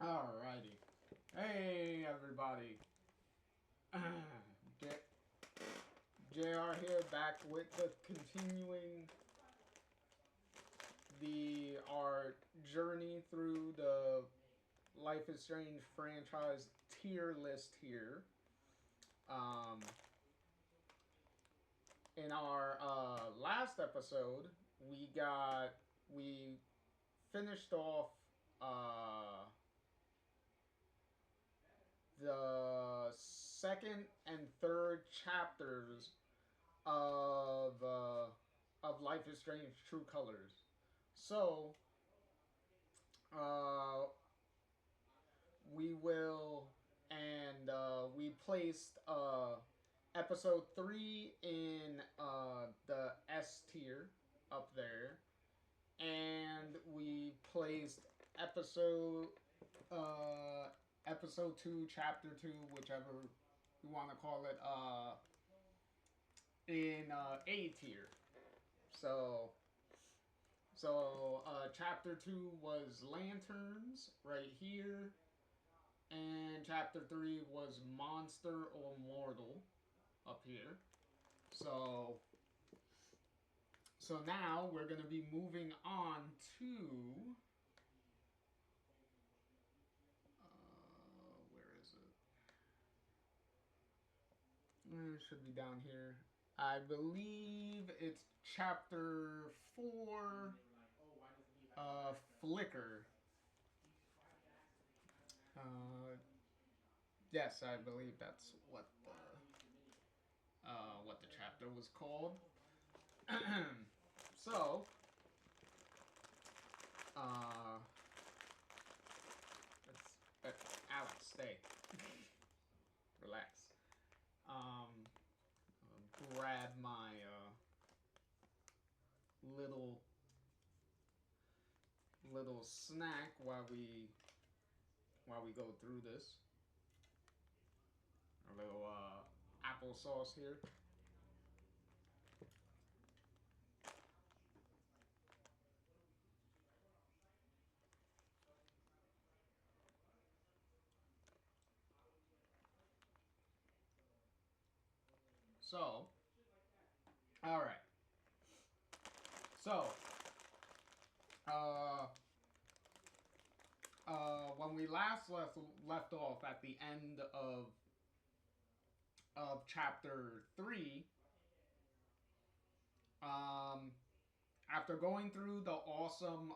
Alrighty. Hey, everybody. J- JR here, back with the continuing our journey through the Life is Strange franchise tier list here. Um, in our last episode, we finished off uh, the second and third chapters of Life is Strange True Colors. So uh, we will, and we placed episode 3 in the S tier up there, and we placed episode uh, episode 2, chapter 2, whichever we want to call it, in A tier. So chapter 2 was Lanterns right here, and chapter 3 was Monster or Mortal up here. So now we're going to be moving on to where is it? It should be down here. I believe it's chapter 4, Flicker. Uh, yes, I believe that's what the chapter was called. So, uh, Alex, stay, relax. Grab my little snack while we go through this. A little applesauce here. So, all right. So, uh, when we last left off at the end of chapter 3, um, after going through the awesome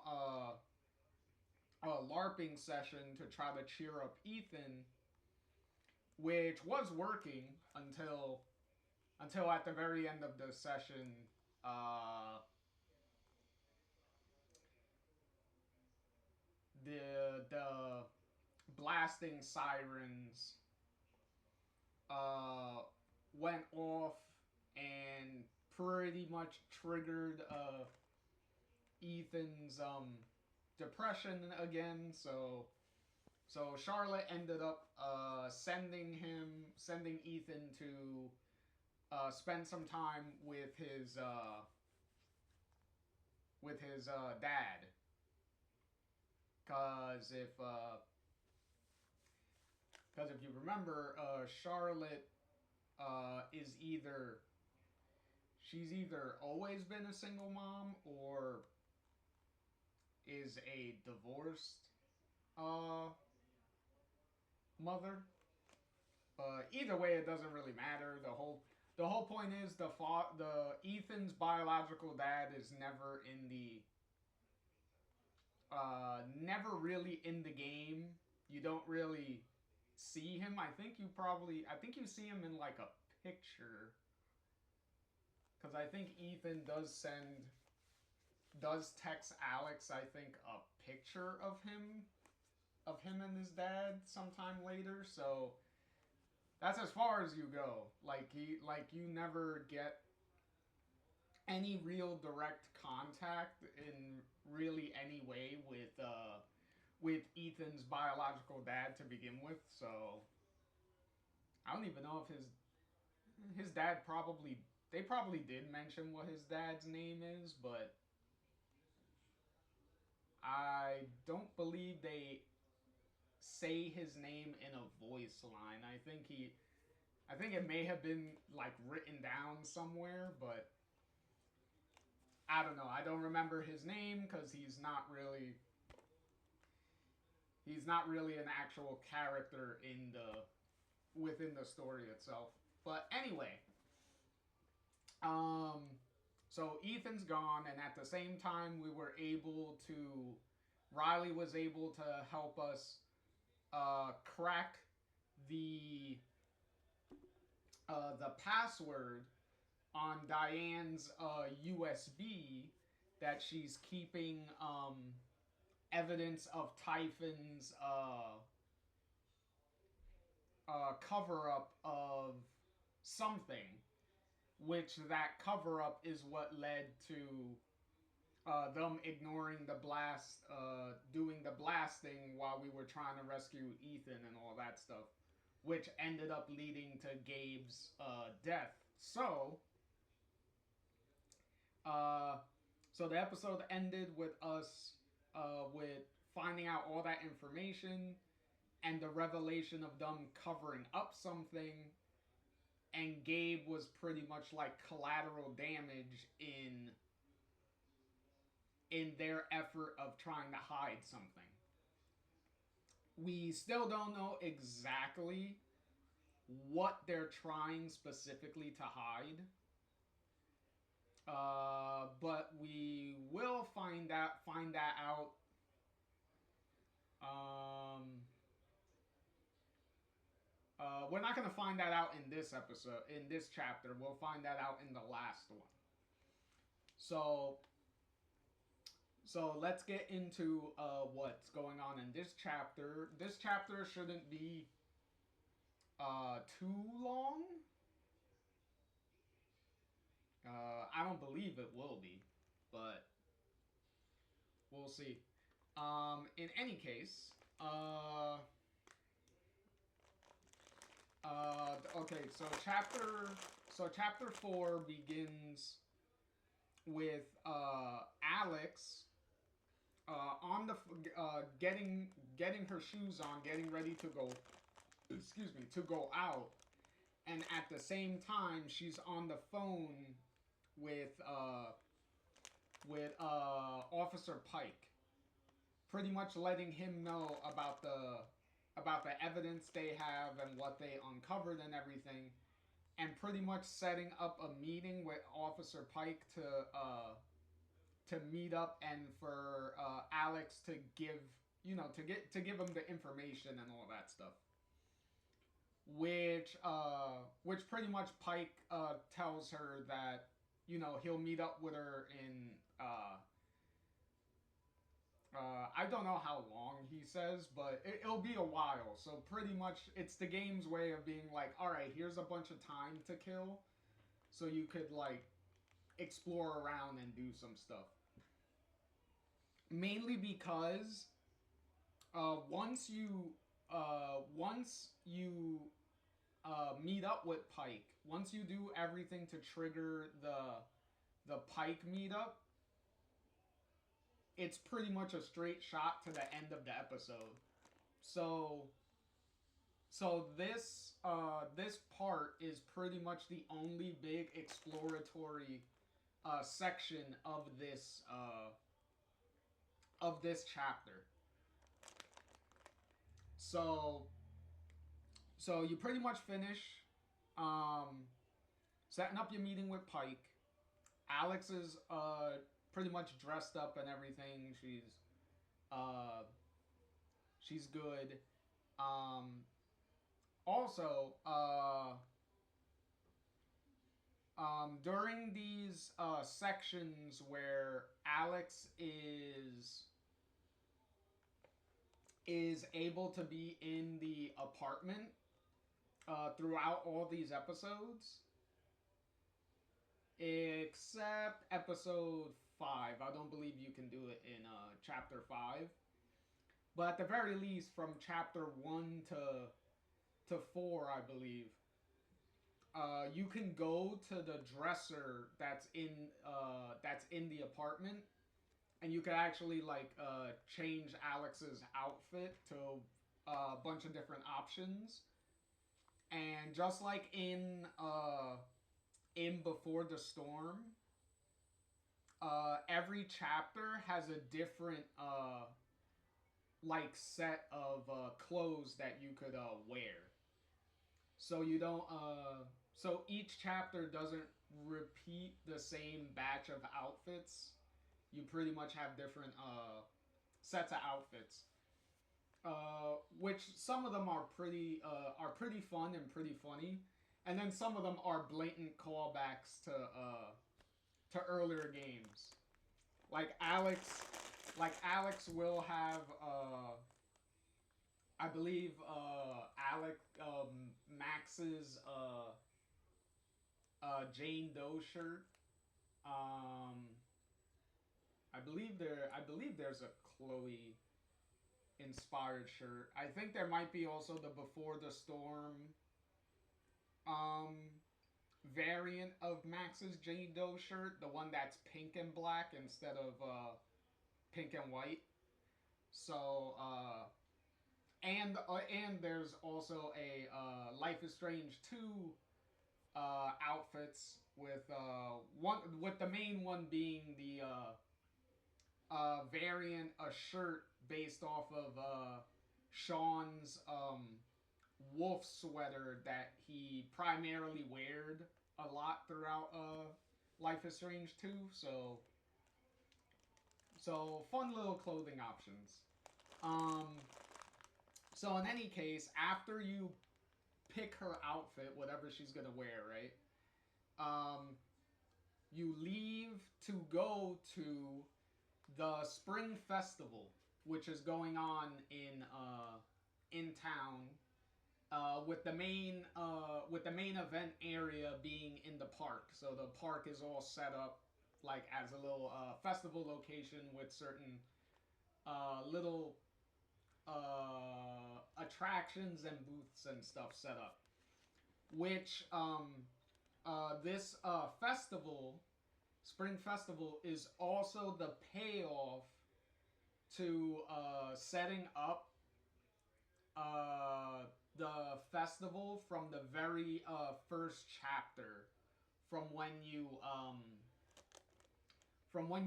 LARPing session to try to cheer up Ethan, which was working until at the very end of the session, uh, the blasting sirens uh, went off and pretty much triggered Ethan's depression again. So Charlotte ended up sending Ethan to spend some time with his dad. Cause if you remember, Charlotte is she's either always been a single mom or is a divorced uh, mother. Either way, it doesn't really matter. The whole point is the Ethan's biological dad is never really in the game. You don't really see him. I think you see him in like a picture, because I think Ethan does text Alex, I think, a picture of him and his dad sometime later. So that's as far as you go. You never get any real direct contact in really any way with Ethan's biological dad to begin with. So I don't even know if his dad probably they probably did mention what his dad's name is, but I don't believe they say his name in a voice line. I think it may have been like written down somewhere, but I don't know. I don't remember his name because he's not really an actual character in the within the story itself. But anyway, um, so Ethan's gone, and at the same time, Riley was able to help us crack the the password on Diane's USB that she's keeping evidence of Typhon's cover up of something, which that cover up is what led to them ignoring the blast, doing the blasting while we were trying to rescue Ethan and all that stuff, which ended up leading to Gabe's death. So the episode ended with us with finding out all that information and the revelation of them covering up something, and Gabe was pretty much like collateral damage in their effort of trying to hide something. We still don't know exactly what they're trying specifically to hide. But we will find that out. We're not going to find that out in this episode, in this chapter. We'll find that out in the last one. So let's get into what's going on in this chapter. This chapter shouldn't be too long. I don't believe it will be, but we'll see. In any case, okay, so chapter 4 begins with Alex on the getting her shoes on, getting ready to go. Excuse me, to go out, and at the same time she's on the phone with Officer Pike, pretty much letting him know about the evidence they have and what they uncovered and everything, and pretty much setting up a meeting with Officer Pike to meet up and for Alex to give him the information and all that stuff. Which pretty much Pike tells her that he'll meet up with her in I don't know how long he says, but it'll be a while. So pretty much it's the game's way of being like, all right, here's a bunch of time to kill, so you could like explore around and do some stuff. Mainly because once you meet up with Pike, once you do everything to trigger the Pike meetup, it's pretty much a straight shot to the end of the episode. So this part is pretty much the only big exploratory section of this chapter. So you pretty much finish setting up your meeting with Pike. Alex is pretty much dressed up and everything. She's good. Also, during these sections where Alex is able to be in the apartment throughout all these episodes, except episode 5. I don't believe you can do it in chapter 5. But at the very least, from chapter 1 to 4, I believe, you can go to the dresser that's in the apartment, and you can actually like change Alex's outfit to a bunch of different options. And just like in Before the Storm, every chapter has a different like set of clothes that you could wear. So you don't so each chapter doesn't repeat the same batch of outfits. You pretty much have different sets of outfits. Which some of them are pretty fun and pretty funny, and then some of them are blatant callbacks to earlier games. Like Alex will have I believe Alex Max's Jane Doe shirt. Um, I believe there's a Chloe inspired shirt. I think there might be also the Before the Storm um variant of Max's Jane Doe shirt, the one that's pink and black instead of pink and white. So and there's also a Life is Strange 2 outfits with one with the main one being the variant a shirt based off of Sean's wolf sweater that he primarily weared a lot throughout Life is Strange 2. So fun little clothing options. Um, so in any case, after you pick her outfit, whatever she's gonna wear, right? Um, you leave to go to the Spring Festival, which is going on in town, with the main event area being in the park. So the park is all set up like as a little festival location with certain little attractions and booths and stuff set up. Which this festival, Spring Festival, is also the payoff to setting up the festival from the very first chapter, from when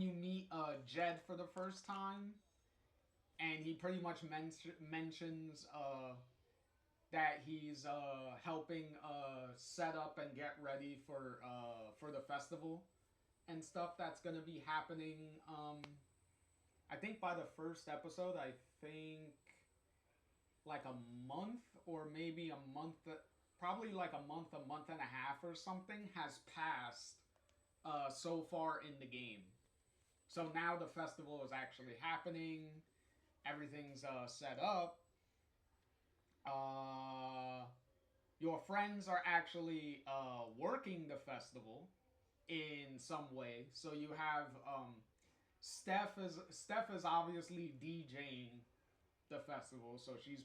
you meet Jed for the first time, and he pretty much mentions that he's helping set up and get ready for the festival and stuff that's gonna be happening. I think by the first episode, I think like a month or maybe a month, probably like a month and a half or something has passed so far in the game. So now the festival is actually happening. Everything's set up. Your friends are actually working the festival in some way. So you have Steph is obviously DJing the festival, so she's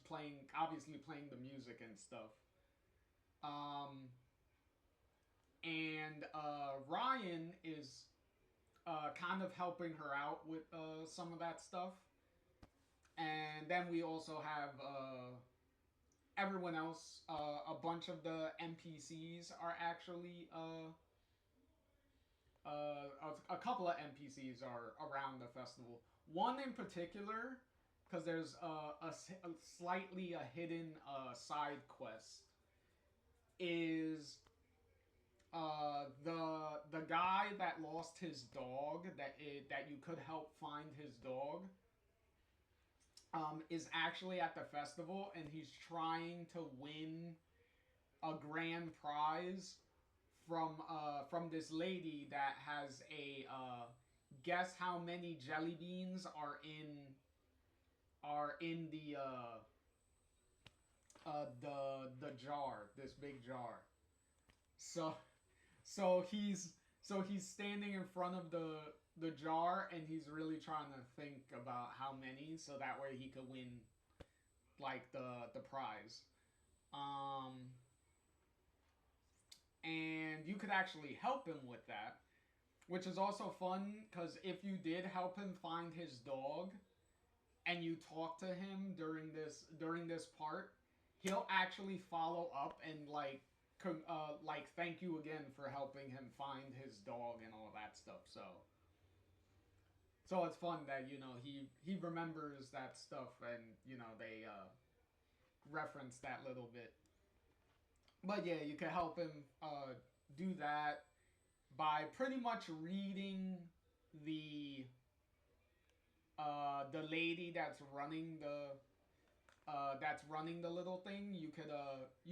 obviously playing the music and stuff. And Ryan is kind of helping her out with some of that stuff. And then we also have everyone else. A bunch of the NPCs are actually a couple of NPCs are around the festival. One in particular, because there's a slightly a hidden side quest, is the guy that lost his dog, that you could help find his dog, is actually at the festival, and he's trying to win a grand prize from this lady that has a guess how many jelly beans are in the jar, this big jar. So he's standing in front of the jar, and he's really trying to think about how many, so that way he could win like the prize. And you could actually help him with that, which is also fun because if you did help him find his dog, and you talk to him during this part, he'll actually follow up and like thank you again for helping him find his dog and all that stuff. So it's fun that he remembers that stuff, and they reference that little bit. But yeah, you can help him do that by pretty much reading the the lady that's running the little thing. You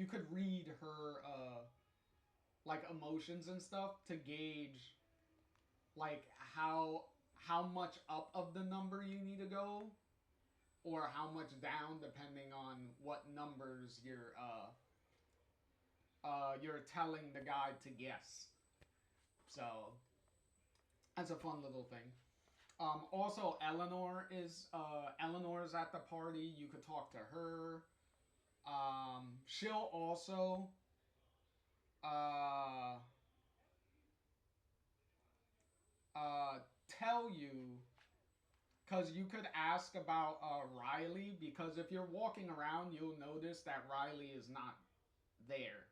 could read her like emotions and stuff to gauge like how much up of the number you need to go, or how much down, depending on what numbers you're telling the guy to guess. So that's a fun little thing. Also, Eleanor's at the party. You could talk to her. She'll also uh, tell you, because you could ask about Riley, because if you're walking around, you'll notice that Riley is not there.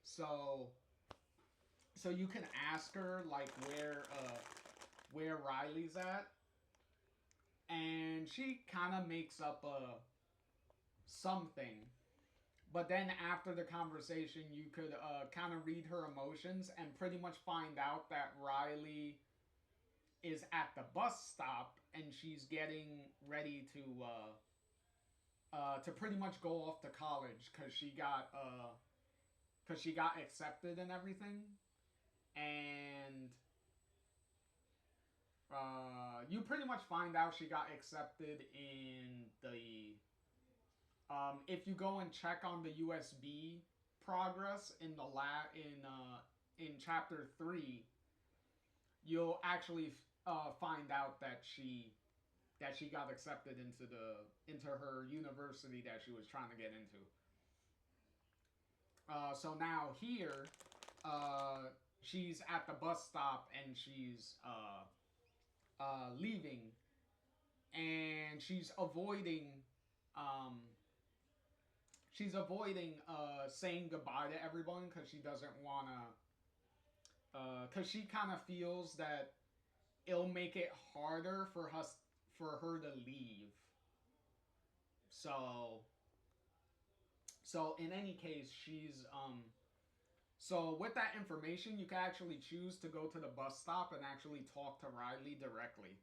So you can ask her like where Riley's at, and she kind of makes up a something. But then after the conversation, you could kind of read her emotions and pretty much find out that Riley is at the bus stop and she's getting ready to pretty much go off to college because she got accepted and everything. And you pretty much find out she got accepted in the if you go and check on the USB progress in the in chapter 3, you'll actually find out that she got accepted into her university that she was trying to get into. So now here, she's at the bus stop and she's leaving, and she's avoiding saying goodbye to everyone because she doesn't want to. Because she kind of feels that it'll make it harder for her to leave. So in any case, she's so with that information, you can actually choose to go to the bus stop and actually talk to Riley directly.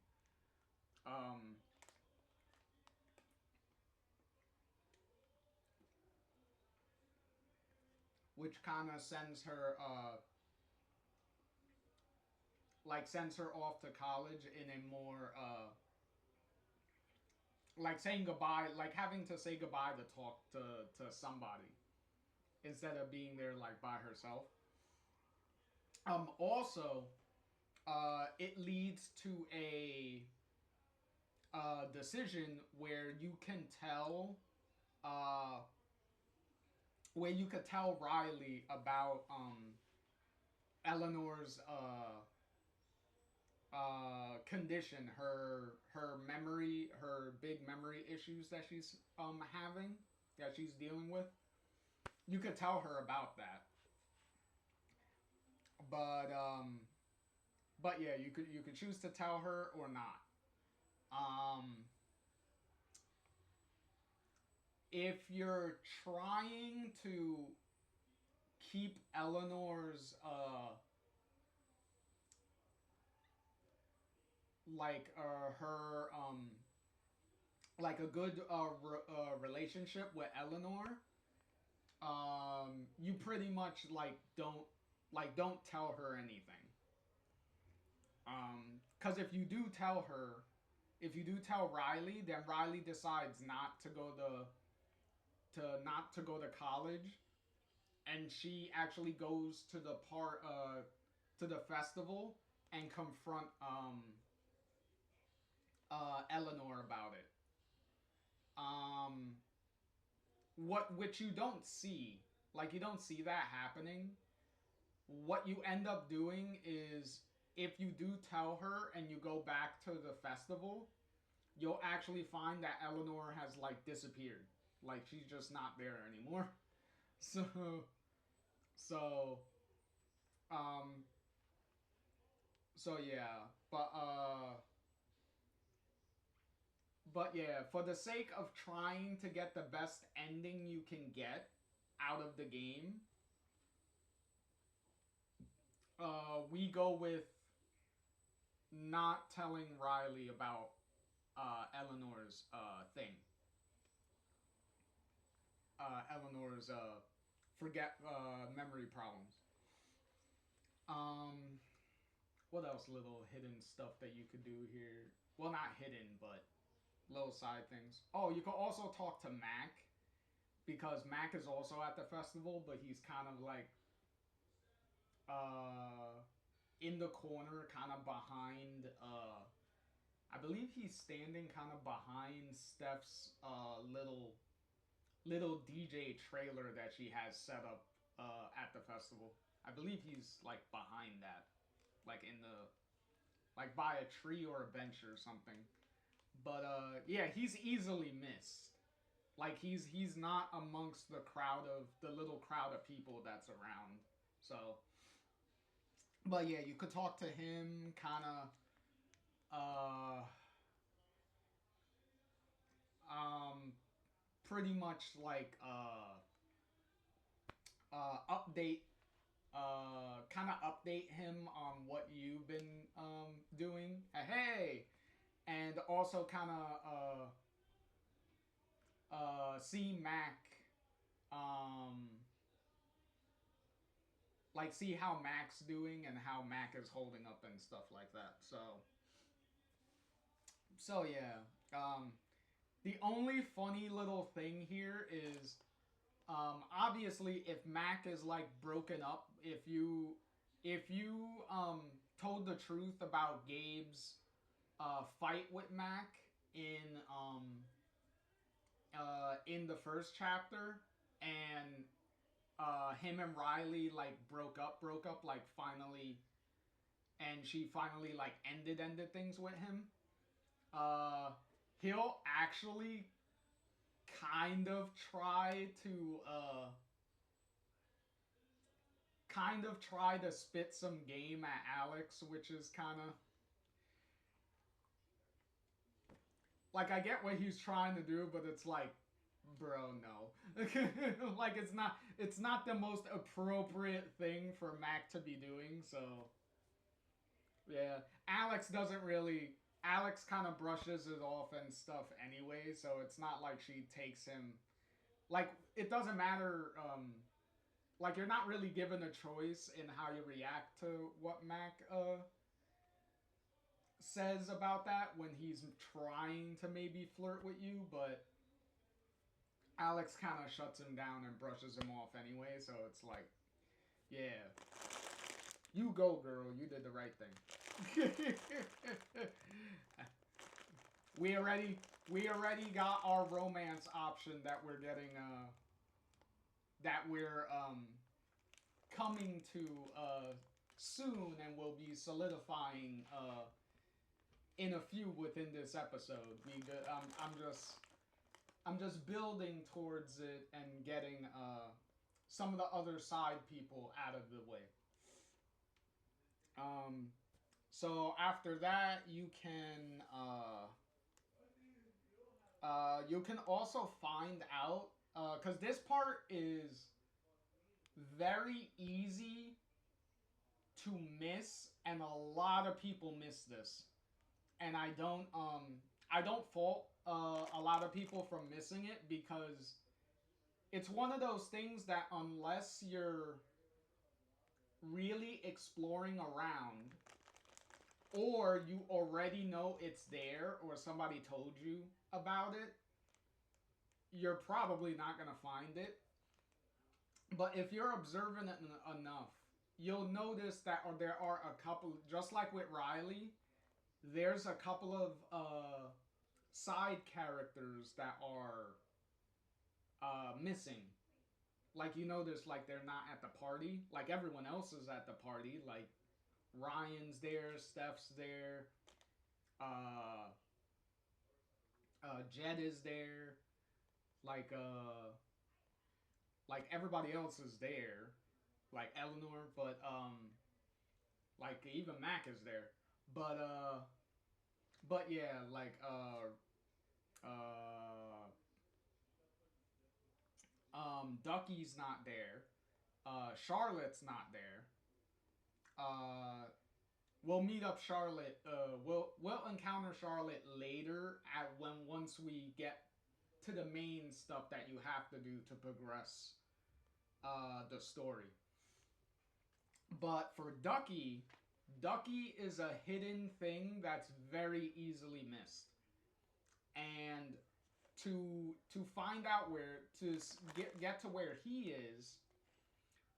Which kind of sends her off to college in a more like saying goodbye, like having to say goodbye to talk to somebody instead of being there like by herself. Also, it leads to a decision where you can tell Riley about Eleanor's condition, her big memory issues that she's having, that she's dealing with. You could tell her about that. But yeah, you could choose to tell her or not. If you're trying to keep Eleanor's her like a good relationship with Eleanor, you pretty much don't tell her anything. Because if you do tell Riley, then Riley decides not to go to college, and she actually goes to the festival and confront Eleanor about it. Which you don't see, like you don't see that happening. What you end up doing is, if you do tell her and you go back to the festival, you'll actually find that Eleanor has like disappeared. Like she's just not there anymore. So so um so yeah. But yeah, for the sake of trying to get the best ending you can get out of the game, we go with not telling Riley about Eleanor's thing. Eleanor's forget memory problems. Um, what else? Little hidden stuff that you could do here. Well, not hidden, but little side things. Oh, you could also talk to Mac because Mac is also at the festival, but he's kind of like uh in the corner, kind of behind. I believe he's standing kind of behind Steph's little DJ trailer that she has set up at the festival. I believe he's like behind that, like in the like by a tree or a bench or something. But yeah, he's easily missed. Like he's not amongst the crowd of the little crowd of people that's around. So, but yeah, you could talk to him, kind of. Uh, um, Pretty much like update kind of update him on what you've been doing. Hey, and also kind of see Mac, um, like see how Mac's doing and how Mac is holding up and stuff like that. So yeah. The only funny little thing here is obviously if Mac is like broken up, if you told the truth about Gabe's fight with Mac in the first chapter, and him and Riley like broke up like finally, and she finally like ended things with him. Uh, he'll actually kind of try to spit some game at Alex, which is kind of like I get what he's trying to do, but it's like, bro, no. Like it's not the most appropriate thing for Mac to be doing. So yeah, Alex kind of brushes it off and stuff anyway, so it's not like she takes him like it doesn't matter like you're not really given a choice in how you react to what Mac says about that when he's trying to maybe flirt with you, but Alex kind of shuts him down and brushes him off anyway, so it's like, yeah, you go, girl, you did the right thing. we already got our romance option that we're getting that we're coming to soon, and will be solidifying in a few within this episode. I'm just building towards it and getting some of the other side people out of the way. So after that, you can also find out because this part is very easy to miss, and a lot of people miss this, and I don't fault a lot of people from missing it, because it's one of those things that unless you're really exploring around, or you already know it's there, or somebody told you about it, you're probably not going to find it. But if you're observant enough, you'll notice that there are a couple, just like with Riley, there's a couple of side characters that are missing. Like you notice, like they're not at the party. Like everyone else is at the party. Like Ryan's there, Steph's there, uh, Jed is there. Like like everybody else is there. Like Eleanor, but like even Mac is there. But yeah, like uh Ducky's not there. Charlotte's not there. Uh, we'll meet up Charlotte. We'll encounter Charlotte later at when once we get to the main stuff that you have to do to progress the story. But for Ducky, Ducky is a hidden thing that's very easily missed. And to find out where to get to where he is,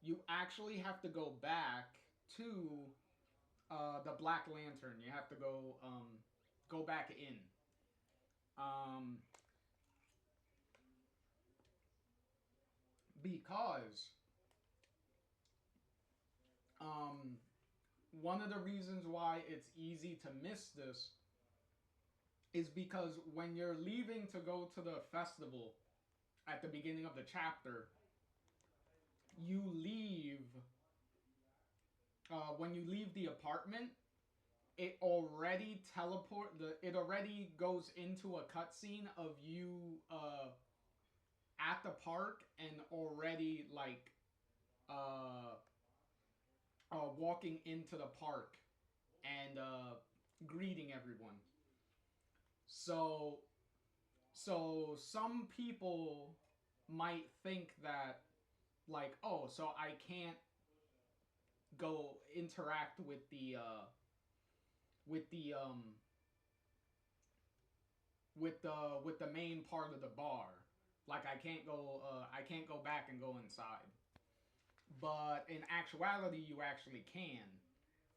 you actually have to go back to the Black Lantern. You have to go back in. Um, because um, one of the reasons why it's easy to miss this is because when you're leaving to go to the festival at the beginning of the chapter, you leave. When you leave the apartment, it already it already goes into a cutscene of you at the park and already like uh, walking into the park and greeting everyone. So some people might think that like, oh, so I can't go interact with the with the main part of the bar. Like I can't go back and go inside. But in actuality, you actually can.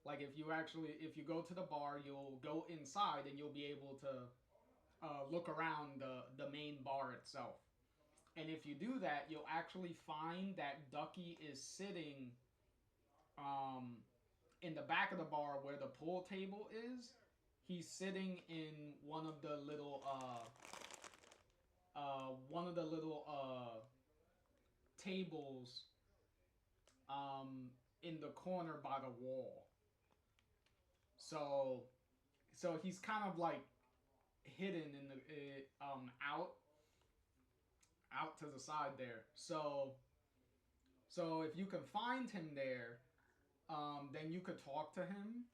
Like if you go to the bar, you'll go inside and you'll be able to look around the main bar itself. And if you do that, you'll actually find that Ducky is sitting um, in the back of the bar where the pool table is. He's sitting in one of the little tables in the corner by the wall. So he's kind of like hidden in the out to the side there. So if you can find him there, then you could talk to him,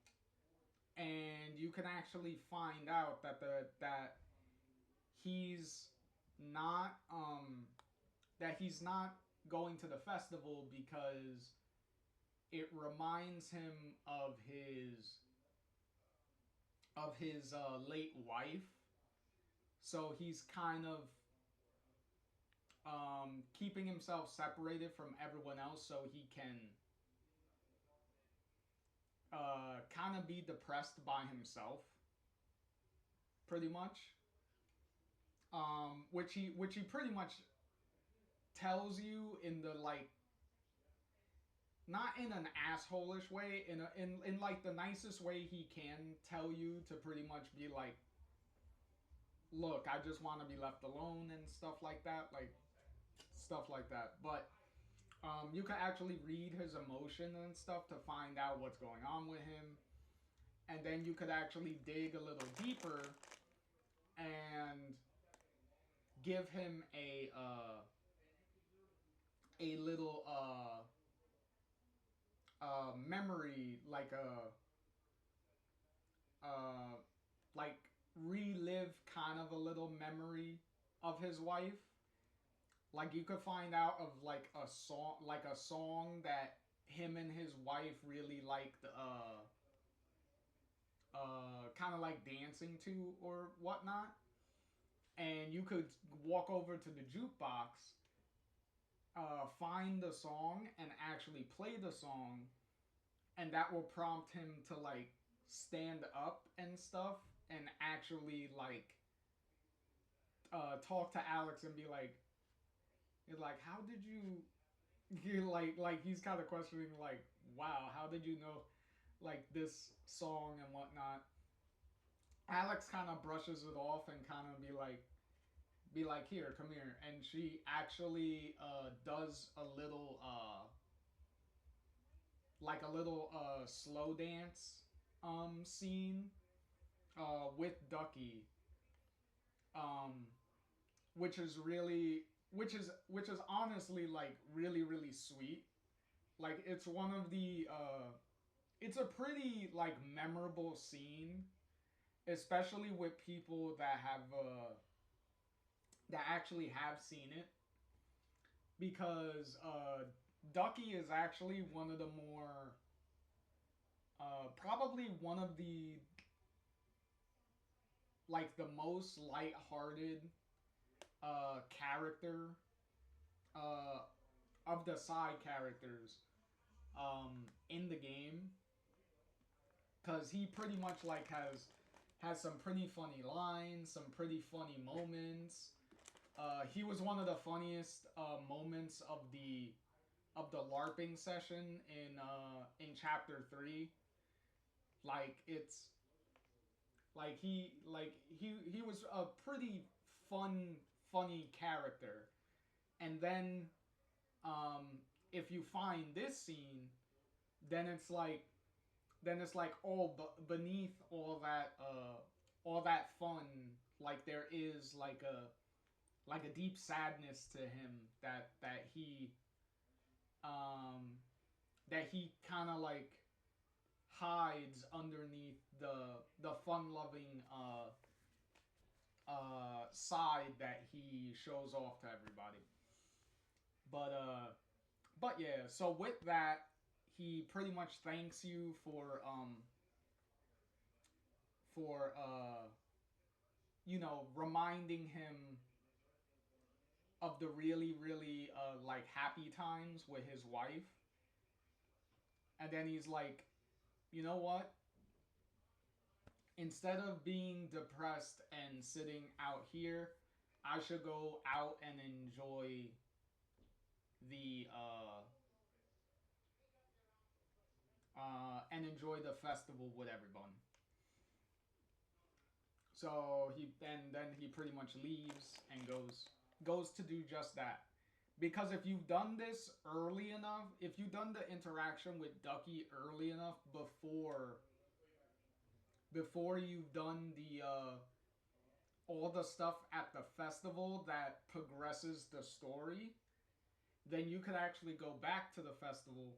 and you can actually find out that he's not he's not going to the festival because it reminds him of his late wife. So he's kind of keeping himself separated from everyone else so he can kind of be depressed by himself, pretty much. Which he pretty much tells you in the like not in an assholish way, in like the nicest way he can tell you to pretty much be like, look, I just want to be left alone and stuff like that, like stuff like that. But you can actually read his emotion and stuff to find out what's going on with him, and then you could actually dig a little deeper and give him a little memory, like like relive kind of a little memory of his wife. Like you could find out of like a song that him and his wife really liked kind of like dancing to or whatnot. And you could walk over to the jukebox, find the song and actually play the song, and that will prompt him to like stand up and stuff and actually like talk to Alex and be like, how did you like he's kind of questioning like, wow, how did you know like this song and whatnot. Alex kind of brushes it off and kind of be like, here, come here, and she actually does a little like a little slow dance scene with Ducky, um, which is really which is honestly like really sweet. Like it's one of the it's a pretty like memorable scene, especially with people that actually have seen it, because Ducky is actually one of the more probably one of the like the most light-hearted character uh, of the side characters in the game, because he pretty much like has some pretty funny lines, some pretty funny moments. He was one of the funniest moments of the LARPing session in chapter 3. Like it's he was a pretty funny character. And then um, if you find this scene, then it's like all beneath all that fun, like there is like a deep sadness to him um that he kind of like hides underneath the fun loving side that he shows off to everybody. But yeah, so with that, he pretty much thanks you for reminding him of the really like happy times with his wife. And then he's like, you know what, instead of being depressed and sitting out here, I should go out and enjoy the the festival with everyone. So he pretty much leaves and goes to do just that. Because if you've done this early enough, if you've done the interaction with Ducky early enough before you've done the all the stuff at the festival that progresses the story, then you could actually go back to the festival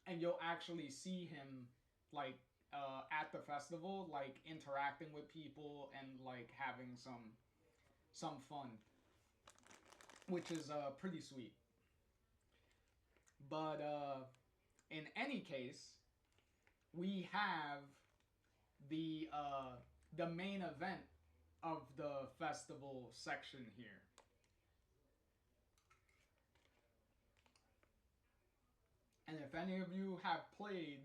and you'll actually see him like at the festival, like interacting with people and like having some fun, which is pretty sweet. But in any case, we have the main event of the festival section here. And if any of you have played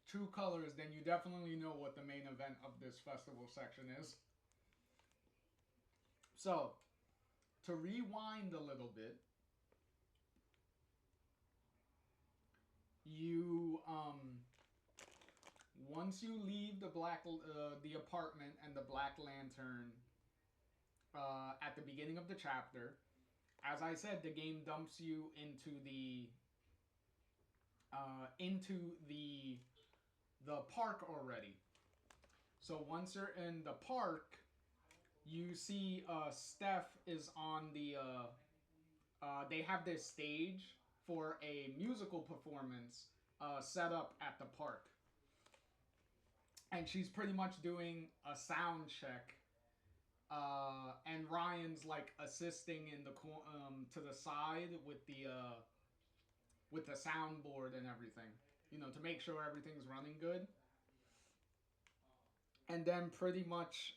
True Colors, then you definitely know what the main event of this festival section is. So, to rewind a little bit, you once you leave the apartment and the Black Lantern at the beginning of the chapter, as I said, the game dumps you into the park already. So once you're in the park, you see Steph is on they have this stage for a musical performance set up at the park. And she's pretty much doing a sound check. And Ryan's like assisting in the to the side with the soundboard and everything, to make sure everything's running good. And then pretty much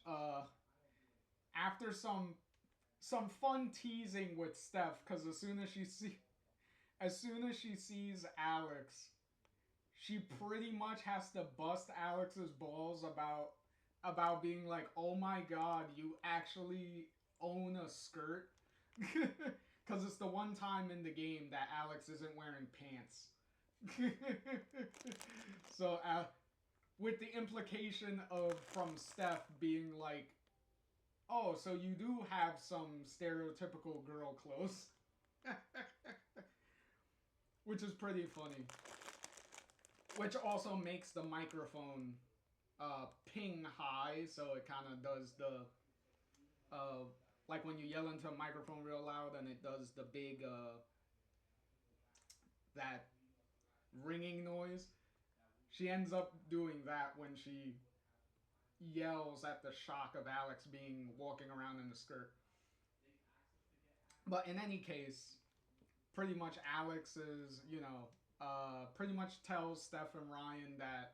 after some fun teasing with Steph, because as soon as she sees Alex, she pretty much has to bust Alex's balls about being like, oh my god, you actually own a skirt. Because it's the one time in the game that Alex isn't wearing pants. So with the implication of from Steph being like, oh, so you do have some stereotypical girl clothes. Which is pretty funny. Which also makes the microphone ping high, so it kind of does the like when you yell into a microphone real loud and it does the big that ringing noise. She ends up doing that when she yells at the shock of Alex being walking around in the skirt. But in any case, pretty much Alex is, pretty much tells Steph and Ryan that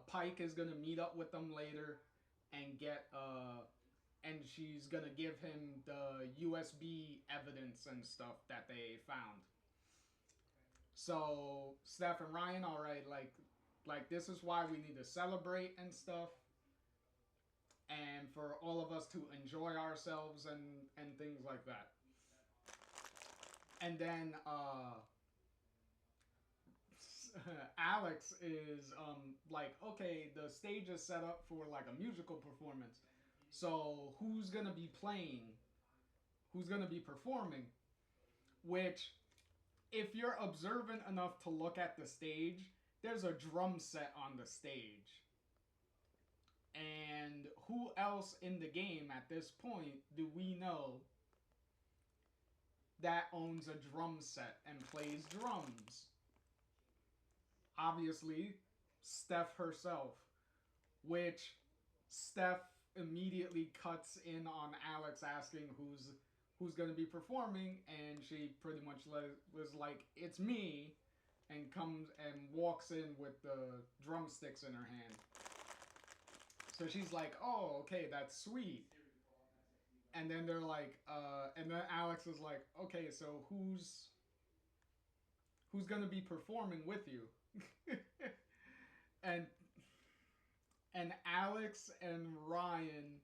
Pike is gonna meet up with them later and and she's gonna give him the USB evidence and stuff that they found. So Steph and Ryan, all right, like this is why we need to celebrate and stuff, and for all of us to enjoy ourselves and things like that. And then Alex is like, okay, the stage is set up for like a musical performance. So who's gonna be playing? Who's gonna be performing? Which, if you're observant enough to look at the stage, there's a drum set on the stage. And who else in the game at this point do we know that owns a drum set and plays drums? Obviously, Steph herself, which Steph immediately cuts in on Alex asking who's going to be performing, and she pretty much was like, it's me, and comes and walks in with the drumsticks in her hand. So she's like, oh, okay, that's sweet. And then they're like, and then Alex is like, okay, so who's gonna be performing with you? and Alex and Ryan,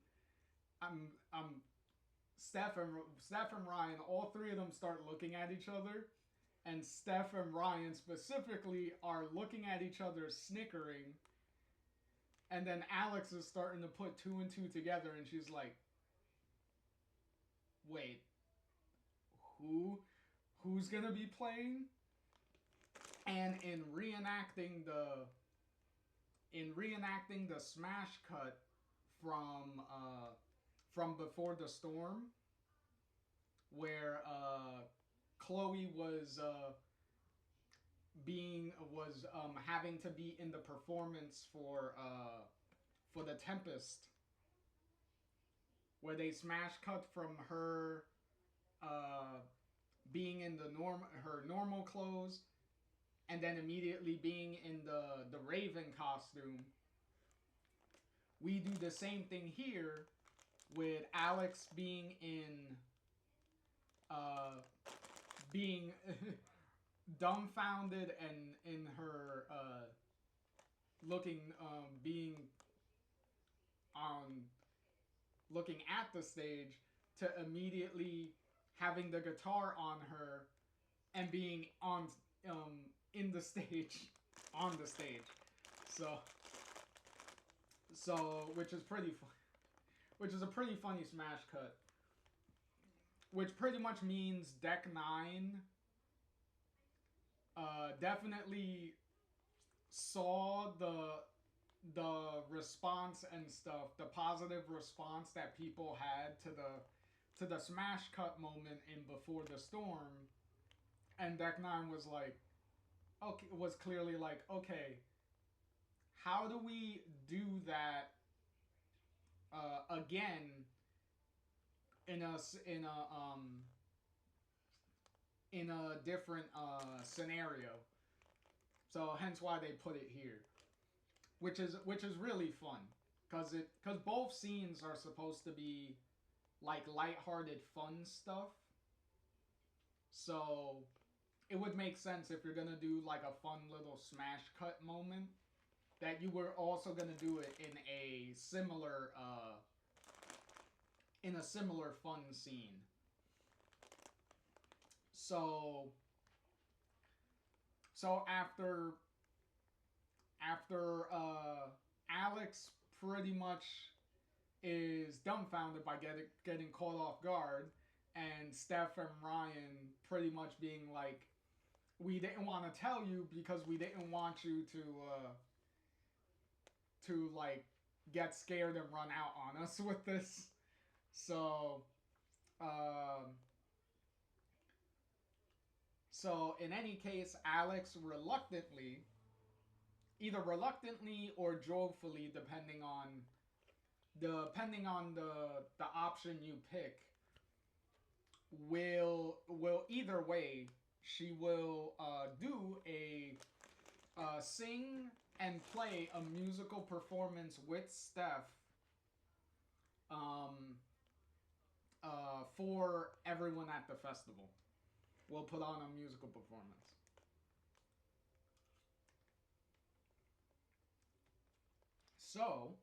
Steph and Ryan, all three of them start looking at each other, and Steph and Ryan specifically are looking at each other, snickering. And then Alex is starting to put two and two together, and she's like, wait, who's gonna be playing? And in reenacting the smash cut from Before the Storm, where Chloe was having to be in the performance for the Tempest, where they smash cut from her being in her normal clothes, and then immediately being in the Raven costume. We do the same thing here with Alex being being dumbfounded and in her looking at the stage, to immediately having the guitar on her and being on in the stage on the stage. So which is pretty fun. Which is a pretty funny smash cut. Which pretty much means Deck 9 definitely saw the response and stuff, the positive response that people had to the smash cut moment in Before the Storm, and Deck 9 was like, okay, was clearly like, okay, how do we do that again in a different scenario? So hence why they put it here, which is really fun, because both scenes are supposed to be like lighthearted fun stuff. So it would make sense, if you're gonna do like a fun little smash cut moment, that you were also gonna do it in a similar fun scene. So after Alex pretty much is dumbfounded by getting caught off guard, and Steph and Ryan pretty much being like, "We didn't want to tell you because we didn't want you to like get scared and run out on us with this." So, um, so in any case, Alex reluctantly, either reluctantly or joyfully, depending on the option you pick, will either way, she will do a sing and play a musical performance with Steph, um, for everyone at the festival. We'll put on a musical performance. So,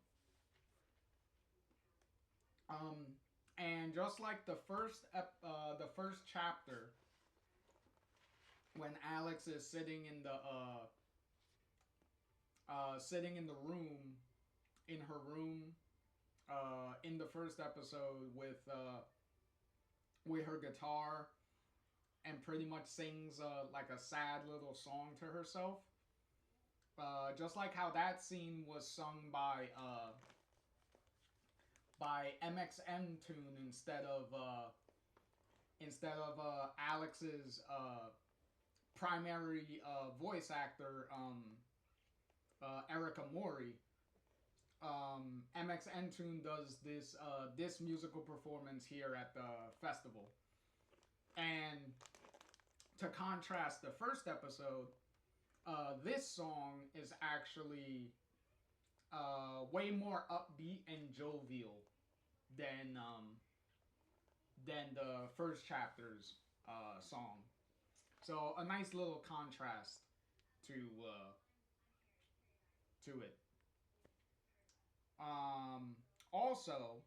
um, and just like the first chapter, when Alex is sitting in the room, in her room, in the first episode with her guitar, and pretty much sings like a sad little song to herself. Just like how that scene was sung by MXM Tune instead of Alex's primary voice actor, Erica Mori. MXN Tune does this musical performance here at the festival, and to contrast the first episode, this song is actually way more upbeat and jovial than the first chapter's song. So a nice little contrast to it. Um, also,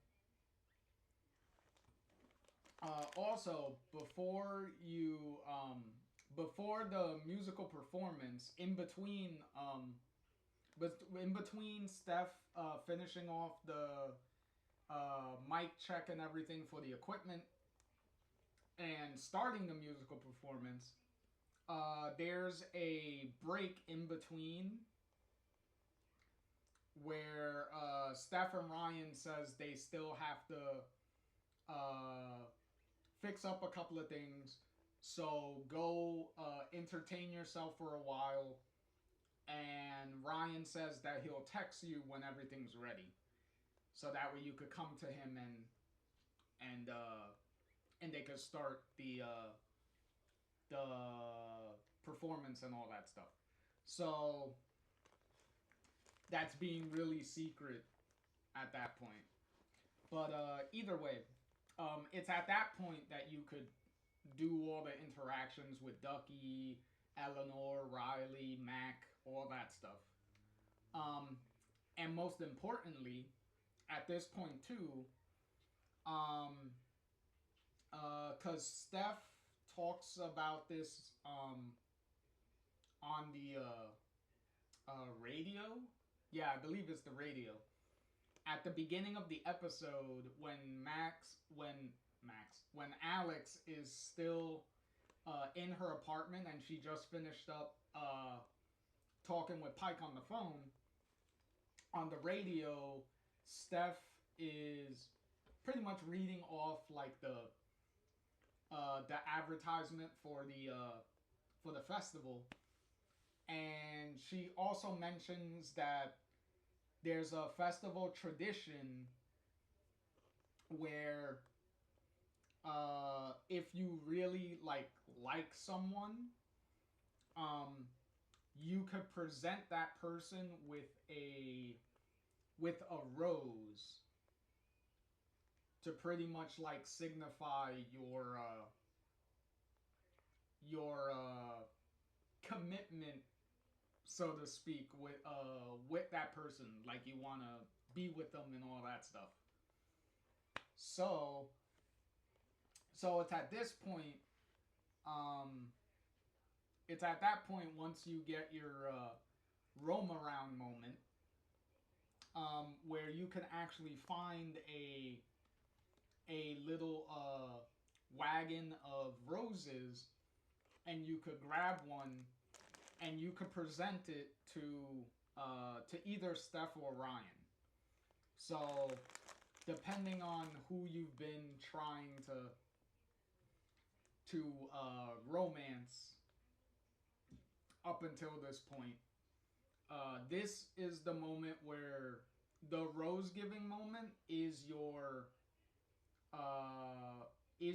also before the musical performance, in between Steph finishing off the mic check and everything for the equipment and starting the musical performance, there's a break in between where Steph and Ryan says they still have to fix up a couple of things, so go entertain yourself for a while. And Ryan says that he'll text you when everything's ready, so that way you could come to him and they could start the performance and all that stuff. So that's being really secret at that point. But either way, it's at that point that you could do all the interactions with Ducky, Eleanor, Riley, Mac, all that stuff. And most importantly, at this point too, because Steph talks about this on the radio. Yeah, I believe it's the radio. At the beginning of the episode, when Alex is still in her apartment and she just finished up talking with Pike on the phone, on the radio, Steph is pretty much reading off like the advertisement for the festival, and she also mentions that there's a festival tradition where if you really like someone, you could present that person with a rose to pretty much like signify your commitment, so to speak, with that person. Like you want to be with them and all that stuff. So it's at this point, it's at that point, once you get roam around moment, where you can actually find a little wagon of roses, and you could grab one and you could present it to either Steph or Ryan. So depending on who you've been trying to romance up until this point, this is the moment where the rose giving moment is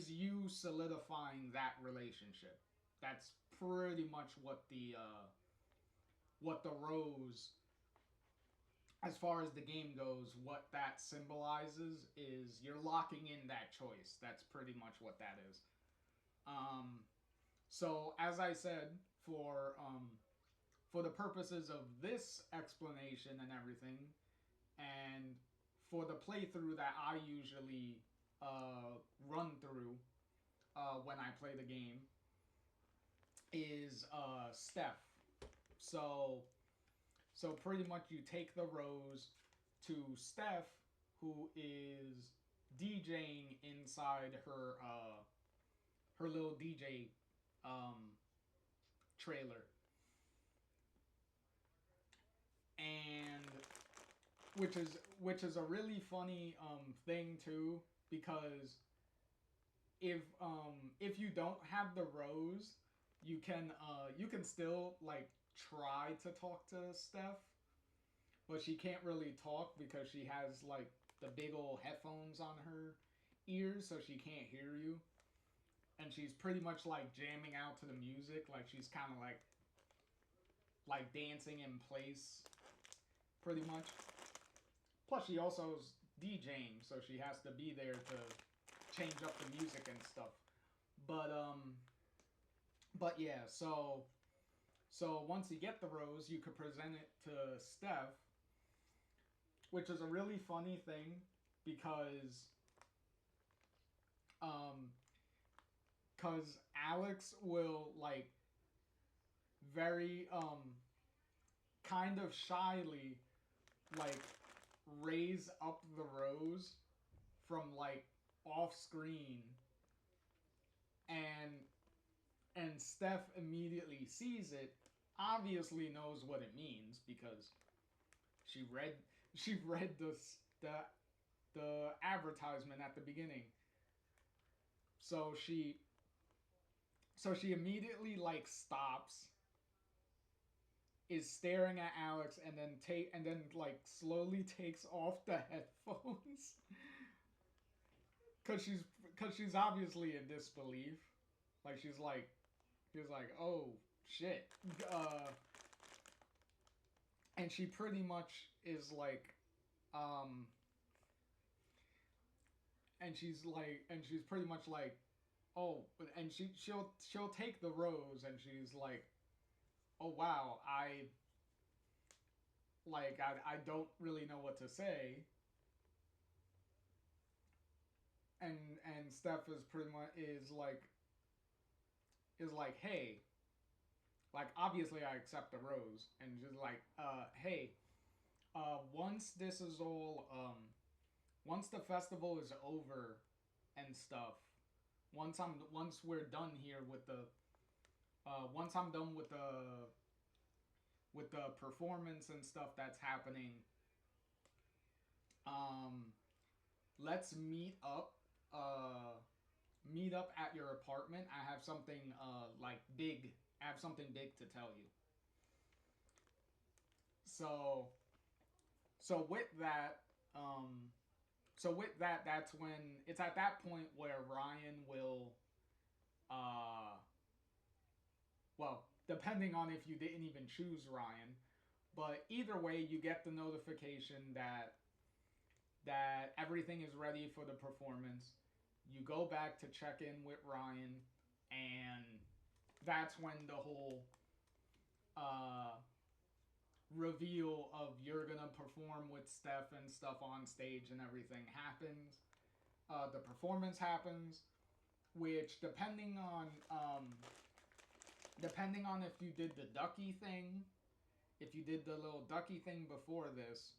you solidifying that relationship. That's pretty much what the rose, as far as the game goes, what that symbolizes is you're locking in that choice. That's pretty much what that is. Um, so as I said, for the purposes of this explanation and everything, and for the playthrough that I usually run through when I play the game, is Steph. So so pretty much you take the rose to Steph, who is DJing inside her little DJ um, trailer, and which is a really funny thing too, because if you don't have the rose, you can still like try to talk to Steph, but she can't really talk because she has like the big old headphones on her ears, so she can't hear you, and she's pretty much like jamming out to the music, like she's kind of like dancing in place, pretty much. Plus, she also is DJing, so she has to be there to change up the music and stuff. But yeah, so once you get the rose, you could present it to Steph, which is a really funny thing because um cuz Alex will like very kind of shyly like raise up the rose from like off screen, and Steph immediately sees it, obviously knows what it means because she read she read the advertisement at the beginning. So she immediately like stops, is staring at Alex, and then like slowly takes off the headphones cuz she's obviously in disbelief. Like she's like, "Oh shit." And she pretty much is like um and she's pretty much like, "Oh," and she'll take the rose, and she's like, "Oh wow, I don't really know what to say." And Steph is pretty much is like, "Hey," like obviously I accept the rose, and just like, "Hey, once this is all once the festival is over and stuff, once we're done here with the once I'm done with the performance and stuff that's happening, um let's meet up at your apartment. I have something like big. I have something big to tell you." So so with that um that's when it's at that point where Ryan will uh well, depending on if you didn't even choose Ryan, but either way you get the notification that everything is ready for the performance. You go back to check in with Ryan, and that's when the whole uh, reveal of you're gonna perform with Steph and stuff on stage and everything happens. The performance happens, which depending on if you did the ducky thing, if you did the little ducky thing before this,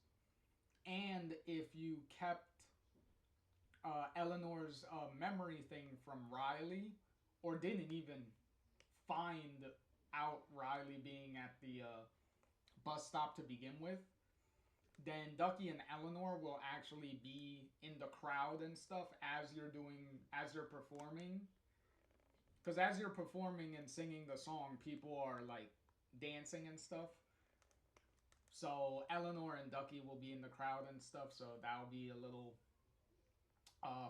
and if you kept Eleanor's memory thing from Riley, or didn't even find out Riley being at the bus stop to begin with, then Ducky and Eleanor will actually be in the crowd and stuff as you're performing. Because as you're performing and singing the song, people are like dancing and stuff. So Eleanor and Ducky will be in the crowd and stuff. So that'll be a little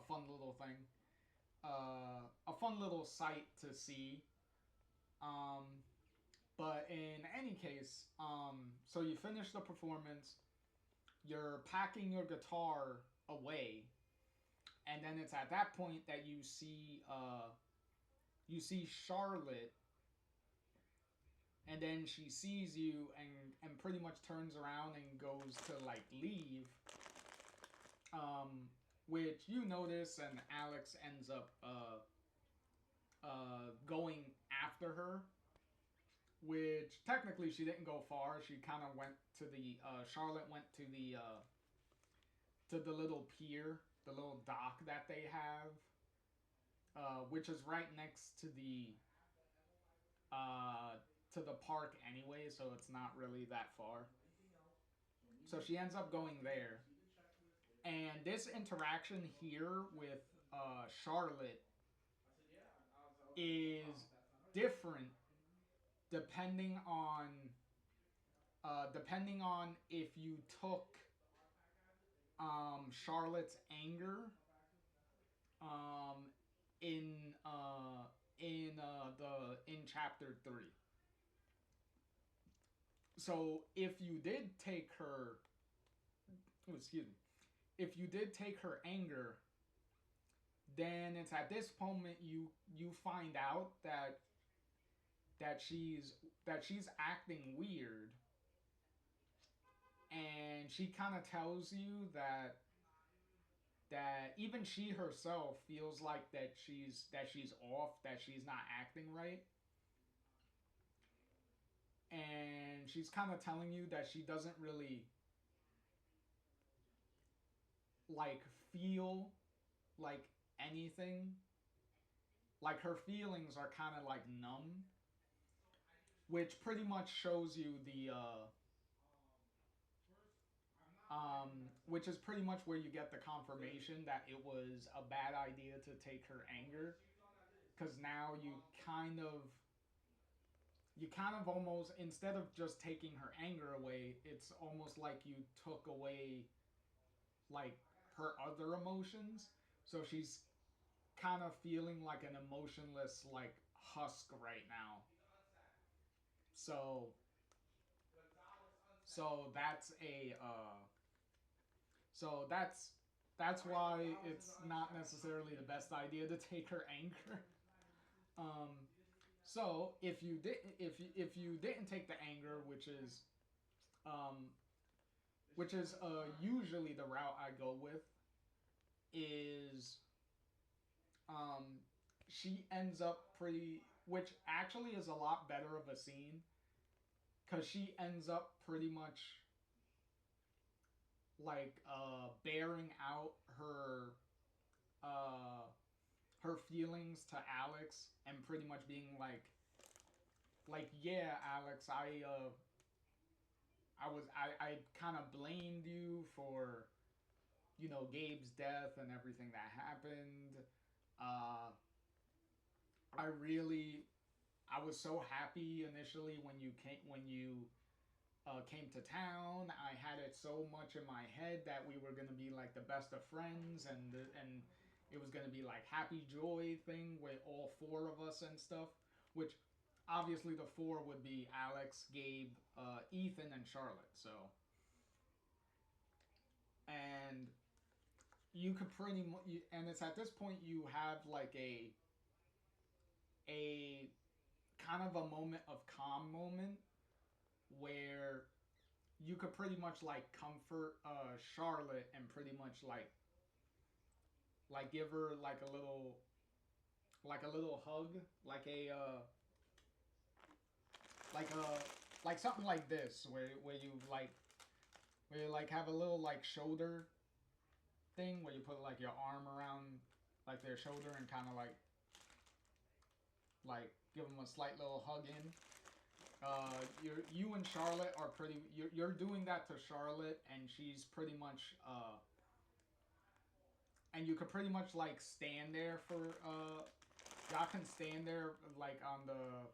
fun little thing. A fun little sight to see. Um, but in any case, so you finish the performance, you're packing your guitar away, and then it's at that point that you see Charlotte, and then she sees you and pretty much turns around and goes to like leave. Which you notice, and Alex ends up going after her. Which technically she didn't go far. She kind of went to the Charlotte went to the little pier, the little dock that they have, which is right next to the park anyway, so it's not really that far. So she ends up going there, and this interaction here with Charlotte is different depending on if you took Charlotte's anger in chapter 3. So if you did take her, if you did take her anger, then it's at this moment you find out that she's acting weird, and she kind of tells you that even she herself feels like that she's off, that she's not acting right. And she's kind of telling you that she doesn't really like feel like anything. Like her feelings are kind of like numb, which pretty much shows you which is pretty much where you get the confirmation that it was a bad idea to take her anger, because now you kind of almost, instead of just taking her anger away, it's almost like you took away like her other emotions. So she's kind of feeling like an emotionless like husk right now. So that's a so that's why it's not necessarily the best idea to take her anger. Um, so if you didn't take the anger, um, which is usually the route I go with, is she ends up which actually is a lot better of a scene, because she ends up pretty much like bearing out her feelings to Alex, and pretty much being like yeah, Alex, I kind of blamed you for, you know, Gabe's death and everything that happened. I was so happy initially when you came to town. I had it so much in my head that we were gonna be like the best of friends, and it was gonna be like happy joy thing with all four of us and stuff. Which obviously the four would be Alex, Gabe, Ethan, and Charlotte. So, and you could and it's at this point you have like a kind of a moment of calm moment where you could pretty much like comfort Charlotte, and pretty much like give her like a little hug, like a like something like this, where you like where you like have a little like shoulder thing where you put like your arm around like their shoulder and kind of like give them a slight little hug in. You and Charlotte are pretty. You're doing that to Charlotte, and she's pretty much. And you could pretty much like stand there for. Y'all can stand there like on the.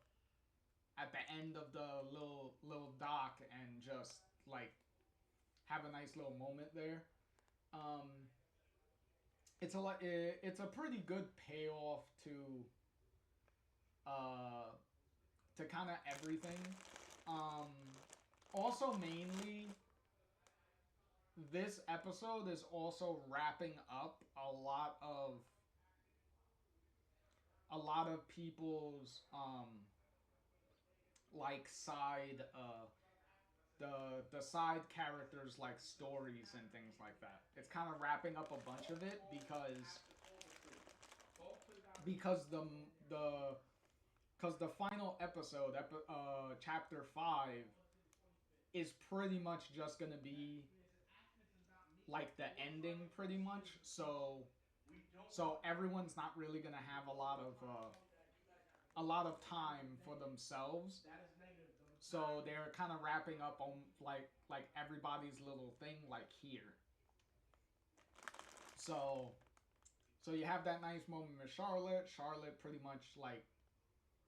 At the end of the little dock and just like have a nice little moment there. Um, it's a pretty good payoff uh to kind of everything. Um, Also, mainly, this episode is also wrapping up a lot of people's like side the side characters like stories and things like that. It's kind of wrapping up a bunch of it because the final episode, chapter 5, is pretty much just gonna be like the ending, pretty much. So everyone's not really gonna have a lot of time for themselves. So they're kind of wrapping up on like everybody's little thing like here. So so you have that nice moment with Charlotte. Charlotte pretty much like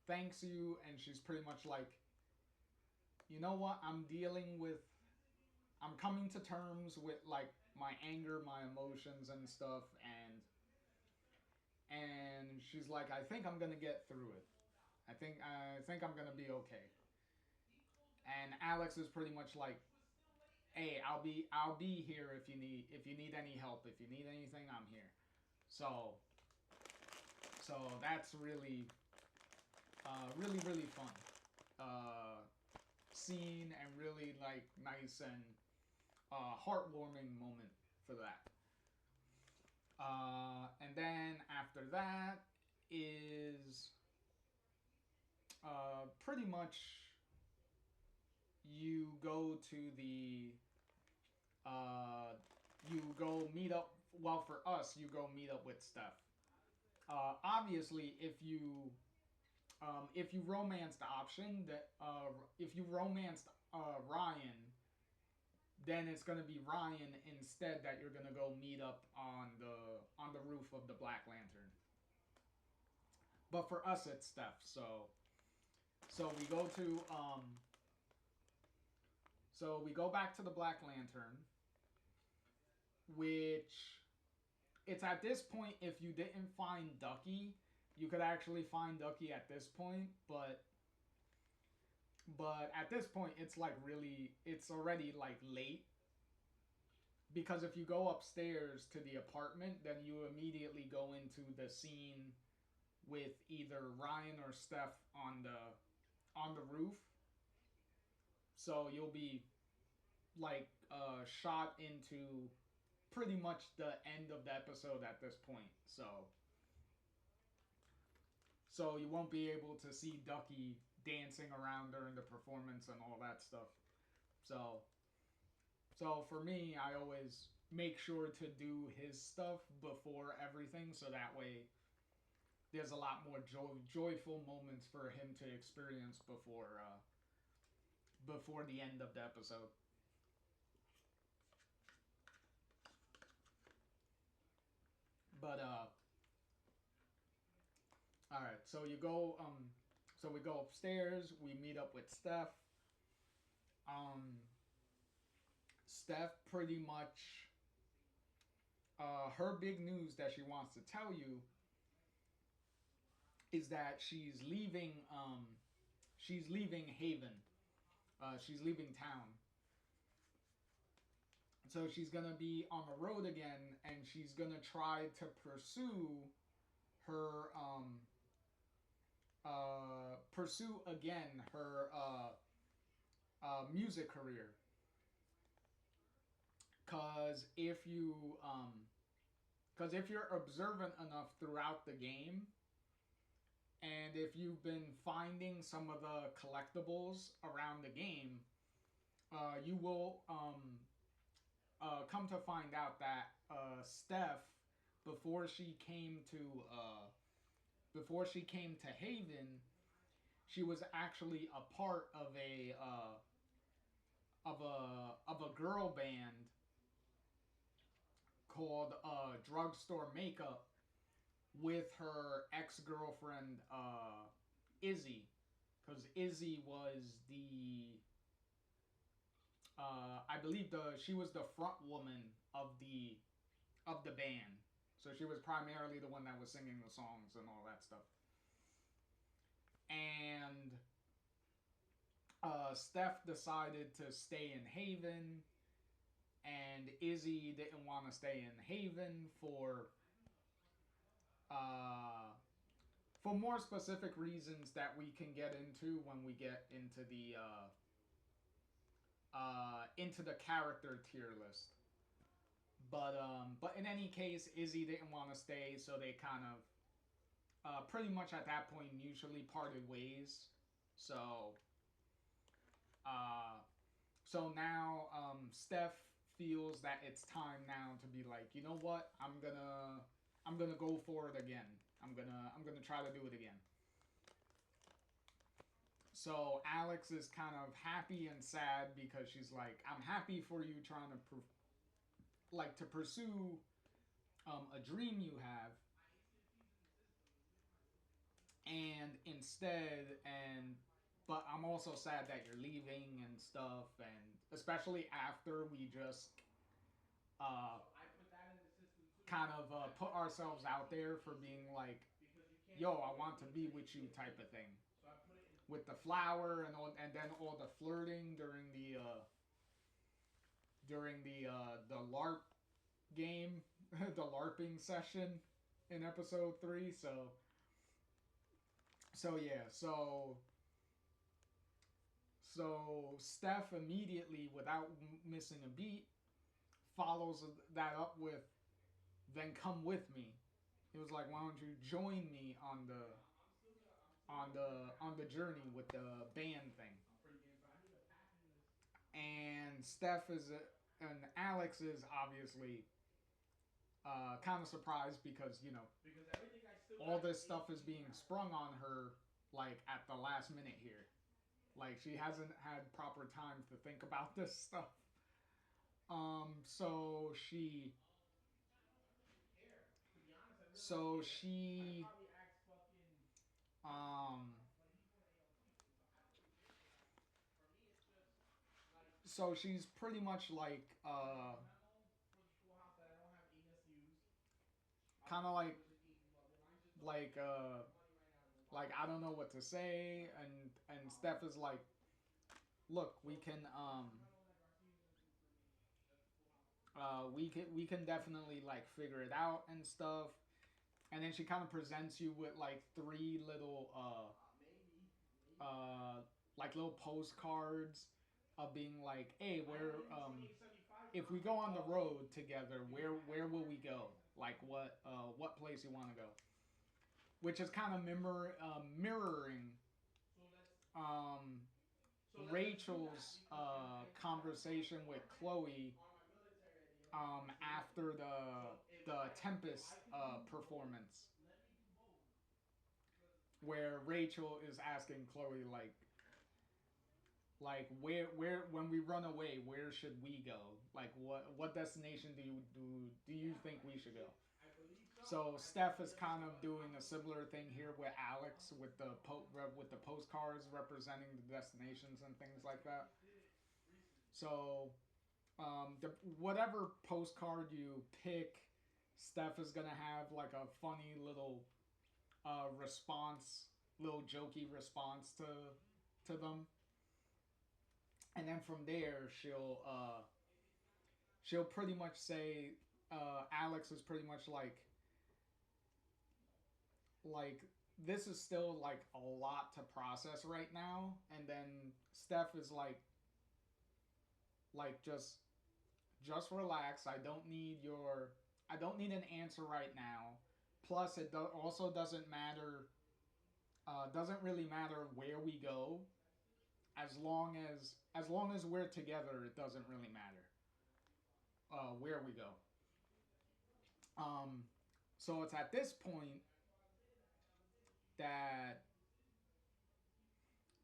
thanks you, and she's pretty much like, you know what? I'm coming to terms with like my anger, my emotions and stuff, and she's like, I think I'm gonna get through it. I think I'm gonna be okay. And Alex is pretty much like, hey, I'll be here if you need any help, if you need anything, I'm here. So so that's really fun uh, scene, and really like nice and heartwarming moment for that. And then after that is pretty much you go to the you go meet up. Well, for us, you go meet up with Steph. Obviously, if you romance the option that if you romanced Ryan, then it's gonna be Ryan instead that you're gonna go meet up on the roof of the Black Lantern. But for us, it's Steph. So we go to so we go back to the Black Lantern, which it's at this point, if you didn't find Ducky, you could actually find Ducky at this point, but at this point it's already like late, because if you go upstairs to the apartment, then you immediately go into the scene with either Ryan or Steph on the roof. So you'll be like shot into pretty much the end of the episode at this point. So you won't be able to see Ducky dancing around during the performance and all that stuff. So so for me, I always make sure to do his stuff before everything, so that way there's a lot more joyful moments for him to experience before the end of the episode. But all right, so we go upstairs. We meet up with Steph. Um, Steph pretty much her big news that she wants to tell you is that she's leaving Haven. She's leaving town. So she's gonna be on the road again, and she's gonna try to pursue her pursue again her music career. Cause if you're observant enough throughout the game, and And if you've been finding some of the collectibles around the game, you will come to find out that Steph, before she came to Haven, she was actually a part of a girl band called Drugstore Makeup with her ex girlfriend Izzy, because Izzy was I believe she was the front woman of the band, so she was primarily the one that was singing the songs and all that stuff. And Steph decided to stay in Haven, and Izzy didn't want to stay in Haven uh, for more specific reasons that we can get into when we get into the character tier list. But in any case, Izzy didn't want to stay, so they kind of pretty much at that point mutually parted ways. So uh, so now Steph feels that it's time now to be like, you know what, I'm gonna go for it again. I'm gonna try to do it again. So Alex is kind of happy and sad because she's like, I'm happy for you trying to to pursue a dream you have, and but I'm also sad that you're leaving and stuff, and especially after we just uh, kind of put ourselves out there for being like, yo, I want to be with you type of thing, with the flower and all, and then all the flirting during the LARP game, the LARPing session in episode 3. So yeah, so Steph immediately, without missing a beat, follows that up with, "Then come with me." He was like, "Why don't you join me on the journey with the band thing?" And and Alex is obviously kind of surprised because, you know, all this stuff is being sprung on her like at the last minute here. Like, she hasn't had proper time to think about this stuff. So so she um so she's pretty much like kind of like uh like I don't know what to say, and Steph is like, look, we can definitely like figure it out and stuff. And then she kind of presents you with like three little like little postcards of being like, hey, where if we go on the road together, where will we go? Like, what place you want to go? Which is kind of mirroring um, Rachel's conversation with Chloe after the Tempest performance, where Rachel is asking Chloe like where when we run away, where should we go? Like, what destination do you think we should go? So Steph is kind of doing a similar thing here with Alex with with the postcards representing the destinations and things like that. So whatever postcard you pick, Steph is gonna have like a funny little response, little jokey response to them, and then from there she'll pretty much say, Alex is pretty much like this is still like a lot to process right now, and then Steph is like just relax. I don't need an answer right now. Plus, also doesn't matter Doesn't really matter where we go, as long as we're together. It doesn't really matter where we go. Um, so it's at this point that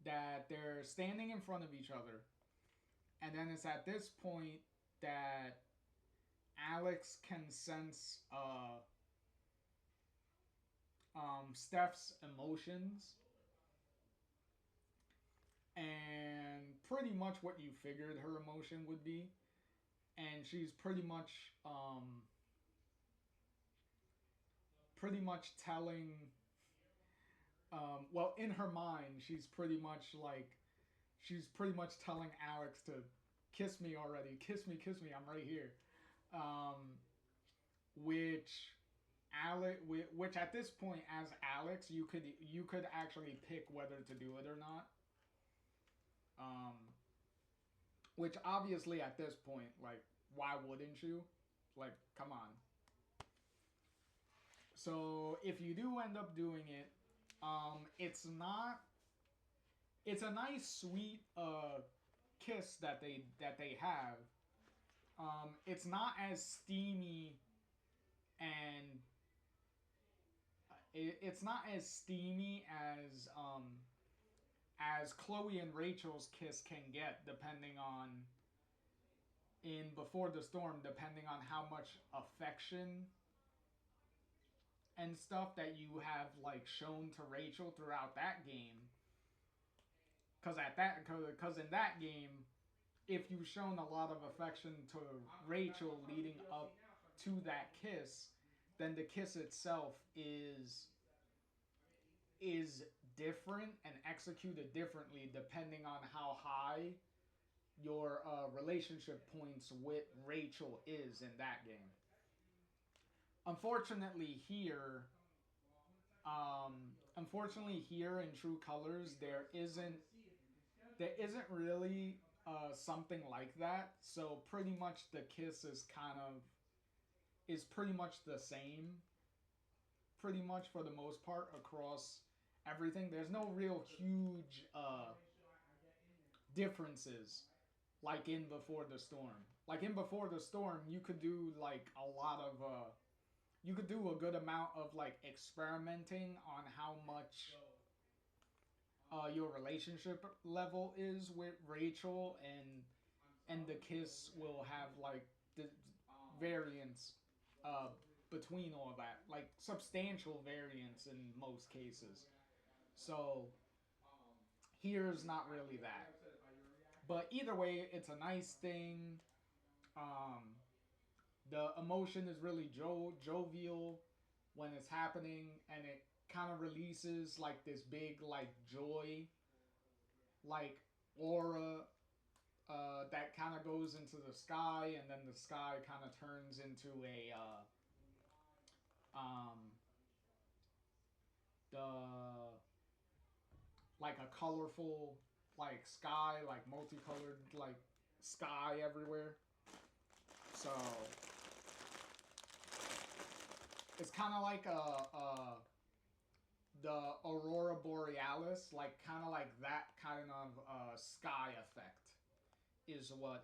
they're standing in front of each other, and then it's at this point that Alex can sense Steph's emotions, and pretty much what you figured her emotion would be, and she's pretty much telling. Well, in her mind, she's pretty much telling Alex to kiss me already, kiss me, I'm right here. Um, which which at this point, as Alex, you could actually pick whether to do it or not. Um, which obviously at this point, like, why wouldn't you? Like, come on. So if you do end up doing it, it's not. It's a nice, sweet kiss that they have. It's not as steamy and it's not as steamy as Chloe and Rachel's kiss can get, depending on in Before the Storm, depending on how much affection and stuff that you have like shown to Rachel throughout that game. Because in that game, if you've shown a lot of affection to Rachel leading up to that kiss, then the kiss itself is different and executed differently depending on how high your relationship points with Rachel is in that game. Unfortunately, um, here in True Colors, there isn't really something like that. So pretty much the kiss is pretty much the same, pretty much for the most part across everything. There's no real huge differences like in Before the Storm. Like in Before the Storm, you could do like a lot of you could do a good amount of like experimenting on how much your relationship level is with Rachel, and the kiss will have like the variance uh, between all that, like substantial variance in most cases. So here's not really that, but either way, it's a nice thing. Um, the emotion is really jovial when it's happening, and it kind of releases like this big like joy like aura that kind of goes into the sky, and then the sky kind of turns into a um, the like a colorful like sky, like multicolored like sky everywhere. So it's kind of like the aurora borealis, like kind of like that kind of sky effect is what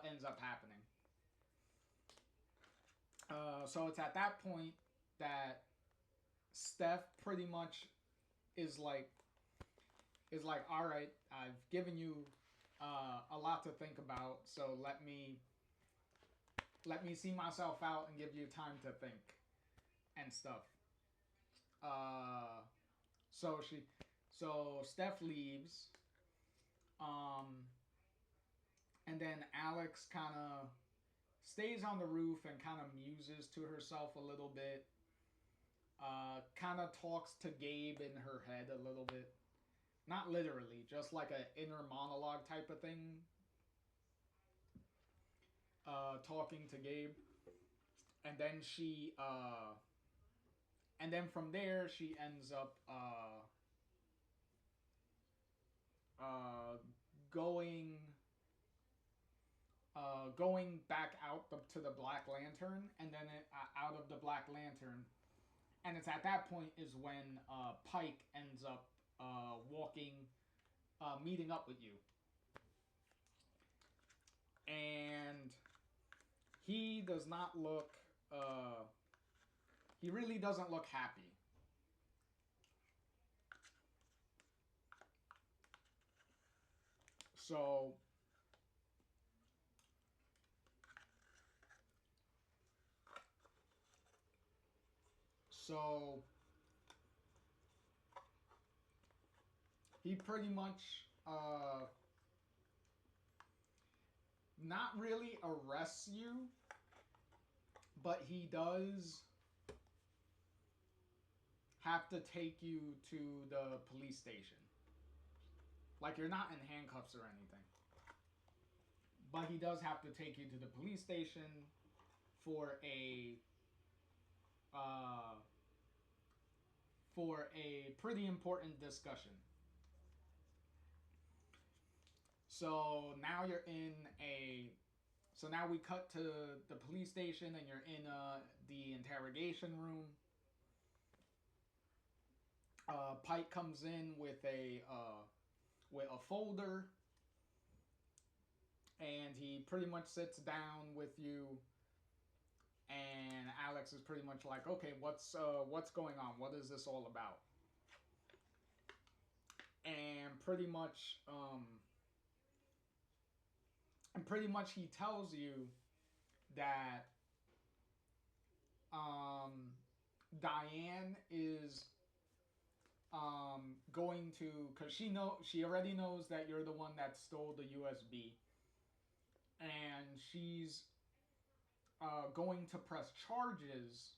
ends up happening. So it's at that point that Steph pretty much is like all right, I've given you a lot to think about, so let me see myself out and give you time to think and stuff. Uh, so Steph leaves, um, and then Alex kind of stays on the roof and kind of muses to herself a little bit. Kind of talks to Gabe in her head a little bit. Not literally, just like an inner monologue type of thing. Talking to Gabe. And then and then from there, she ends up uh, going going back out to the Black Lantern, and then out of the Black Lantern, And it's at that point is when Pike ends up walking, meeting up with you, and he does not look. He really doesn't look happy. So so he pretty much not really arrests you, but he does have to take you to the police station. Like you're not in handcuffs or anything, but he does have to take you to the police station for a uh, for a pretty important discussion. So now you're in a. So now we cut to the police station, and you're in the interrogation room. Pike comes in with a folder, and he pretty much sits down with you. And Alex is pretty much like, okay, what's going on? What is this all about? And pretty much he tells you that um, Diane is going to, because she already knows that you're the one that stole the USB, and she's going to press charges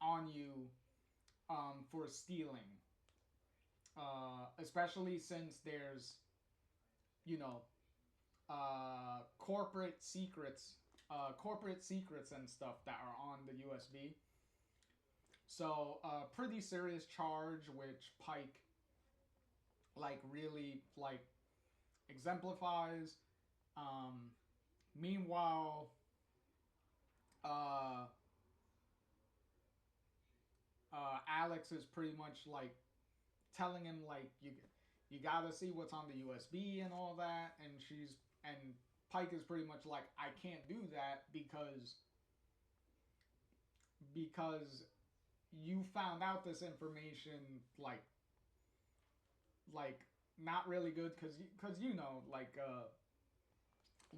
on you for stealing, especially since there's you know corporate secrets and stuff that are on the USB. So pretty serious charge, which Pike like really like exemplifies. Um, Meanwhile, uh, Alex is pretty much like telling him like you gotta see what's on the USB and all that, and Pike is pretty much like I can't do that because you found out this information like like not really good because like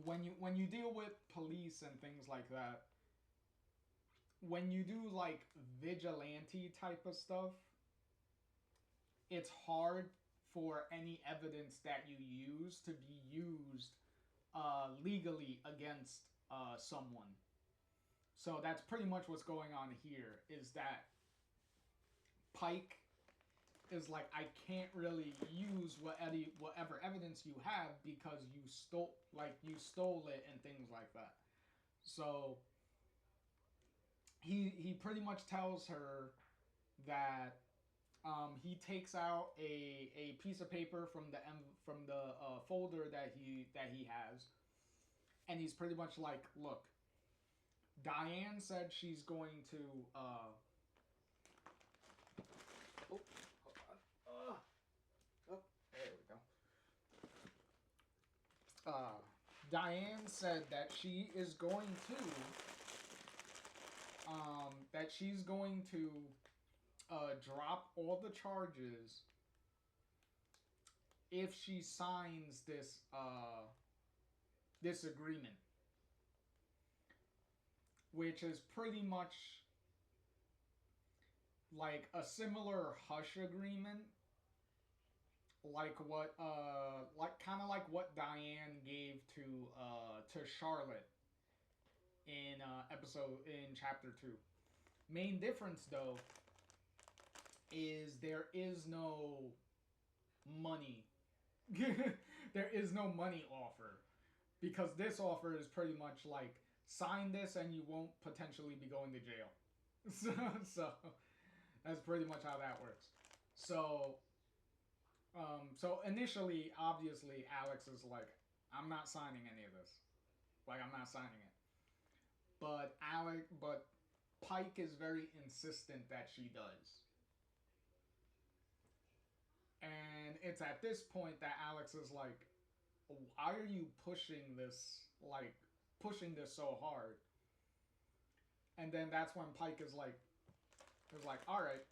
when you deal with police and things like that, when you do like vigilante type of stuff, it's hard for any evidence that you use to be used legally against someone. So that's pretty much what's going on here. Is that Pike is like, I can't really use whatever evidence you have because you stole it and things like that. So he pretty much tells her that he takes out a piece of paper from the folder that he has, and he's pretty much like, look, Diane said she's going to. Oh, hold on. Oh, there we go. Diane said that she is going to. That she's going to drop all the charges if she signs this agreement, which is pretty much like a similar hush agreement, like what Diane gave to Charlotte in chapter 2. Main difference though is there is no money. There is no money offer, because this offer is pretty much like, sign this and you won't potentially be going to jail. So that's pretty much how that works. So initially, obviously, Alex is like, I'm not signing any of this. Like, I'm not signing it. But Pike is very insistent that she does. And it's at this point that Alex is like, why are you pushing this, like, pushing this so hard? And then that's when Pike is like, all right.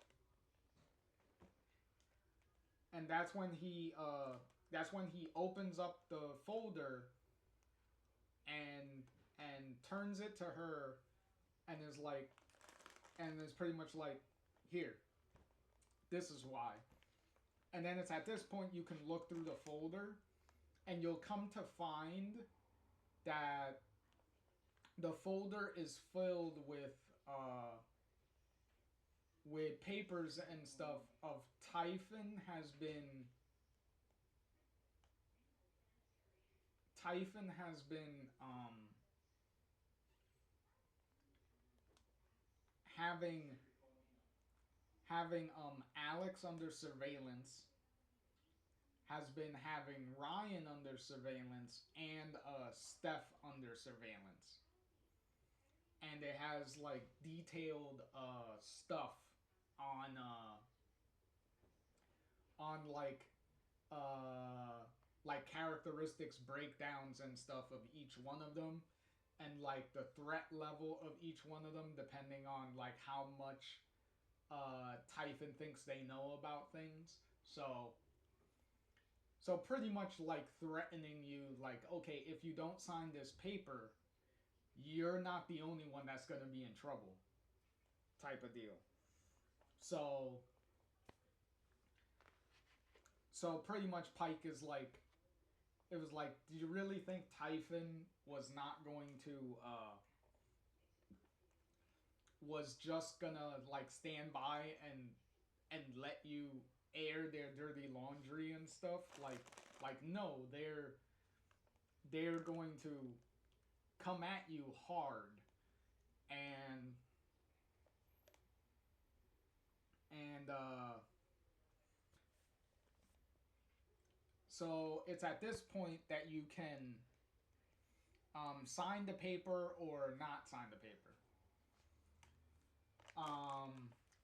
And that's when he opens up the folder and turns it to her and is like, and is pretty much like, here, this is why. And then it's at this point you can look through the folder and you'll come to find that the folder is filled with papers and stuff of Typhon has been having Alex under surveillance, has been having Ryan under surveillance, and Steph under surveillance. And it has like detailed stuff on characteristics breakdowns and stuff of each one of them, and like the threat level of each one of them depending on like how much Typhon thinks they know about things. So pretty much like threatening you, like, okay, if you don't sign this paper, you're not the only one that's going to be in trouble, type of deal. So pretty much Pike is like, it was like, do you really think Typhon was not going to, was just gonna like stand by and let you air their dirty laundry and stuff? Like no, they're going to come at you hard, and so it's at this point that you can sign the paper or not sign the paper.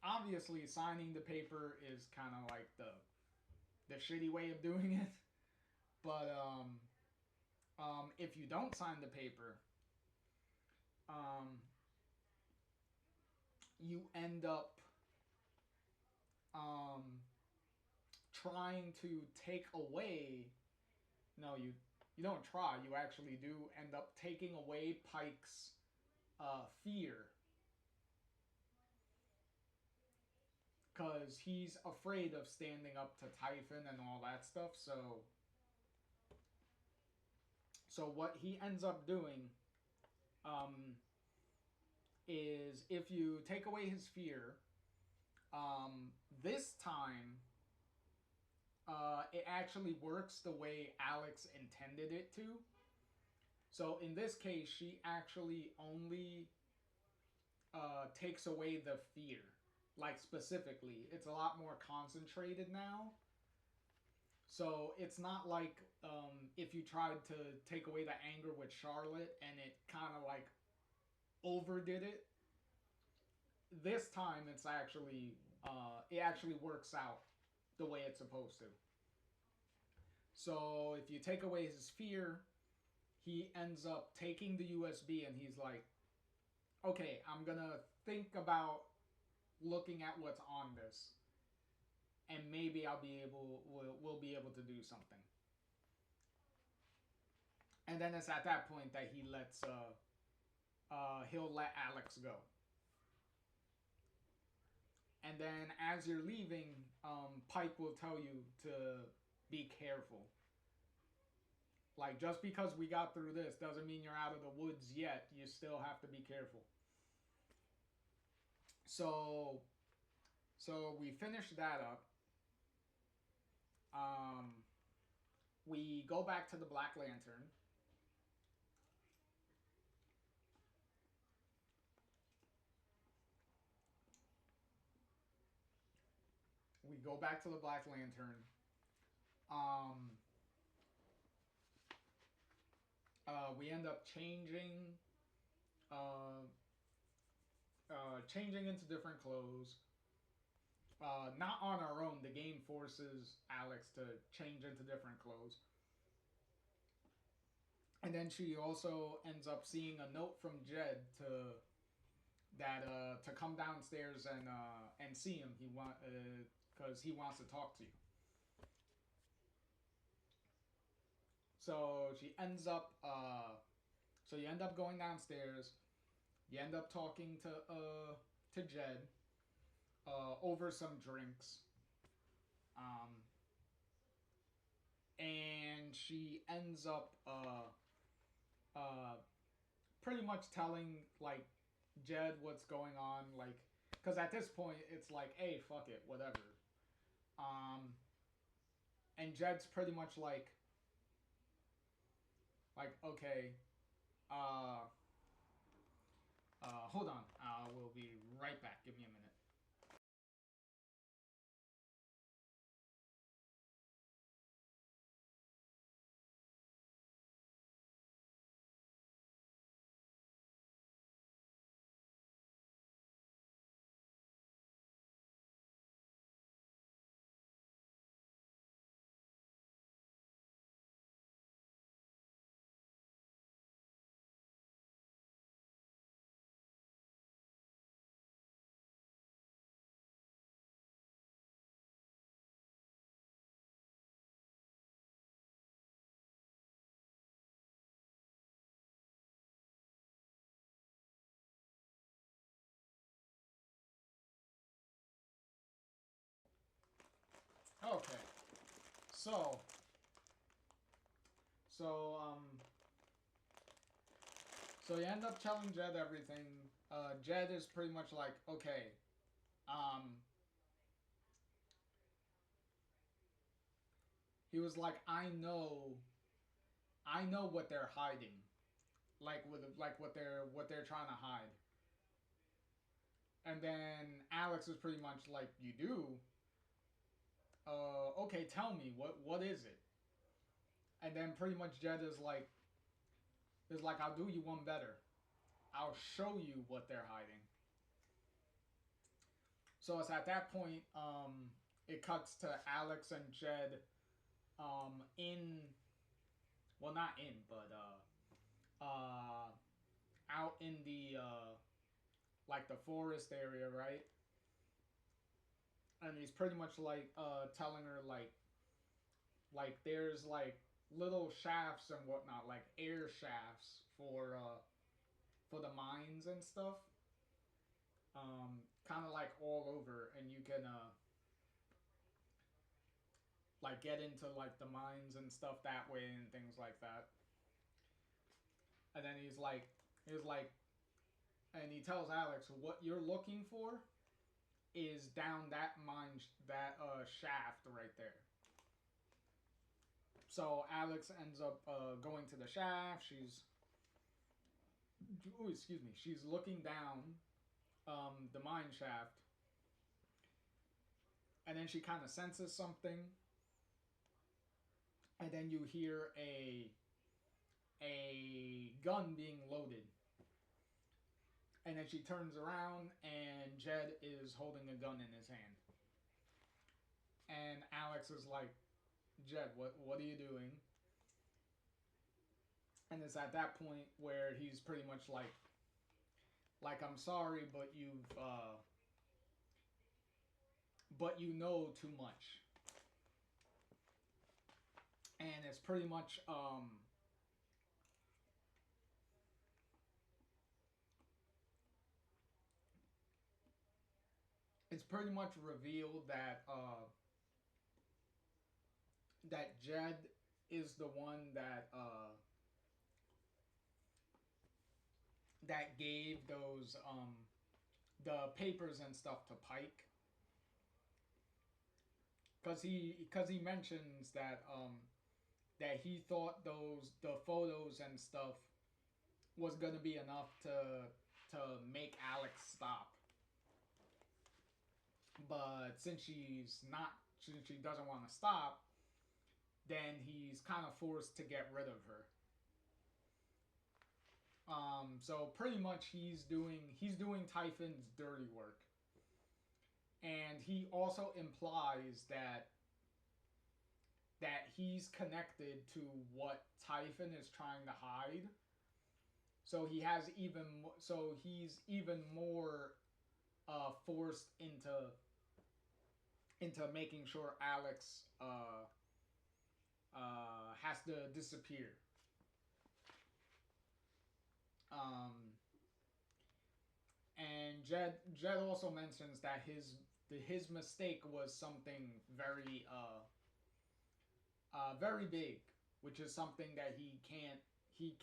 Obviously, signing the paper is kind of like the shitty way of doing it, but if you don't sign the paper, you end up trying to take away. No, you don't try. You actually do end up taking away Pike's fear, because he's afraid of standing up to Typhon and all that stuff. So what he ends up doing is, if you take away his fear, this time it actually works the way Alex intended it to. So in this case, she actually only takes away the fear. Like, specifically, it's a lot more concentrated now. So it's not like if you tried to take away the anger with Charlotte and it kind of like overdid it. This time it's actually it actually works out the way it's supposed to. So if you take away his fear, he ends up taking the USB and he's like, okay, I'm gonna think about looking at what's on this, and maybe we'll be able to do something. And then it's at that point that he'll let Alex go. And then as you're leaving, Pike will tell you to be careful. Like, just because we got through this doesn't mean you're out of the woods yet. You still have to be careful. So we finished that up. We go back to the Black Lantern. We go back to the Black Lantern. We end up changing changing into different clothes. Not on her own. The game forces Alex to change into different clothes. And then she also ends up seeing a note from Jed to come downstairs and see him. He want because he wants to talk to you. So she ends up so you end up going downstairs. You end up talking to Jed over some drinks. Um, and she ends up pretty much telling like Jed what's going on, like because at this point it's like, hey, fuck it, whatever. Um, and Jed's pretty much like okay, uh, hold on, we'll be right back. Give me a minute. Okay, so so um so you end up telling Jed everything. Jed is pretty much like, okay, um, he was like, I know what they're hiding, like what they're trying to hide. And then Alex is pretty much like, you do. Okay, tell me what is it? And then pretty much Jed is like, I'll do you one better. I'll show you what they're hiding. So it's at that point, it cuts to Alex and Jed, in, well, not in, but out in the like the forest area, right? And he's pretty much like telling her like there's like little shafts and whatnot, like air shafts for the mines and stuff. Kind of like all over, and you can like get into like the mines and stuff that way and things like that. And then he's like, and he tells Alex what you're looking for is down that mine that shaft right there. So Alex ends up going to the shaft. Oh, excuse me. She's looking down the mine shaft, and then she kind of senses something, and then you hear a gun being loaded, and then she turns around, and Jed is holding a gun in his hand, and Alex is like, Jed, what are you doing? And it's at that point where he's pretty much like I'm sorry, but you know too much. And it's pretty much revealed that Jed is the one that gave those the papers and stuff to Pike, because he mentions that he thought the photos and stuff was gonna be enough to make Alex stop. But since she doesn't want to stop, then he's kind of forced to get rid of her. So pretty much he's doing Typhon's dirty work, and he also implies that he's connected to what Typhon is trying to hide. So he's even more forced into making sure Alex has to disappear. Um, and Jed also mentions that his mistake was something very big, which is something that he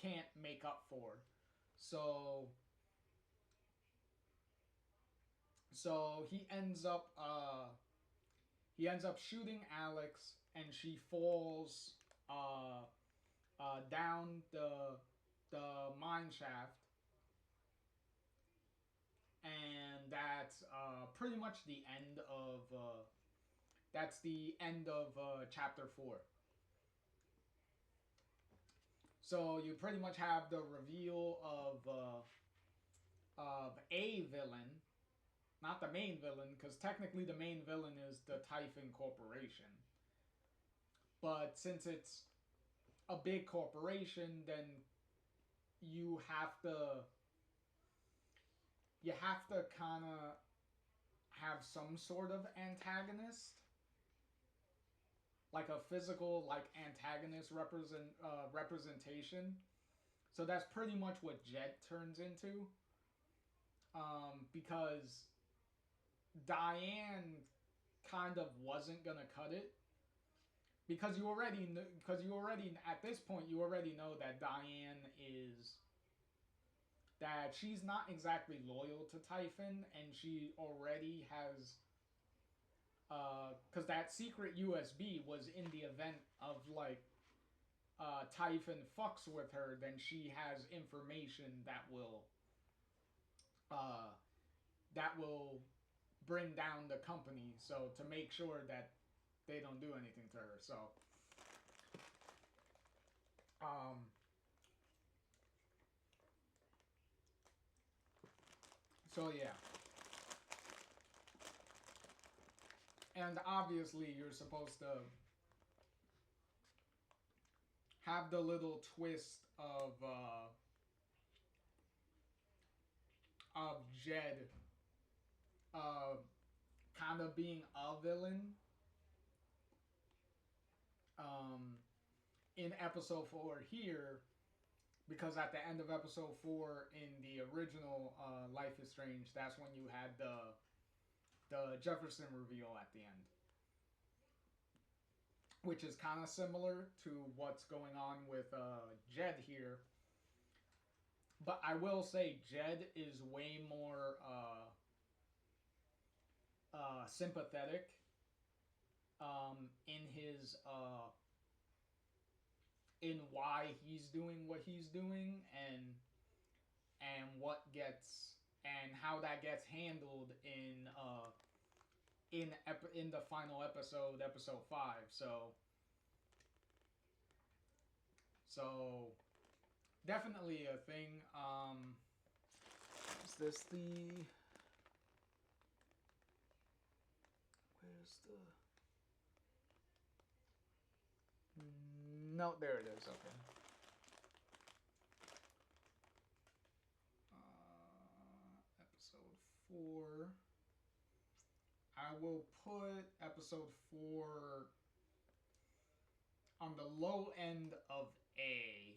can't make up for. So so he ends up shooting Alex, and she falls uh, down the mine shaft, and that's the end of chapter 4. So you pretty much have the reveal of a villain, not the main villain, because technically the main villain is the Typhon Corporation. But since it's a big corporation, then you have to kind of have some sort of antagonist, like a physical like antagonist representation. So that's pretty much what Jet turns into, because Diane kind of wasn't gonna cut it, because you already at this point you already know that she's not exactly loyal to Typhon, and she already has because that secret USB was in the event of like Typhon fucks with her, then she has information uh, that will bring down the company. So to make sure that they don't do anything to her. Um, so yeah, and obviously you're supposed to have the little twist of Jed uh, kind of being a villain um, in episode 4 here, because at the end of episode 4 in the original Life is Strange, that's when you had the Jefferson reveal at the end, which is kind of similar to what's going on with Jed here. But I will say Jed is way more sympathetic in his in why he's doing what he's doing, and what gets and how that gets handled in the final episode 5. So definitely a thing. Is this the where's the no, there it is. Okay. Episode 4. I will put episode 4 on the low end of A,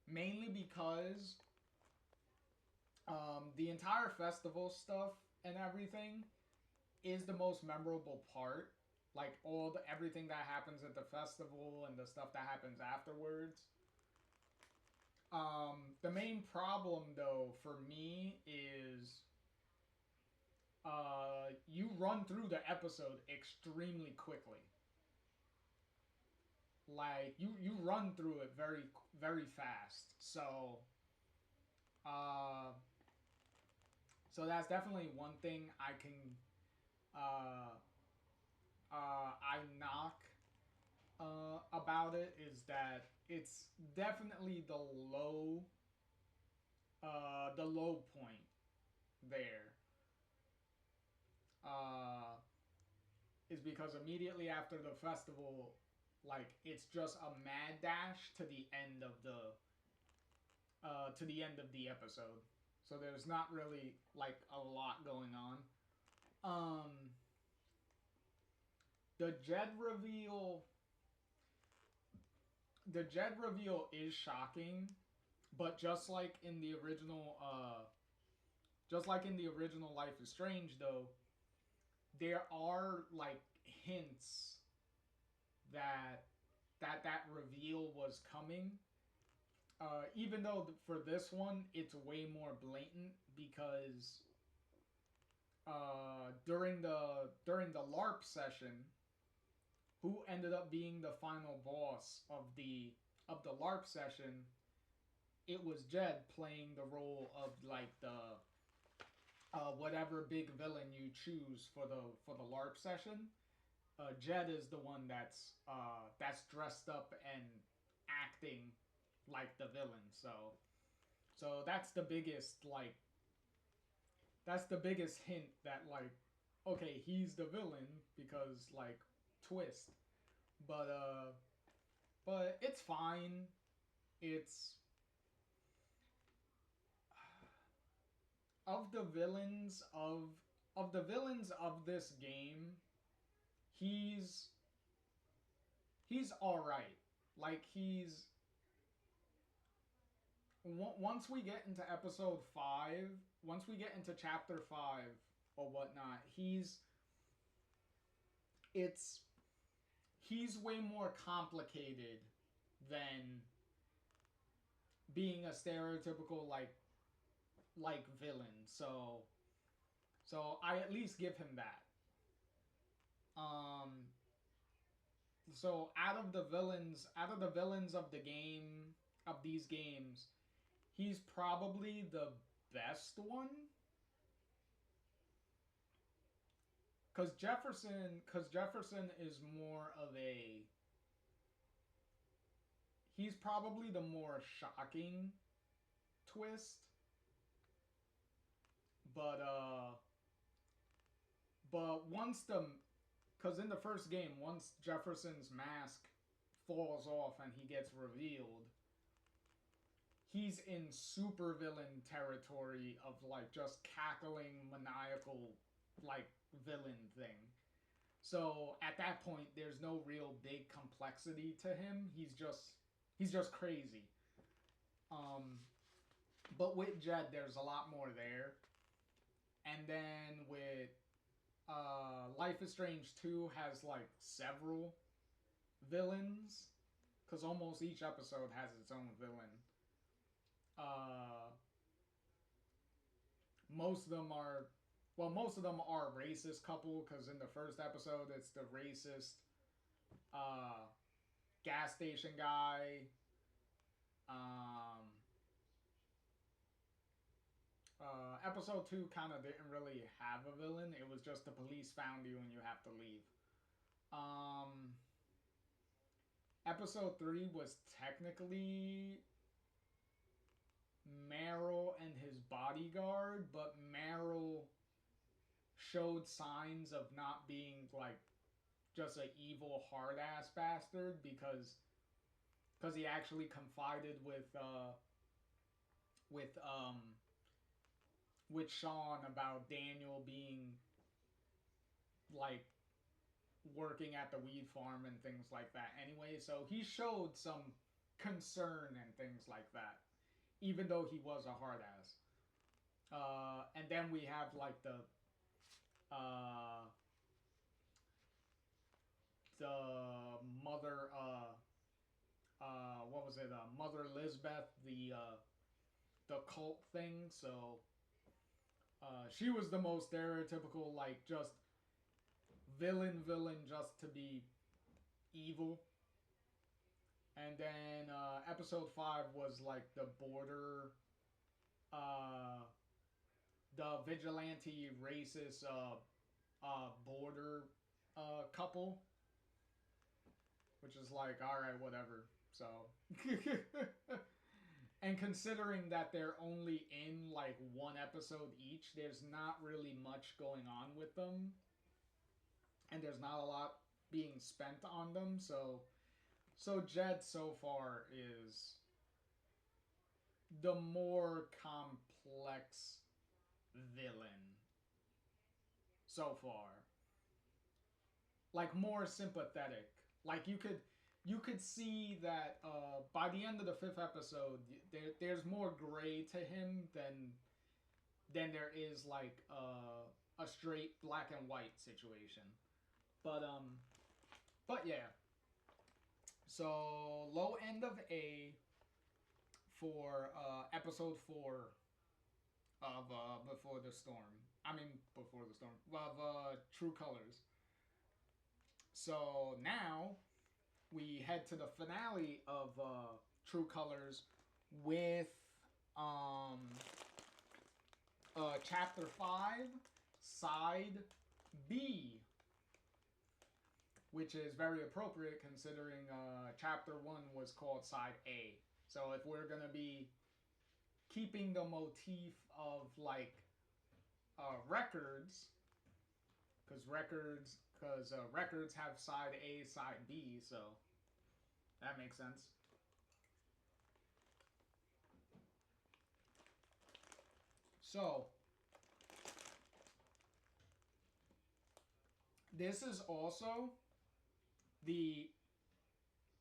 mainly because the entire festival stuff and everything is the most memorable part. Like everything that happens at the festival and the stuff that happens afterwards. The main problem though for me is you run through the episode extremely quickly. Like you run through it very very fast. Uh, so that's definitely one thing I knock about about it is that it's definitely the low point there. Uh, is because immediately after the festival, like it's just a mad dash to the end of the episode. So there's not really like a lot going on. Um, the Jed reveal, the Jed reveal is shocking, but just like in the original Life is Strange, though, there are like hints that that reveal was coming. Even though for this one it's way more blatant because during the LARP session, who ended up being the final boss of the LARP session, it was Jed playing the role of like the whatever big villain you choose for the LARP session. Jed is the one that's dressed up and acting like the villain. So that's the biggest hint that like okay, he's the villain because like twist. But it's fine. It's of the villains of this game, he's all right. Like once we get into episode 5, once we get into chapter 5 or whatnot, it's he's way more complicated than being a stereotypical like villain. So I at least give him that. Um so out of the villains of the game of these games, he's probably the best one. Cause Jefferson is more of a he's probably the more shocking twist. But once the because in the first game, once Jefferson's mask falls off and he gets revealed, he's in super villain territory of like just cackling maniacal like villain thing. So at that point there's no real big complexity to him. He's just crazy. Um but with Jed there's a lot more there. And then with Life is Strange 2 has like several villains because almost each episode has its own villain. Uh, most of them are most of them are a racist couple because in the first episode it's the racist uh, gas station guy. Um, Episode 2 kind of didn't really have a villain. It was just the police found you and you have to leave. Episode 3 was technically Meryl and his bodyguard, but Meryl showed signs of not being like just an evil hard ass bastard because he actually confided with Sean about Daniel being like working at the weed farm and things like that anyway, so he showed some concern and things like that even though he was a hard ass. And then we have like the mother what was it, Mother Lisbeth, the cult thing. So she was the most stereotypical like just villain just to be evil. And then episode 5 was like the border the vigilante racist, border couple. which is like, all right, whatever. So, and considering that they're only in like one episode each, there's not really much going on with them, and there's not a lot being spent on them. So Jed so far is the more complex villain so far. Like more sympathetic. Like you could see that by the end of the fifth episode, there's more gray to him than there is like a straight black and white situation. But yeah. So low end of A for episode 4 of Before the Storm. I mean, Before the Storm of True Colors. So now we head to the finale of True Colors with um, chapter 5, side B, which is very appropriate considering chapter 1 was called side A. So if we're going to be keeping the motif of like records, because records have side A, side B, so that makes sense. So this is also the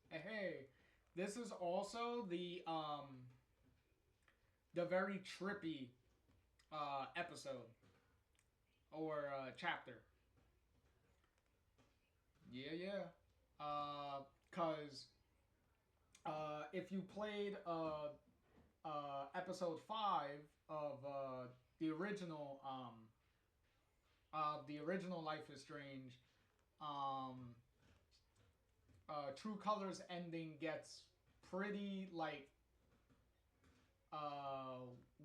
hey, this is also the very trippy episode or chapter. Yeah. Cause if you played episode 5 of the original Life is Strange, um, True Colors ending gets pretty like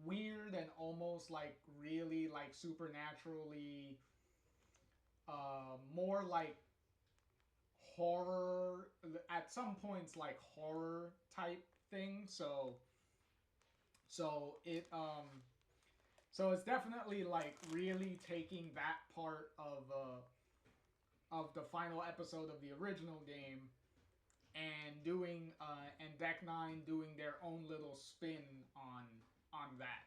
weird and almost like really like supernaturally more like horror at some points, like horror type thing. So it's definitely like really taking that part of the final episode of the original game and doing and Deck Nine doing their own little spin on that,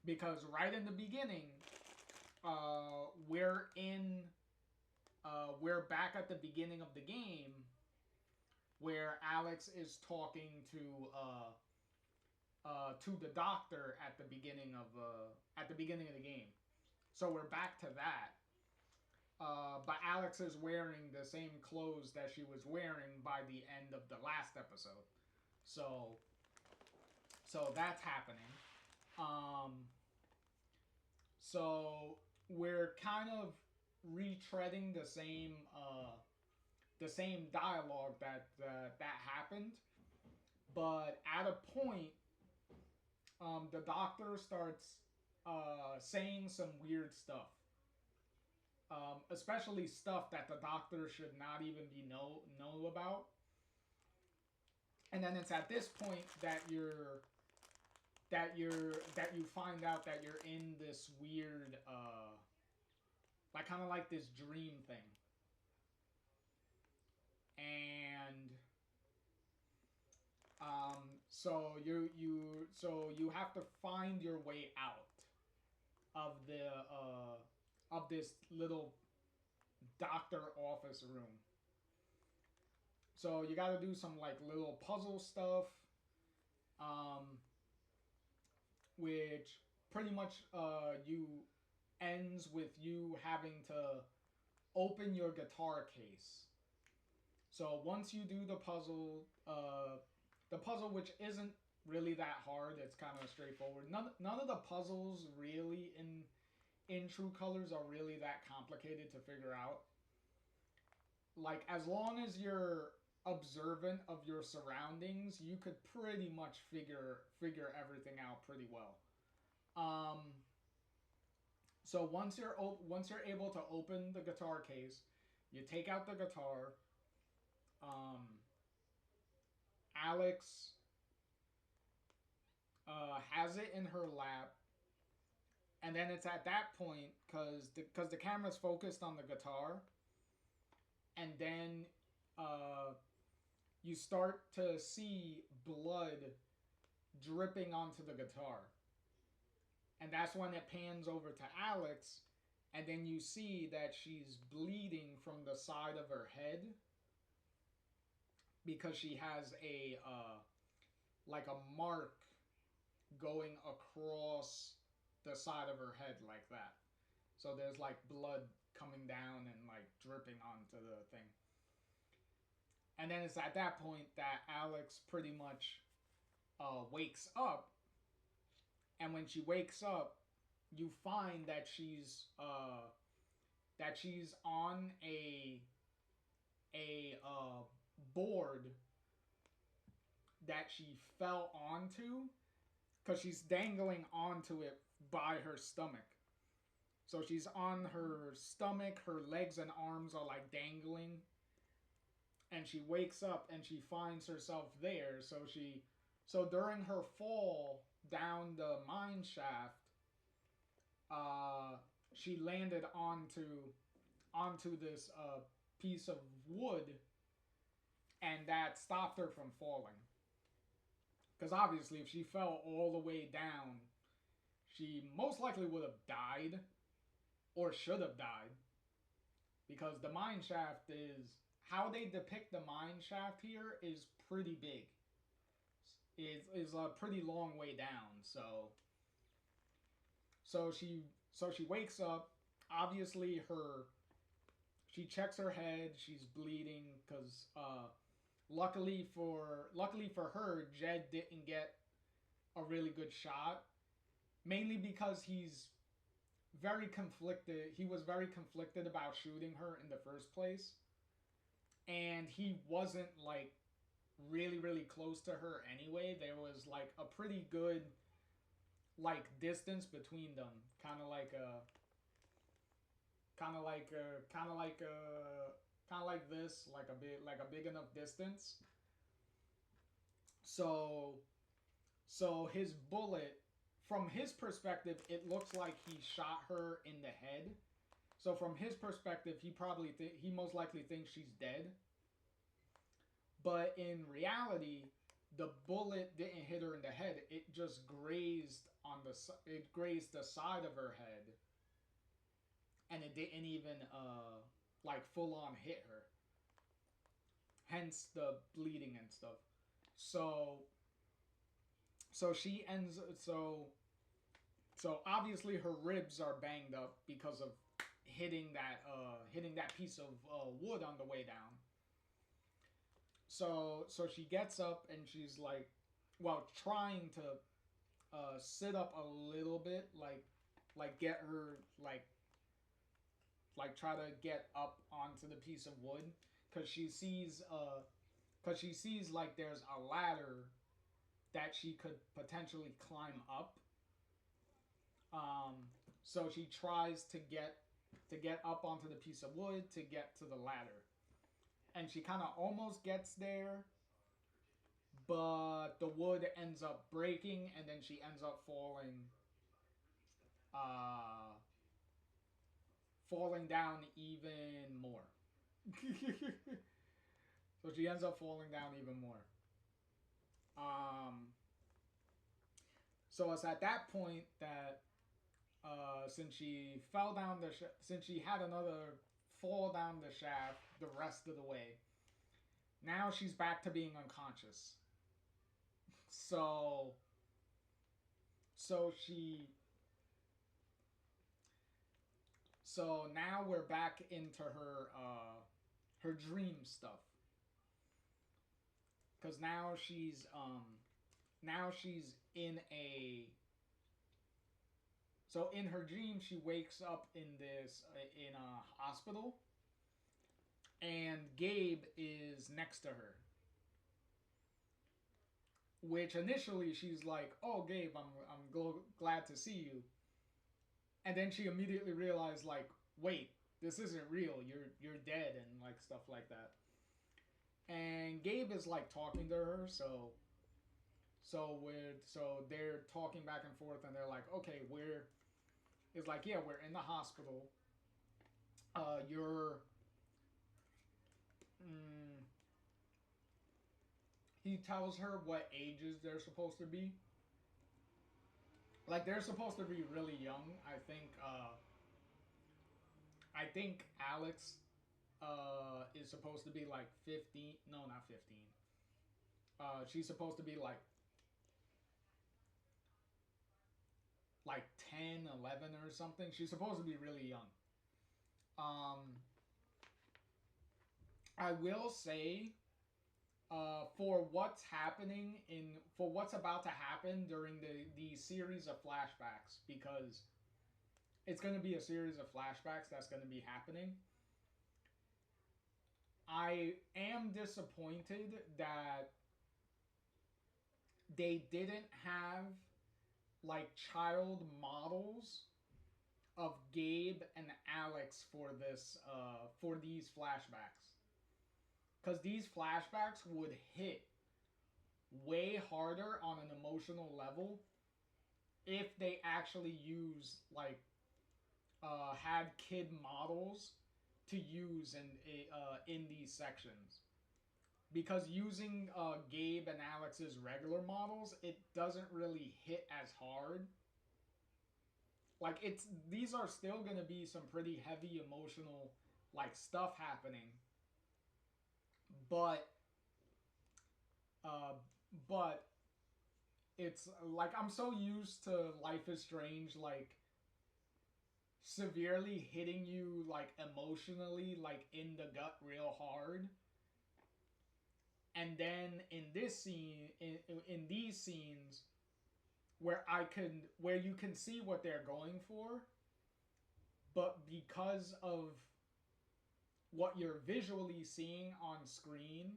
because right in the beginning, we're back at the beginning of the game where Alex is talking to the doctor at the beginning of the game. So we're back to that. But Alex is wearing the same clothes that she was wearing by the end of the last episode. So that's happening. So we're kind of retreading the same dialogue that happened, but at a point, the doctor starts saying some weird stuff, especially stuff that the doctor should not even be know about. And then it's at this point that you find out that you're in this weird like kind of like this dream thing. And so you have to find your way out of of this little doctor office room. So you got to do some like little puzzle stuff, which pretty much you ends with you having to open your guitar case. So once you do the puzzle which isn't really that hard, it's kind of straightforward. None of the puzzles really in True Colors are really that complicated to figure out. Like as long as you're observant of your surroundings, you could pretty much figure everything out pretty well. So once you're able to open the guitar case, you take out the guitar, Alex has it in her lap, and then it's at that point because the camera's focused on the guitar, and then uh, you start to see blood dripping onto the guitar, and that's when it pans over to Alex, and then you see that she's bleeding from the side of her head because she has a like a mark going across the side of her head like that. So there's like blood coming down and like dripping onto the thing. And then it's at that point that Alex pretty much wakes up. And when she wakes up, you find that she's on a board that she fell onto because she's dangling onto it by her stomach. So she's on her stomach, her legs and arms are like dangling, and she wakes up and she finds herself there. So during her fall down the mine shaft, she landed onto this piece of wood, and that stopped her from falling. Because obviously, if she fell all the way down, she most likely would have died, or should have died. Because the mine shaft is how they depict the mine shaft here is pretty big. Is a pretty long way down. So she wakes up. Obviously, she checks her head. She's bleeding because luckily for her, Jed didn't get a really good shot. Mainly because he's very conflicted. He was very conflicted about shooting her in the first place, and he wasn't like really close to her anyway. There was like a pretty good like distance between them, kind of like this, like a big enough distance. So his bullet, from his perspective, it looks like he shot her in the head. So from his perspective, he most likely thinks she's dead. But in reality, the bullet didn't hit her in the head. It just grazed the side of her head, and it didn't even like full on hit her. Hence the bleeding and stuff. So she ends so obviously her ribs are banged up because of hitting that piece of wood on the way down. So she gets up and she's like, well, trying to sit up a little bit, like get her like try to get up onto the piece of wood because she sees like there's a ladder that she could potentially climb up. So she tries to get up onto the piece of wood to get to the ladder, and she kind of almost gets there, but the wood ends up breaking, and then she ends up falling down even more. So she ends up falling down even more. So it's at that point that since she fell down since she had another fall down the shaft the rest of the way, now she's back to being unconscious. So so she so now we're back into her dream stuff, because now she's in a so in her dream she wakes up in a hospital, and Gabe is next to her, which initially she's like, "Oh, Gabe, I'm glad to see you," and then she immediately realized, like, "Wait, this isn't real. You're dead," and like stuff like that. and Gabe is like talking to her. So they're talking back and forth, and they're like, okay, we're it's like, yeah, we're in the hospital. You're mm, he tells her what ages they're supposed to be. Like they're supposed to be really young. I think Alex is supposed to be like 15. No, not 15. She's supposed to be like 10, 11 or something. She's supposed to be really young. Um I will say for what's happening in for what's about to happen during the series of flashbacks, because it's going to be a series of flashbacks that's going to be happening. I am disappointed that they didn't have like child models of Gabe and Alex for these flashbacks, because these flashbacks would hit way harder on an emotional level if they actually use like had kid models to use in these sections, because using Gabe and Alex's regular models, it doesn't really hit as hard. Like it's these are still gonna be some pretty heavy emotional like stuff happening, but uh, but it's like I'm so used to Life is Strange like severely hitting you like emotionally like in the gut real hard, and then in this scene in these scenes where you can see what they're going for, but because of what you're visually seeing on screen,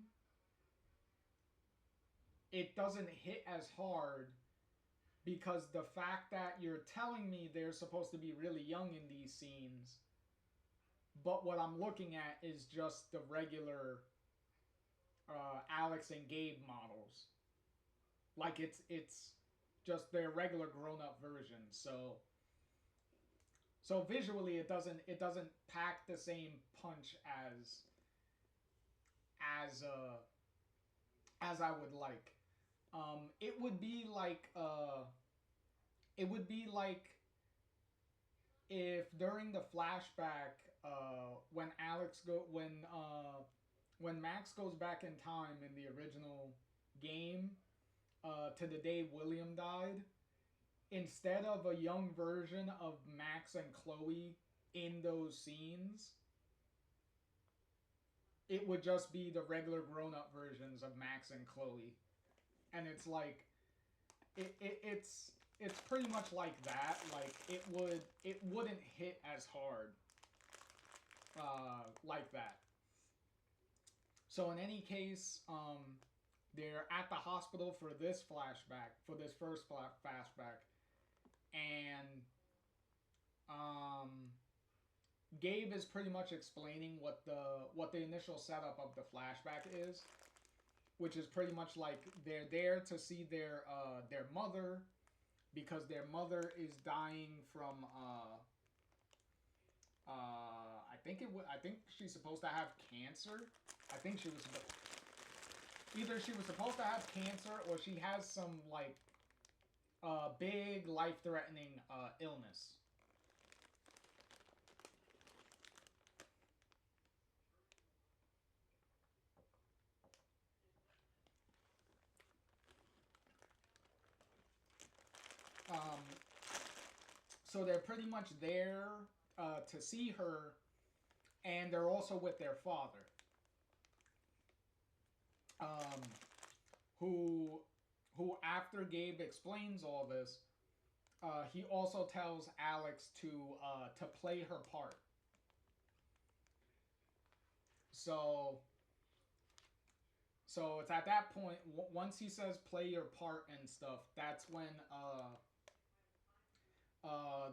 it doesn't hit as hard, because the fact that you're telling me they're supposed to be really young in these scenes, but what I'm looking at is just the regular Alex and Gabe models. Like it's just their regular grown up versions. So visually it doesn't pack the same punch as as I would like. It would be like if during the flashback when Alex go when Max goes back in time in the original game to the day William died, instead of a young version of Max and Chloe in those scenes, it would just be the regular grown-up versions of Max and Chloe. And it's like it's pretty much like that. Like it wouldn't hit as hard like that. So in any case, they're at the hospital for this flashback, for this first flashback, and um, Gabe is pretty much explaining what the initial setup of the flashback is, which is pretty much like they're there to see their mother, because their mother is dying from I think she's supposed to have cancer. I think she was either she was supposed to have cancer, or she has some like big life threatening illness. Um, so they're pretty much there to see her, and they're also with their father, um, who after Gabe explains all this, he also tells Alex to play her part. So it's at that point, once he says play your part and stuff, that's when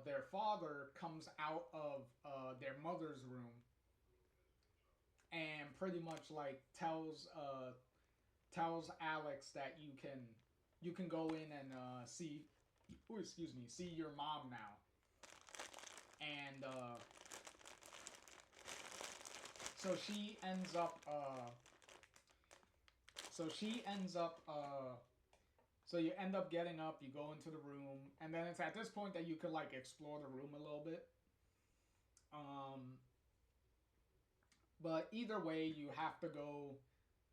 their father comes out of their mother's room and pretty much like tells Alex that you can go in and see, oh, excuse me, see your mom now. And so she ends up so she ends up so you end up getting up, you go into the room, and then it's at this point that you could like explore the room a little bit. But either way, you have to go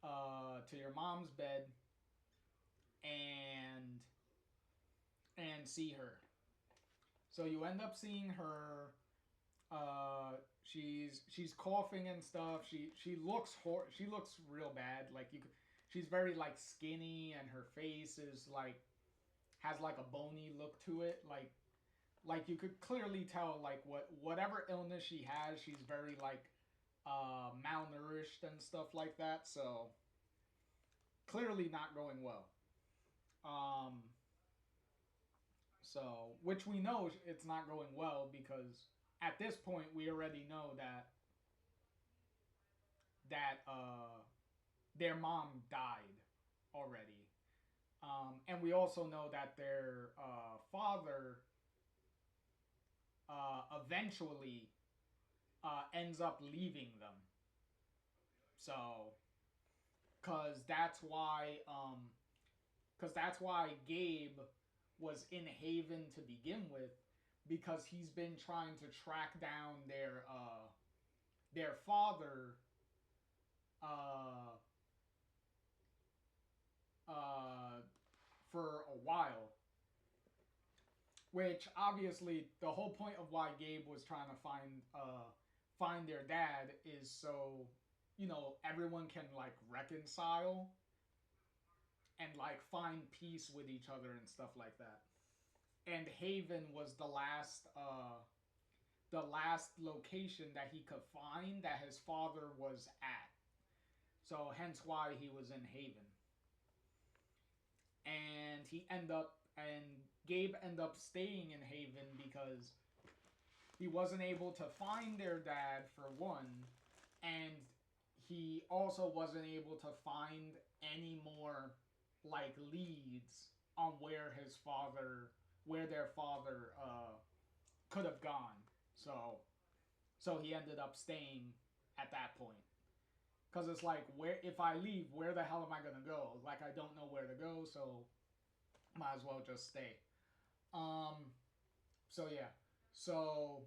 to your mom's bed and see her. So you end up seeing her. She's coughing and stuff. She looks she looks real bad. Like you, she's very like skinny, and her face is like has like a bony look to it. Like you could clearly tell like whatever illness she has, she's very like malnourished and stuff like that. So clearly not going well. Um, so which we know it's not going well because at this point we already know that their mom died already. And we also know that their father eventually ends up leaving them. So, cause that's why Gabe was in Haven to begin with, because he's been trying to track down their father uh, uh, for a while. Which obviously the whole point of why Gabe was trying to find their dad is so everyone can like reconcile and like find peace with each other and stuff like that. And Haven was the last location that he could find that his father was at. So hence why he was in Haven. And Gabe ended up staying in Haven because he wasn't able to find their dad for one, and he also wasn't able to find any more like leads on where their father could have gone. So he ended up staying at that point. Cause it's like, where if I leave, where the hell am I gonna go? Like I don't know where to go, so might as well just stay. So yeah. So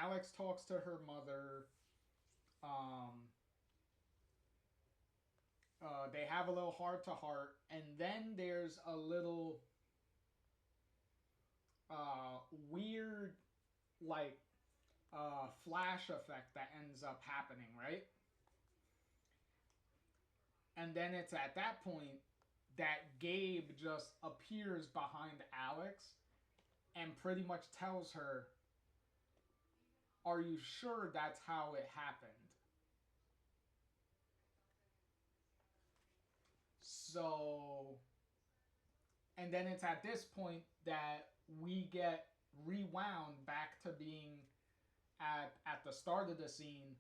Alex talks to her mother. Um, they have a little heart to heart, and then there's a little weird like flash effect that ends up happening, right? And then it's at that point that Gabe just appears behind Alex and pretty much tells her, "Are you sure that's how it happened?" So, and then it's at this point that we get rewound back to being at the start of the scene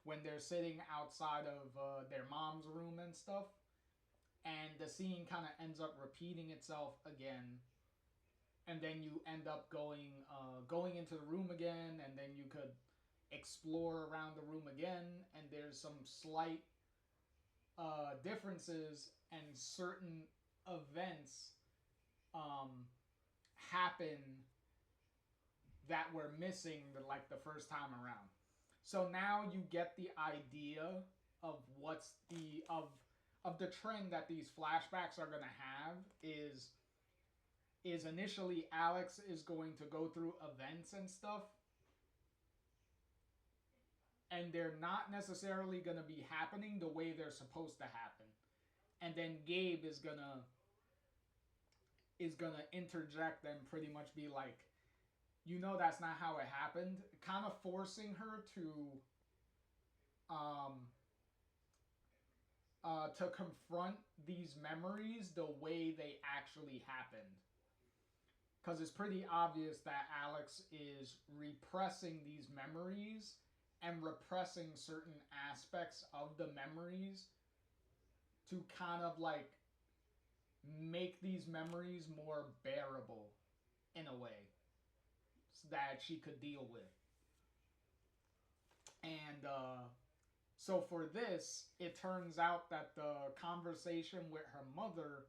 when they're sitting outside of their mom's room and stuff, and the scene kind of ends up repeating itself again, and then you end up going into the room again, and then you could explore around the room again, and there's some slight differences, and certain events happen that were missing like the first time around. So now you get the idea of what's the trend that these flashbacks are going to have is initially Alex is going to go through events and stuff, and they're not necessarily going to be happening the way they're supposed to happen. And then Gabe is going to interject and pretty much be like, that's not how it happened, kind of forcing her to confront these memories the way they actually happened. because it's pretty obvious that Alex is repressing these memories and repressing certain aspects of the memories to kind of like make these memories more bearable in a way so that she could deal with. And so for this, it turns out that the conversation with her mother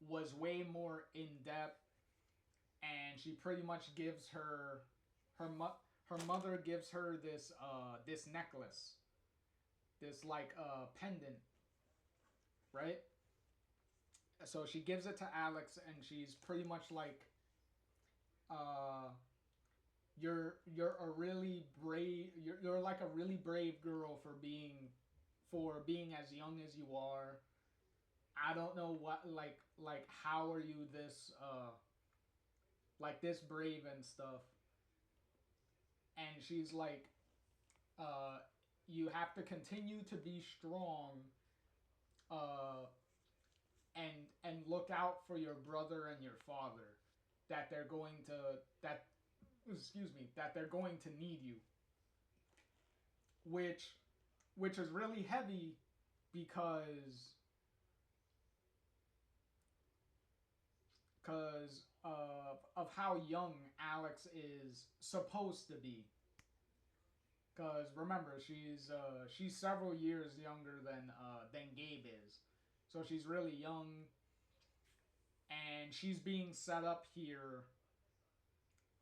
was way more in depth, and she pretty much gives her mother gives her this necklace, this like pendant, right? So she gives it to Alex, and she's pretty much like, uh, you're a really brave, you're like a really brave girl for being as young as you are. I don't know what like how are you this like this brave and stuff. And she's like, uh, you have to continue to be strong, uh, and look out for your brother and your father, that they're going to that excuse me that they're going to need you, which is really heavy because of how young Alex is supposed to be. Because remember, she's several years younger than Gabe is, so she's really young, and she's being set up here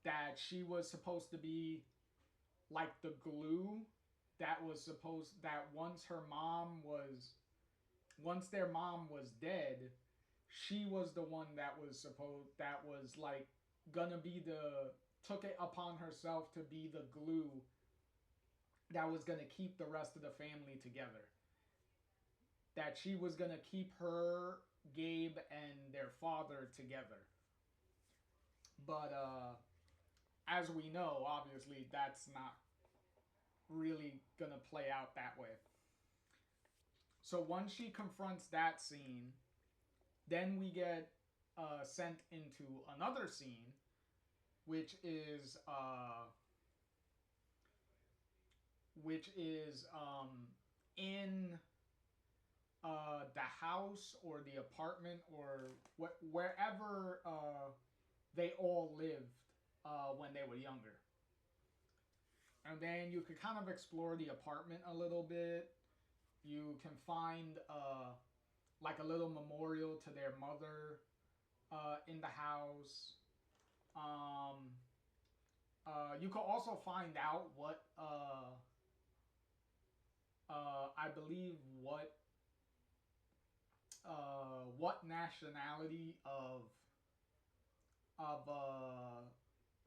that she was supposed to be like the glue that once their mom was dead, she was the one that was like gonna be took it upon herself to be the glue that was gonna keep the rest of the family together. That she was gonna keep her, Gabe, and their father together. But as we know, obviously that's not really gonna play out that way. So once she confronts that scene, then we get sent into another scene, which is in the house or the apartment or wherever they all lived when they were younger. And then you could kind of explore the apartment a little bit. You can find like a little memorial to their mother in the house. You can also find out I believe what nationality of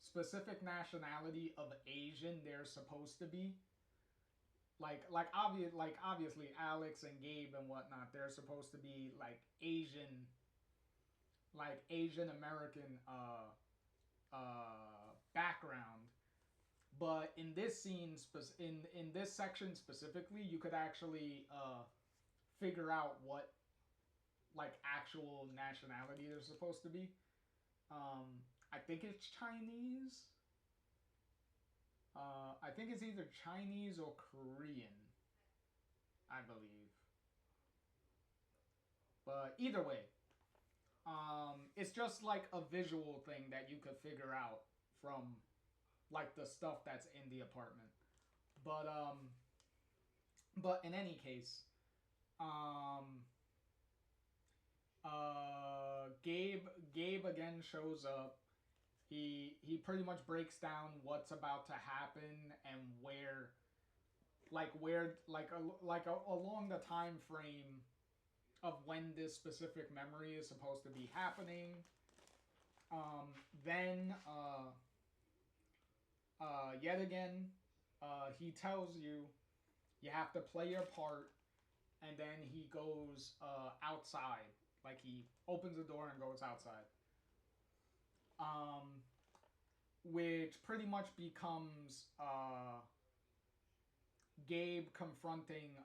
specific nationality of Asian they're supposed to be. Obviously Alex and Gabe and whatnot, they're supposed to be like Asian American background. But in this scene, in this section specifically, you could actually figure out what like actual nationality they're supposed to be. I think it's Chinese. I think it's either Chinese or Korean, I believe. But either way, it's just like a visual thing that you could figure out from like the stuff that's in the apartment. But in any case, Gabe again shows up. He pretty much breaks down what's about to happen and along the time frame of when this specific memory is supposed to be happening. Then yet again, he tells you have to play your part, and then he goes outside. Like he opens the door and goes outside. Which pretty much becomes Gabe confronting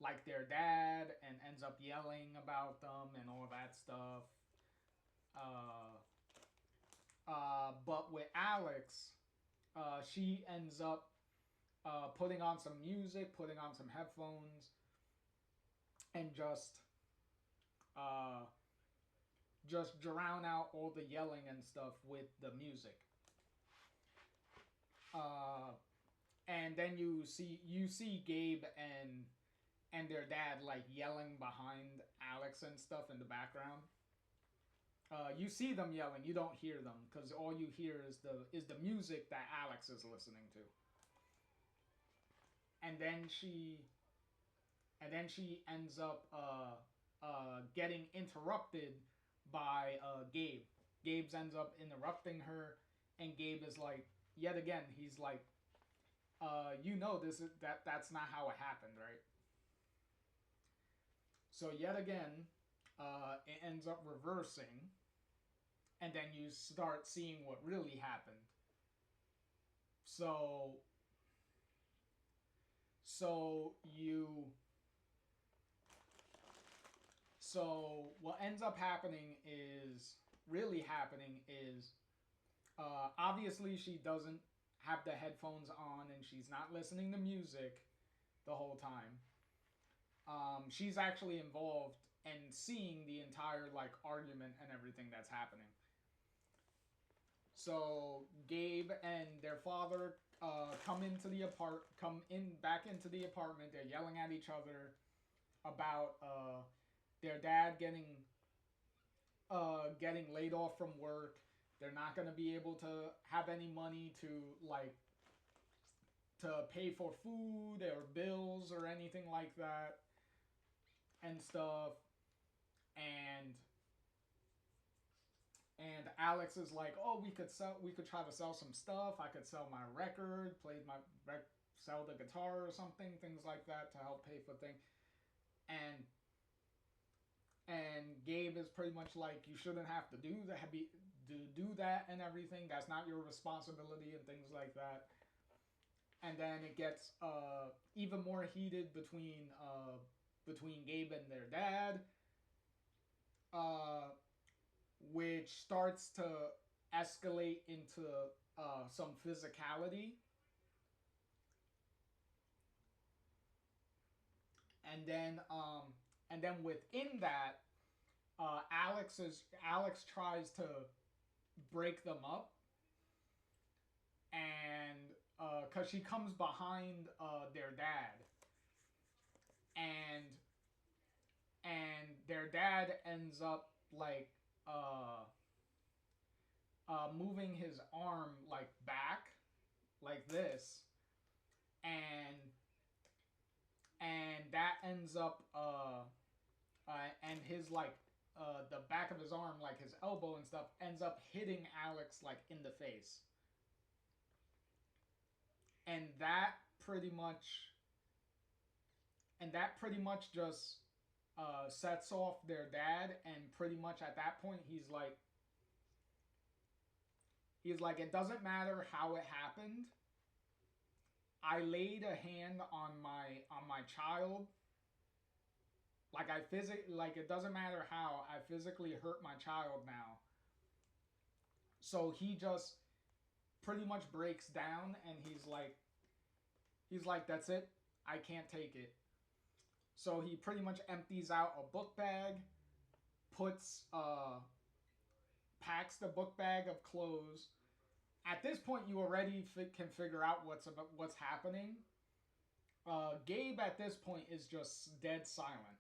like their dad and ends up yelling about them and all that stuff. But with Alex, she ends up putting on some music, putting on some headphones, and uh, just drown out all the yelling and stuff with the music. Uh, and then you see Gabe and their dad like yelling behind Alex and stuff in the background. You see them yelling, you don't hear them because all you hear is the music that Alex is listening to. And then she ends up getting interrupted by Gabe. Gabe ends up interrupting her, and Gabe is like, yet again, he's like, this is that's not how it happened, right? So yet again, it ends up reversing, and then you start seeing what really happened. So, so you, so what ends up happening is really happening is, obviously she doesn't have the headphones on and she's not listening to music the whole time. She's actually involved and seeing the entire like argument and everything that's happening. So Gabe and their father come in back into the apartment. They're yelling at each other about their dad getting laid off from work. They're not gonna be able to have any money to like to pay for food or bills or anything like that and stuff. And Alex is like, "Oh, we could try to sell some stuff. I could sell my record, sell the guitar or something, things like that to help pay for things." And Gabe is pretty much like, "You shouldn't have to do that and everything. That's not your responsibility," and things like that. And then it gets even more heated between Gabe and their dad, which starts to escalate into some physicality. And then within that, Alex tries to break them up, and because she comes behind their dad, and their dad ends up like moving his arm like back like this, and that ends up and his like the back of his arm, like his elbow and stuff, ends up hitting Alex like in the face. And that pretty much just sets off their dad. And pretty much at that point he's like, it doesn't matter how it happened. I laid a hand on my child. Like it doesn't matter how, I physically hurt my child now. So he just pretty much breaks down, and he's like, that's it. I can't take it. So he pretty much empties out a book bag, packs the book bag of clothes. At this point, you already can figure out what's happening. Gabe at this point is just dead silent.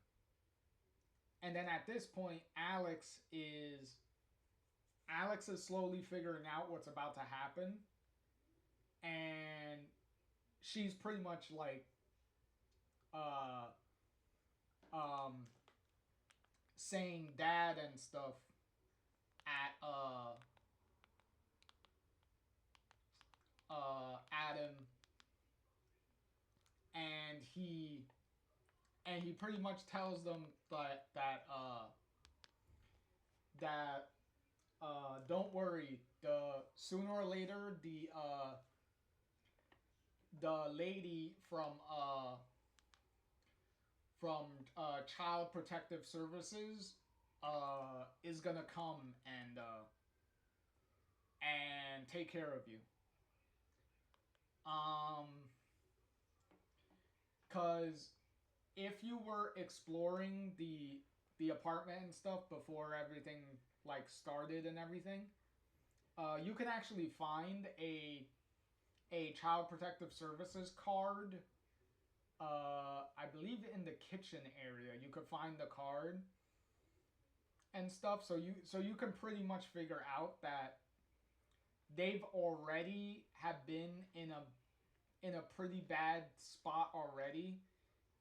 And then at this point, Alex is slowly figuring out what's about to happen. And she's pretty much like saying dad and stuff at Adam, and he pretty much tells them that don't worry, sooner or later the lady from Child Protective Services is gonna come and take care of you. Um, cause if you were exploring the apartment and stuff before everything like started and everything, you can actually find a child protective services card. I believe in the kitchen area you could find the card and stuff. So you can pretty much figure out that they've already have been in a pretty bad spot already.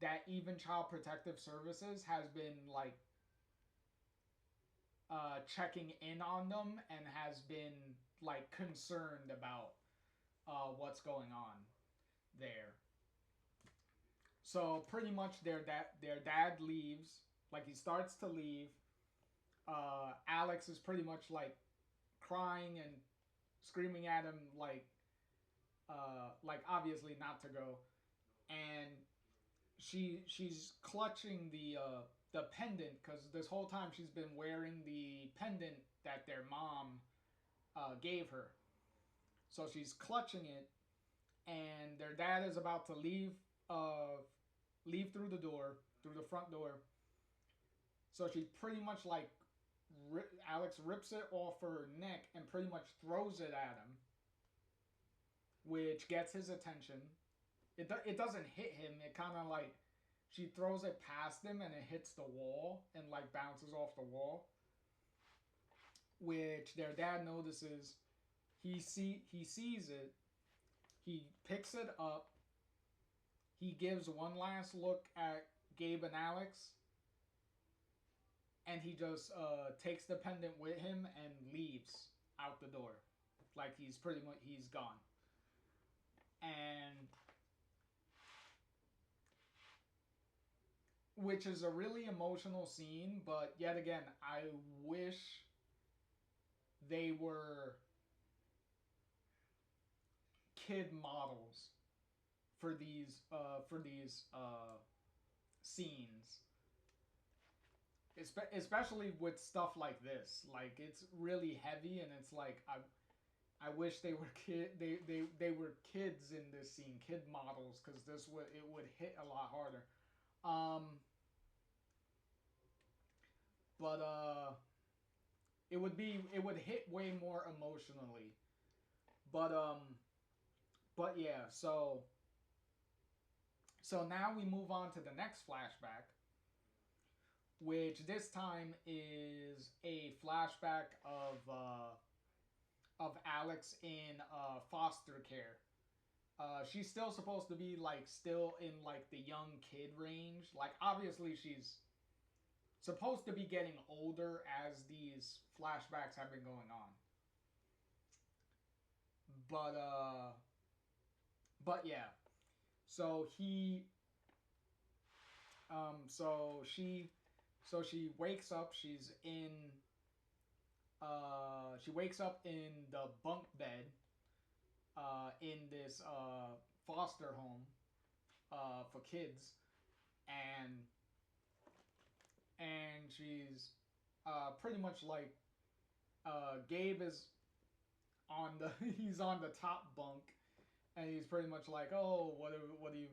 That even Child Protective Services has been like checking in on them and has been like concerned about what's going on there. So pretty much their dad leaves. Like he starts to leave. Alex is pretty much like crying and screaming at him like obviously not to go, and she's clutching the pendant because this whole time she's been wearing the pendant that their mom gave her. So she's clutching it, and their dad is about to leave through the door, through the front door. So she pretty much like Alex rips it off her neck and pretty much throws it at him, which gets his attention. It doesn't hit him. It kind of like she throws it past him and it hits the wall and like bounces off the wall, which their dad notices. He sees it. He picks it up. He gives one last look at Gabe and Alex, and he just takes the pendant with him and leaves out the door, like he's pretty much he's gone. And which is a really emotional scene, but yet again, I wish they were kid models for these scenes, especially with stuff like this. Like it's really heavy, and it's like I wish they were they were kids in this scene, kid models, because it would hit a lot harder. Um, but it would hit way more emotionally. But yeah. So now we move on to the next flashback, which this time is a flashback of Alex in foster care. She's still supposed to be like still in like the young kid range. Like obviously she's supposed to be getting older as these flashbacks have been going on. But yeah. So he so she wakes up, she wakes up in the bunk bed in this foster home for kids, and she's pretty much like Gabe is on the he's on the top bunk, and he's pretty much like, oh, what do you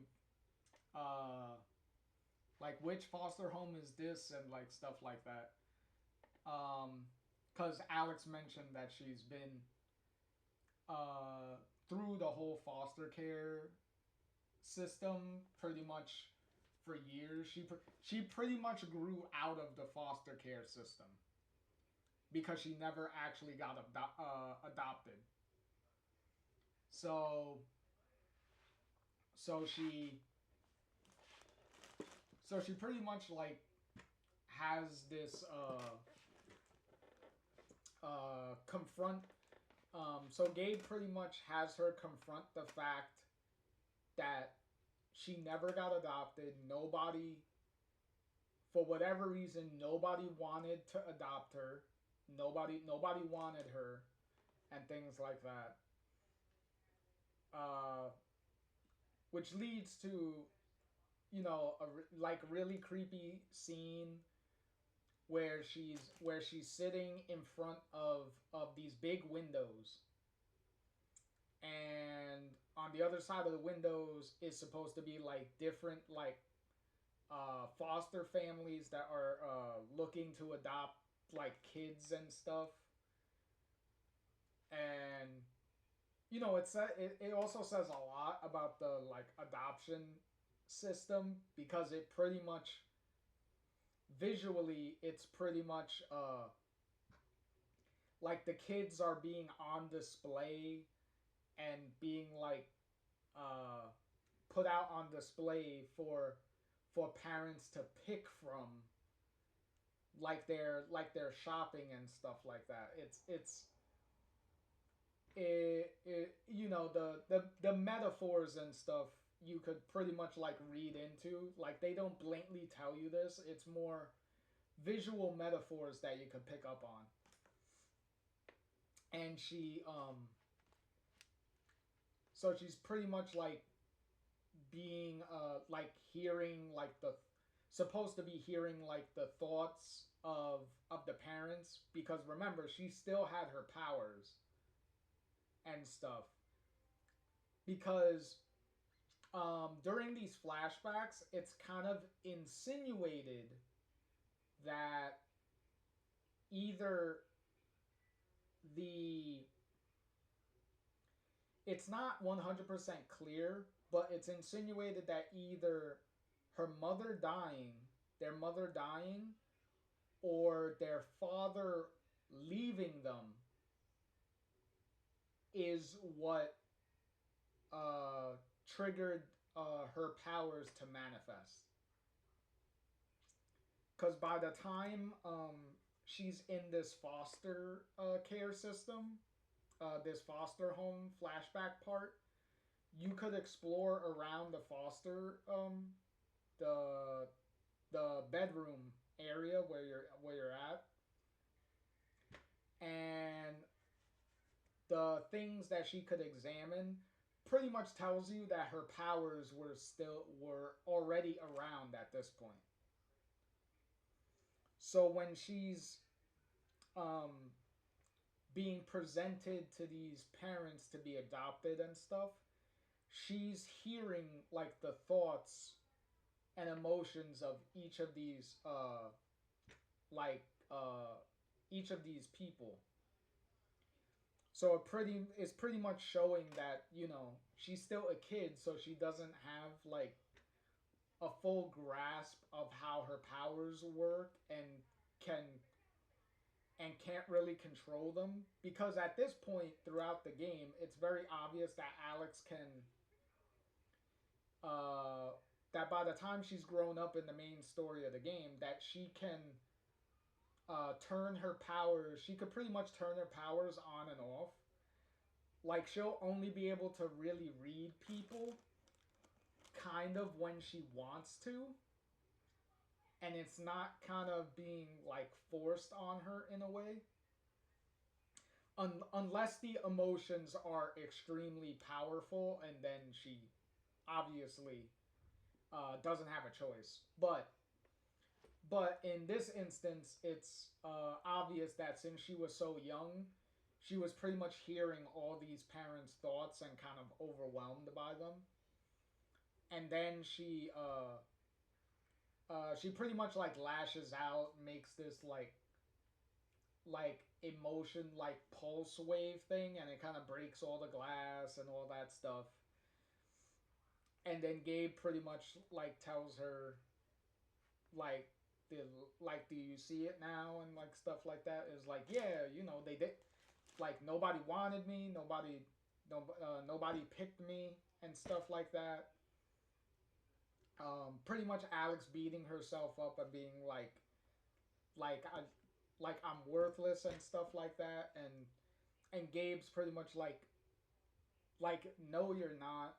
like, which foster home is this, and like stuff like that. Because Alex mentioned that she's been through the whole foster care system pretty much for years. She pretty much grew out of the foster care system because she never actually got adopted. So so she pretty much like has this confront. So Gabe pretty much has her confront the fact that she never got adopted. Nobody, for whatever reason, nobody wanted to adopt her. Nobody wanted her, and things like that. Uh, which leads to, like really creepy scene where she's sitting in front of these big windows, and on the other side of the windows is supposed to be like different like foster families that are looking to adopt like kids and stuff. And it also says a lot about the like adoption system, because it pretty much visually it's pretty much like the kids are being on display and being like uh put out on display for parents to pick from, like they're shopping and stuff like that. The metaphors and stuff you could pretty much like read into, like they don't blatantly tell you this, it's more visual metaphors that you could pick up on. And she's pretty much like being like hearing like the supposed to be hearing like the thoughts of the parents, because remember she still had her powers and stuff, because during these flashbacks it's kind of insinuated that either the it's not 100% clear, but it's insinuated that either her mother dying, their mother dying, or their father leaving them is what triggered her powers to manifest. Because by the time she's in this foster care system, this foster home flashback part, you could explore around the foster the bedroom area where you're at, and the things that she could examine pretty much tells you that her powers were already around at this point. So when she's um, being presented to these parents to be adopted and stuff, she's hearing like the thoughts and emotions of each of these like each of these people. So it's pretty much showing that she's still a kid, so she doesn't have like a full grasp of how her powers work can can't really control them, because at this point throughout the game it's very obvious that Alex can that by the time she's grown up in the main story of the game, that she can turn her powers. She could pretty much turn her powers on and off. Like she'll only be able to really read people kind of when she wants to, and it's not kind of being like forced on her in a way. Unless the emotions are extremely powerful, and then she obviously doesn't have a choice. But in this instance, it's obvious that since she was so young, she was pretty much hearing all these parents' thoughts and kind of overwhelmed by them. And then she pretty much like lashes out, makes this like emotion like pulse wave thing, and it kind of breaks all the glass and all that stuff. And then Gabe pretty much like tells her like the like do you see it now, and like stuff like that, is like, yeah, they did, like nobody wanted me, nobody picked me and stuff like that. Pretty much Alex beating herself up and being like I like I'm worthless and stuff like that, and Gabe's pretty much like no, you're not.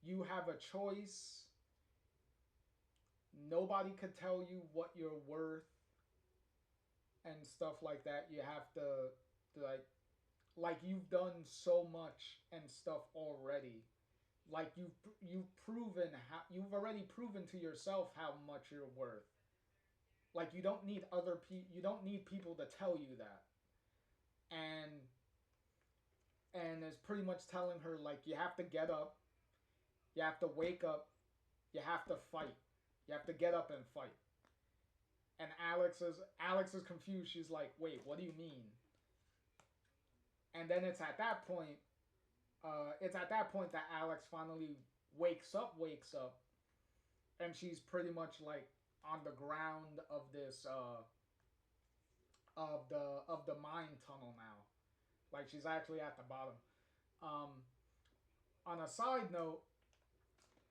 You have a choice. Nobody could tell you what you're worth and stuff like that. You have to like you've done so much and stuff already. Like you've proven how you've already proven to yourself how much you're worth. Like you don't need you don't need people to tell you that. And is pretty much telling her like you have to get up, you have to wake up, you have to fight. You have to get up and fight. And Alex is confused. She's like, "Wait, what do you mean?" And then it's at that point that Alex finally wakes up, and she's pretty much like on the ground of this of the mine tunnel now. Like she's actually at the bottom. Um, on a side note,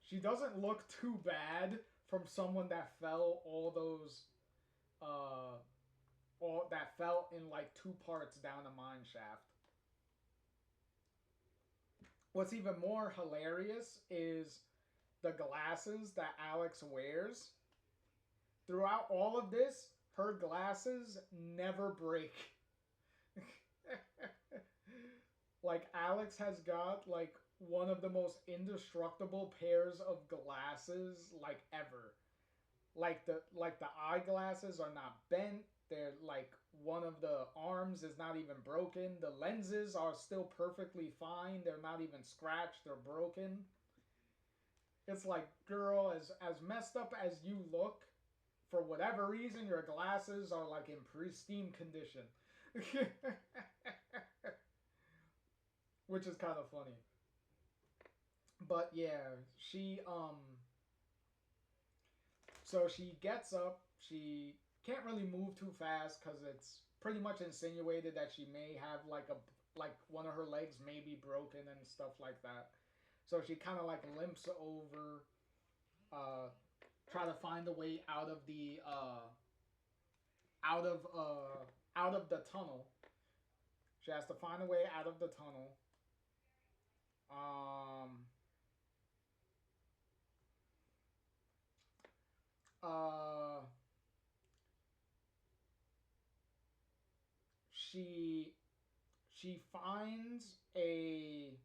she doesn't look too bad from someone that fell uh all that fell in like two parts down a mine shaft. What's even more hilarious is the glasses that Alex wears. Throughout all of this, her glasses never break. Like Alex has got like one of the most indestructible pairs of glasses like ever. Like the eyeglasses are not bent. They're like one of the arms is not even broken. The lenses are still perfectly fine. They're not even scratched or broken. It's like, girl, as messed up as you look, for whatever reason, your glasses are like in pristine condition. Which is kind of funny. But yeah, so she gets up. She can't really move too fast because it's pretty much insinuated that she may have like one of her legs may be broken and stuff like that. So she kind of like limps over, try to find a way out of the tunnel. She has to find a way out of the tunnel. Um, uh, she she finds a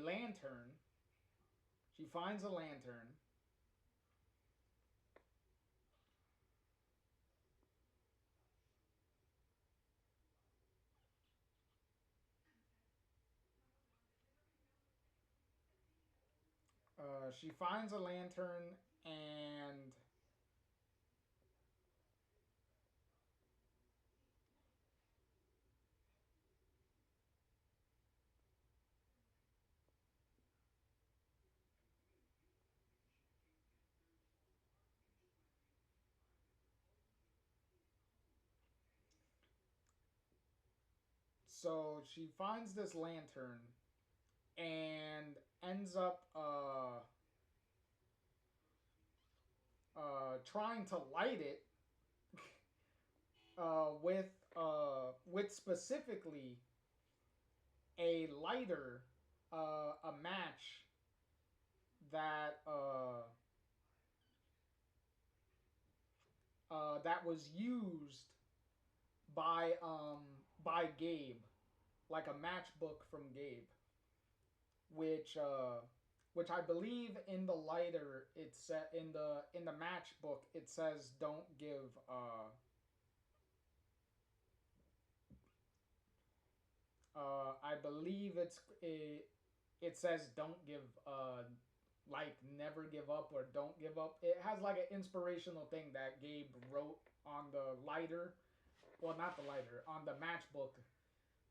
lantern. She finds a lantern. She finds a lantern and so she finds this lantern and ends up trying to light it with specifically a lighter, a match that that was used by Gabe, like a matchbook from Gabe, which which I believe in the lighter it said in the matchbook it says don't give I believe it says don't give like never give up or don't give up. It has like an inspirational thing that Gabe wrote on the lighter, well not the lighter, on the matchbook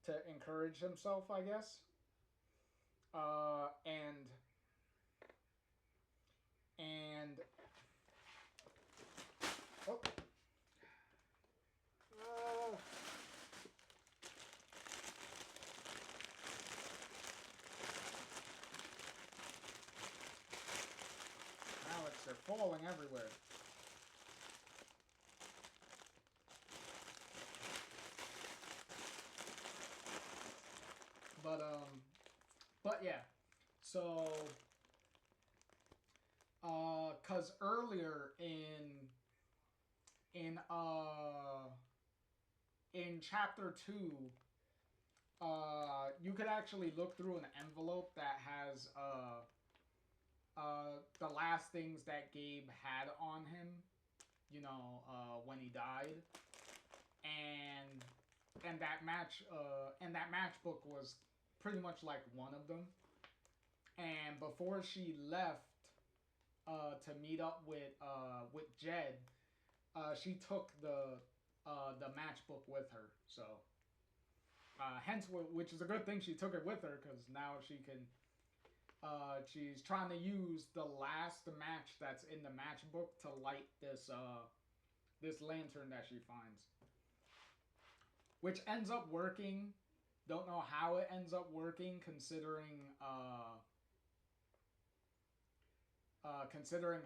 to encourage himself, I guess. And oh, uh, Alex, they're falling everywhere. But yeah, so cause earlier in in chapter 2 you could actually look through an envelope that has the last things that Gabe had on him, when he died, and that matchbook was pretty much like one of them. And before she left to meet up with Jed, she took the matchbook with her. So hence, which is a good thing she took it with her, because now she can. She's trying to use the last match that's in the matchbook to light this lantern that she finds, which ends up working. Don't know how it ends up working, considering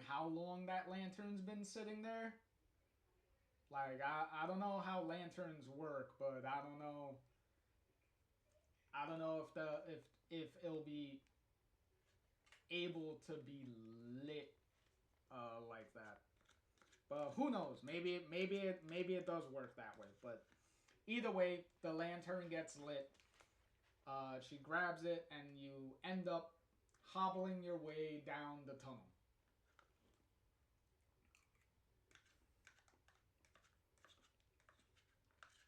how long that lantern's been sitting there. Like I don't know how lanterns work, but I don't know if it'll be able to be lit like that. But who knows? Maybe it does work that way. But either way, the lantern gets lit. She grabs it, and you end up hobbling your way down the tunnel.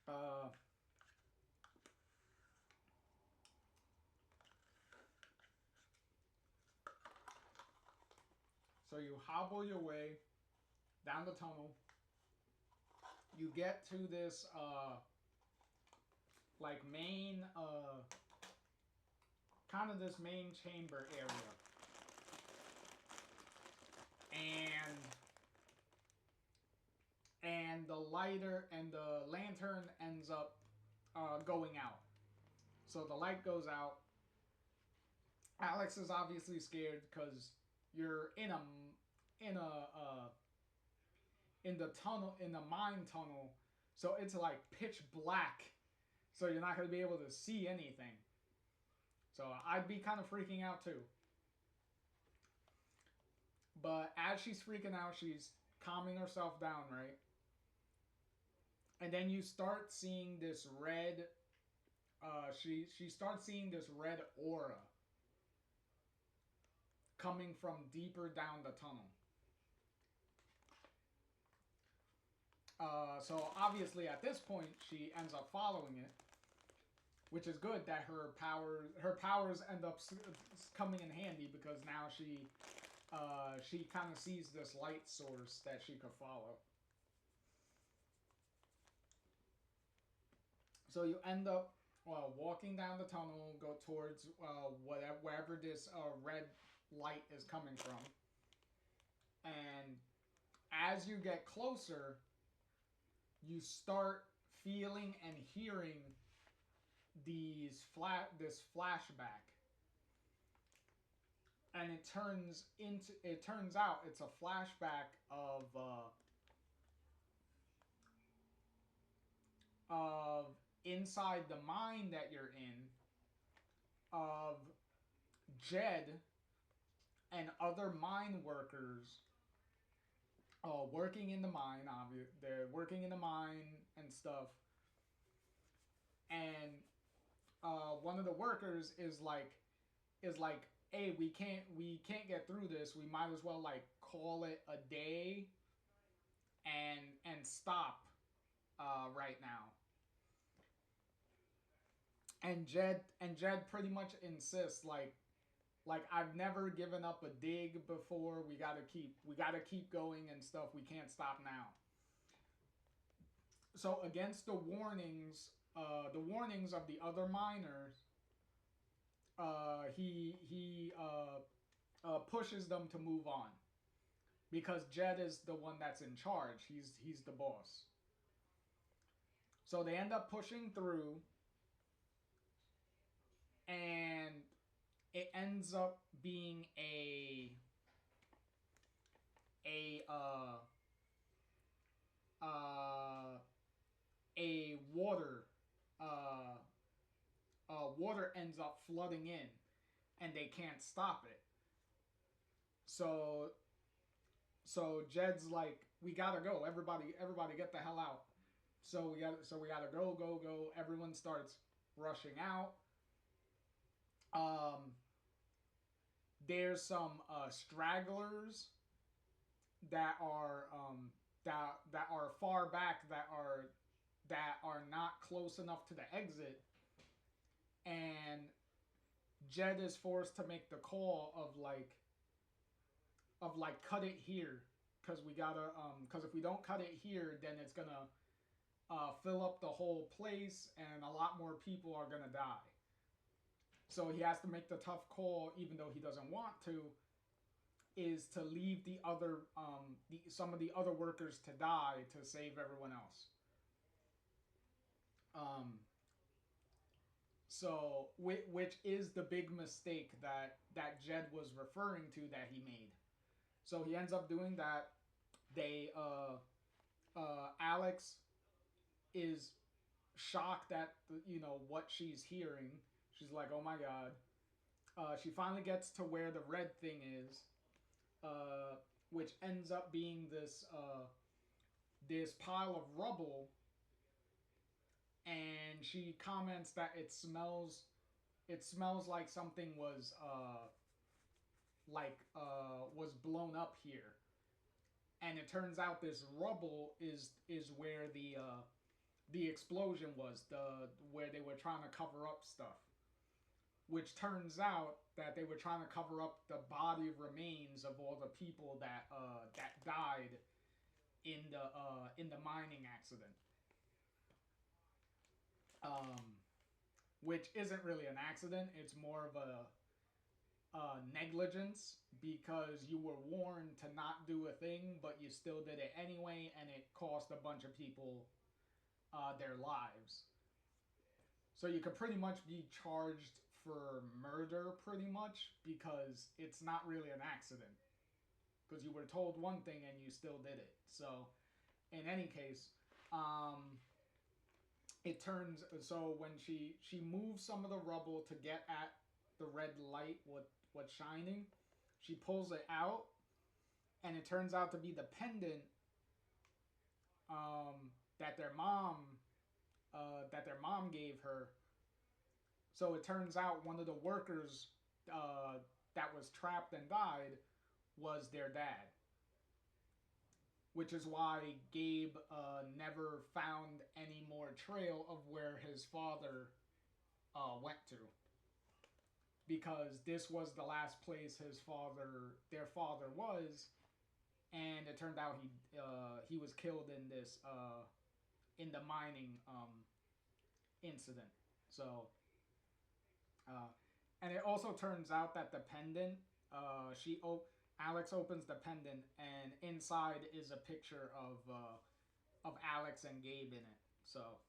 Uh, so you hobble your way down the tunnel. You get to this like main kind of this main chamber area, and the lighter and the lantern ends up going out. So the light goes out. Alex is obviously scared because you're in the tunnel, in the mine tunnel, so it's like pitch black, so you're not going to be able to see anything. So I'd be kind of freaking out too. But as she's freaking out, she's calming herself down, right? And then you start seeing this red. She starts seeing this red aura coming from deeper down the tunnel. So obviously at this point she ends up following it, which is good that her powers end up coming in handy, because now she kind of sees this light source that she could follow. So you end up walking down the tunnel, go towards wherever this red light is coming from, and as you get closer, you start feeling and hearing this flashback, and it turns out it's a flashback of inside the mine that you're in, of Jed and other mine workers working in the mine. They're working in the mine and stuff, and one of the workers is like, hey, we can't get through this. We might as well like call it a day and stop right now. And Jed pretty much insists, like I've never given up a dig before. We gotta keep going and stuff. We can't stop now. So against the warnings of the other miners, he pushes them to move on, because Jed is the one that's in charge. He's the boss. So they end up pushing through, and it ends up being a water ends up flooding in, and they can't stop it. So Jed's like, we gotta go. Everybody get the hell out. So we gotta go. Everyone starts rushing out. Um, there's some stragglers that are that are far back that are not close enough to the exit, and Jed is forced to make the call of like cut it here because we gotta because if we don't cut it here, then it's gonna fill up the whole place and a lot more people are gonna die. So he has to make the tough call, even though he doesn't want to, is to leave the other some of the other workers to die to save everyone else. Um, so which is the big mistake that Jed was referring to that he made. So he ends up doing that. They Alex is shocked at what she's hearing. She's like, "Oh my god!" She finally gets to where the red thing is, which ends up being this pile of rubble, and she comments that it smells like something was blown up here, and it turns out this rubble is where the explosion was, the where they were trying to cover up stuff, which turns out that they were trying to cover up the body remains of all the people that died in the mining accident. Which isn't really an accident. It's more of a negligence because you were warned to not do a thing, but you still did it anyway, and it cost a bunch of people their lives. So you could pretty much be charged for murder, pretty much, because it's not really an accident. Because you were told one thing and you still did it. So, in any case, it turns so when she moves some of the rubble to get at the red light, what's shining, she pulls it out, and it turns out to be the pendant that their mom gave her. So it turns out one of the workers that was trapped and died was their dad, which is why Gabe never found any more trail of where his father went to, because this was the last place their father was, and it turned out he was killed in the mining incident. So, and it also turns out that the pendant, Alex opens the pendant, and inside is a picture of Alex and Gabe in it. So,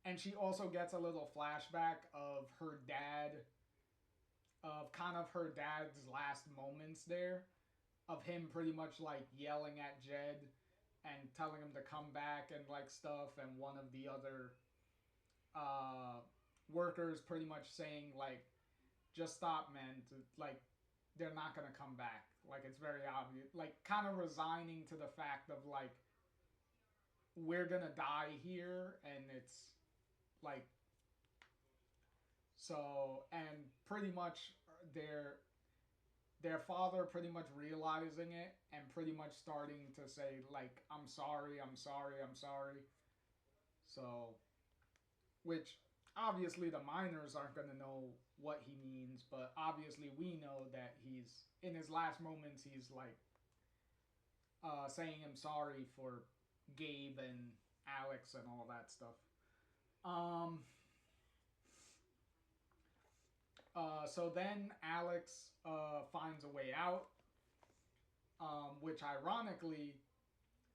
and she also gets a little flashback of her dad, of kind of her dad's last moments there, of him pretty much like yelling at Jed and telling him to come back and like stuff, and one of the other workers pretty much saying like, just stop, man, to like, they're not gonna come back, like it's very obvious, like kind of resigning to the fact of like, we're gonna die here, and it's like, so, and pretty much their father pretty much realizing it and pretty much starting to say like, I'm sorry, I'm sorry, I'm sorry. So, which obviously the miners aren't going to know what he means, but obviously we know that he's in his last moments, he's like saying I'm sorry for Gabe and Alex and all that stuff. So then Alex finds a way out, which ironically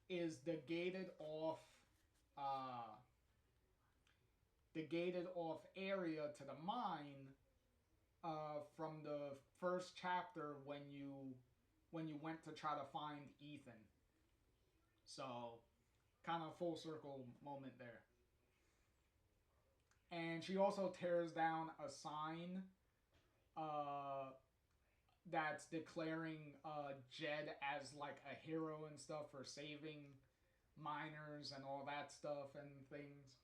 is the gated off area to the mine from the first chapter when you went to try to find Ethan. So, kind of full circle moment there. And she also tears down a sign that's declaring Jed as like a hero and stuff for saving miners and all that stuff and things.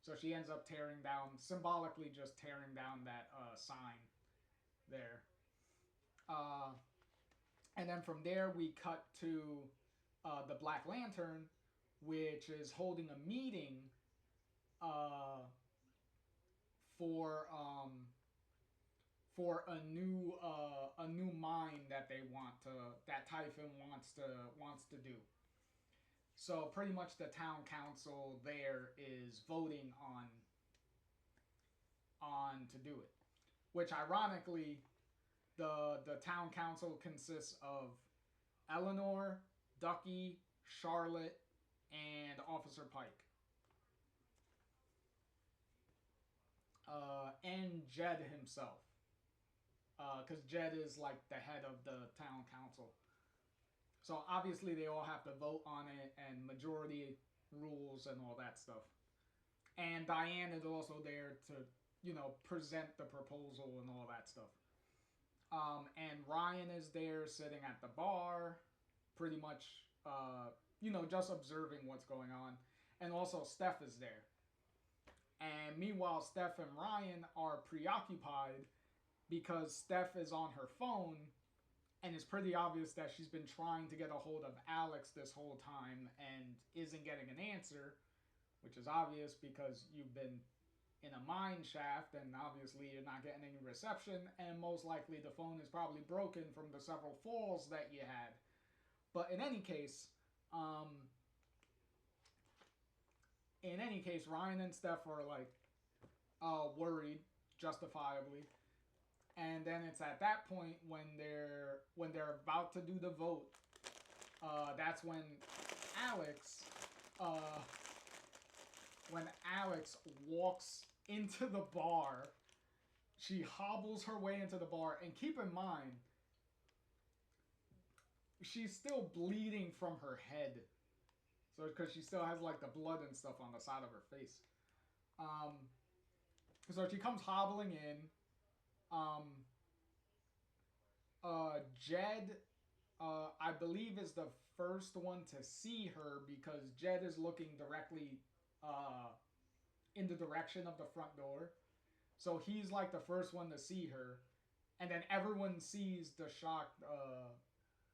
So she ends up tearing down, symbolically just tearing down that sign there. Uh, and then from there, we cut to the Black Lantern, which is holding a meeting uh, for a new mine that they want to that Typhon wants to do. So pretty much the town council there is voting on to do it. Which ironically, the town council consists of Eleanor, Ducky, Charlotte, and Officer Pike. And Jed himself. Because Jed is like the head of the town council. So obviously they all have to vote on it, and majority rules and all that stuff. And Diane is also there to, present the proposal and all that stuff. And Ryan is there sitting at the bar, pretty much, just observing what's going on. And also Steph is there. And meanwhile, Steph and Ryan are preoccupied because Steph is on her phone, and it's pretty obvious that she's been trying to get a hold of Alex this whole time and isn't getting an answer, which is obvious because you've been in a mine shaft and obviously you're not getting any reception, and most likely the phone is probably broken from the several falls that you had. But in any case, Ryan and Steph are like worried, justifiably. And then it's at that point when they're about to do the vote. That's when Alex walks into the bar. She hobbles her way into the bar, and keep in mind, she's still bleeding from her head. So because she still has like the blood and stuff on the side of her face. So she comes hobbling in. Jed, I believe, is the first one to see her because Jed is looking directly in the direction of the front door. So he's like the first one to see her. And then everyone sees the shocked,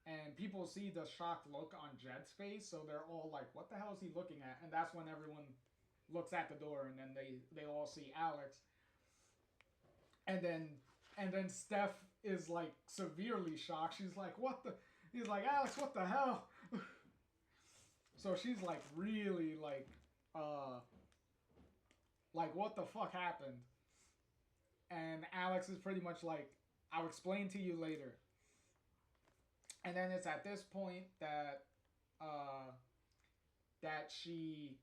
and people see the shocked look on Jed's face. So they're all like, what the hell is he looking at? And that's when everyone looks at the door, and then they all see Alex. And then Steph is like severely shocked. She's like, what the? He's like, Alex, what the hell? So she's like really like what the fuck happened? And Alex is pretty much like, I'll explain to you later. And then it's at this point that she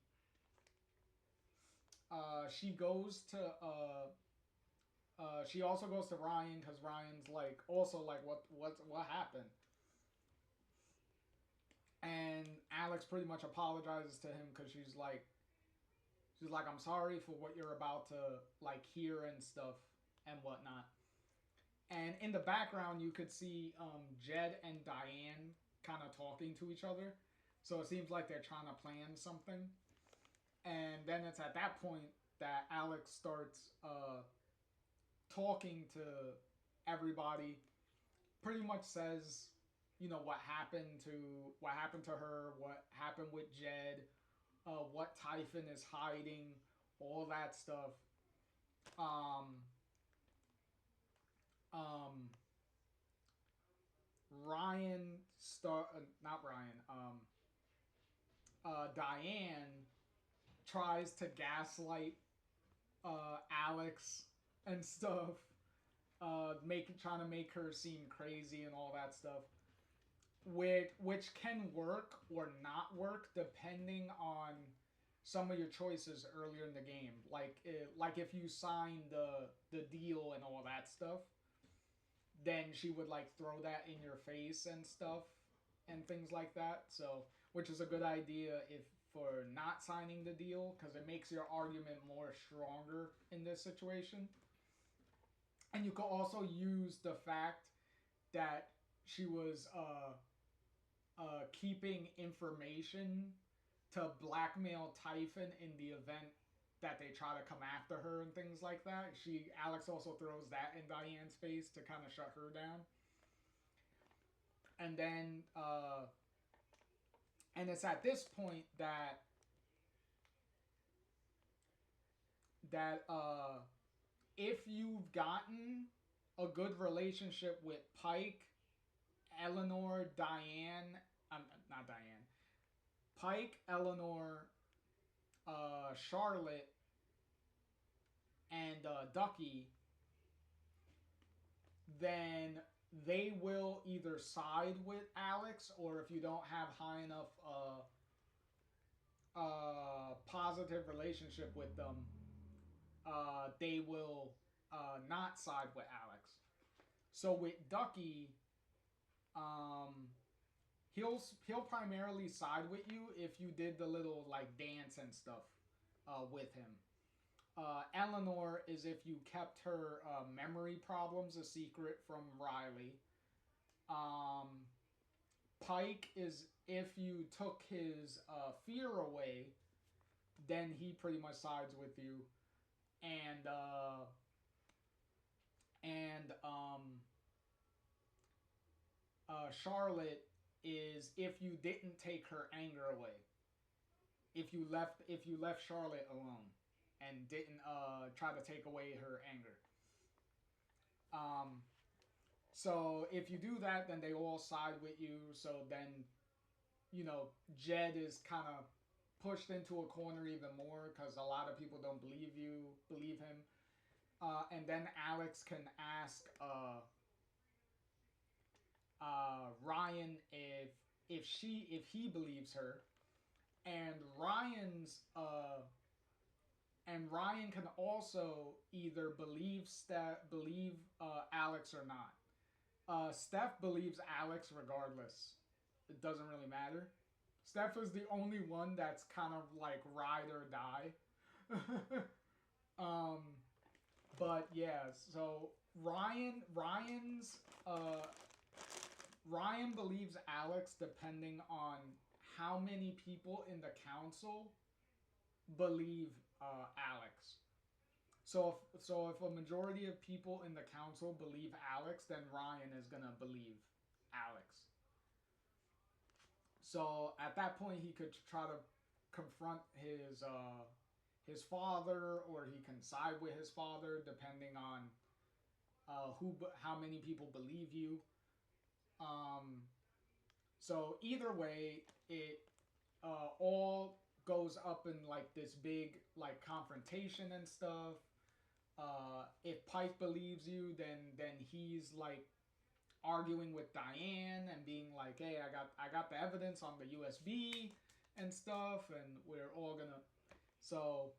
goes to she also goes to Ryan because Ryan's like also like what happened. And Alex pretty much apologizes to him because she's like I'm sorry for what you're about to like hear and stuff and whatnot. And in the background you could see Jed and Diane kind of talking to each other. So it seems like they're trying to plan something. And then it's at that point that Alex starts talking to everybody, pretty much says, what happened to her, what happened with Jed, what Typhon is hiding, all that stuff. Diane tries to gaslight Alex and stuff, trying to make her seem crazy and all that stuff, which can work or not work depending on some of your choices earlier in the game. Like if you sign the deal and all that stuff, then she would like throw that in your face and stuff and things like that. So, which is a good idea for not signing the deal, because it makes your argument more stronger in this situation. And you could also use the fact that she was keeping information to blackmail Typhon in the event that they try to come after her and things like that. Alex also throws that in Diane's face to kind of shut her down. And then and it's at this point that if you've gotten a good relationship with Pike, Eleanor, Diane, not Diane, Pike, Eleanor, Charlotte, and Ducky, then they will either side with Alex, or if you don't have high enough positive relationship with them, they will not side with Alex. So with Ducky, he'll primarily side with you if you did the little like dance and stuff with him. Eleanor is if you kept her memory problems a secret from Riley. Pike is if you took his fear away, then he pretty much sides with you. And Charlotte is if you didn't take her anger away. If you left Charlotte alone and didn't try to take away her anger. So if you do that, then they all side with you. So then, you know, Jed is kind of pushed into a corner even more because a lot of people don't believe him. And then Alex can ask Ryan if he believes her, and Ryan can also either believe Alex or not. Steph believes Alex regardless. It doesn't really matter. Steph is the only one that's kind of like ride or die. But yeah, so Ryan believes Alex depending on how many people in the council believe Alex. So if a majority of people in the council believe Alex, then Ryan is gonna believe Alex. So at that point, he could try to confront his father, or he can side with his father, depending on how many people believe you. So either way, it all goes up in like this big like confrontation and stuff. If Pike believes you, then he's like arguing with Diane and being like, "Hey, I got the evidence on the USB and stuff, and we're all gonna." So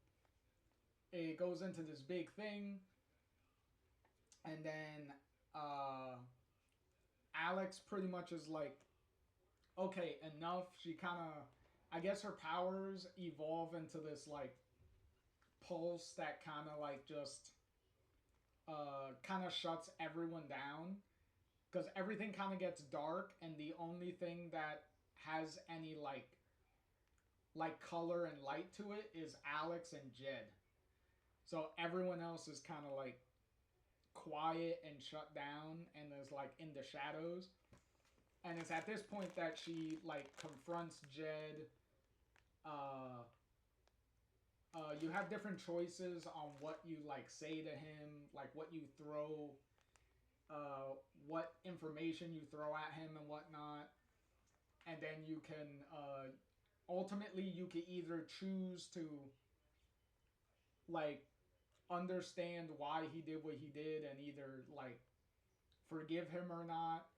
it goes into this big thing, and then Alex pretty much is like, "Okay, enough." She kind of, I guess her powers evolve into this like pulse that kind of like just kind of shuts everyone down, because everything kind of gets dark, and the only thing that has any like color and light to it is Alex and Jed. So everyone else is kind of like quiet and shut down and is like in the shadows. And it's at this point that she like confronts Jed. You have different choices on what you like say to him, like what you throw, what information you throw at him and whatnot. And then you can ultimately you can either choose to like understand why he did what he did and either like forgive him or not.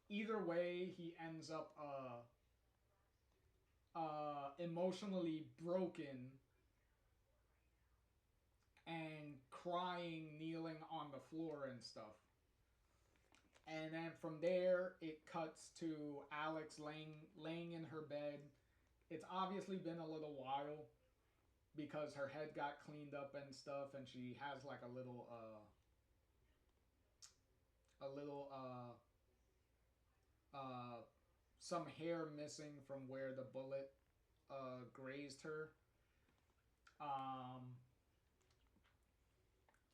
Either way, he ends up emotionally broken and crying, kneeling on the floor and stuff. And then from there, it cuts to Alex laying in her bed. It's obviously been a little while because her head got cleaned up and stuff, and she has like a little some hair missing from where the bullet grazed her.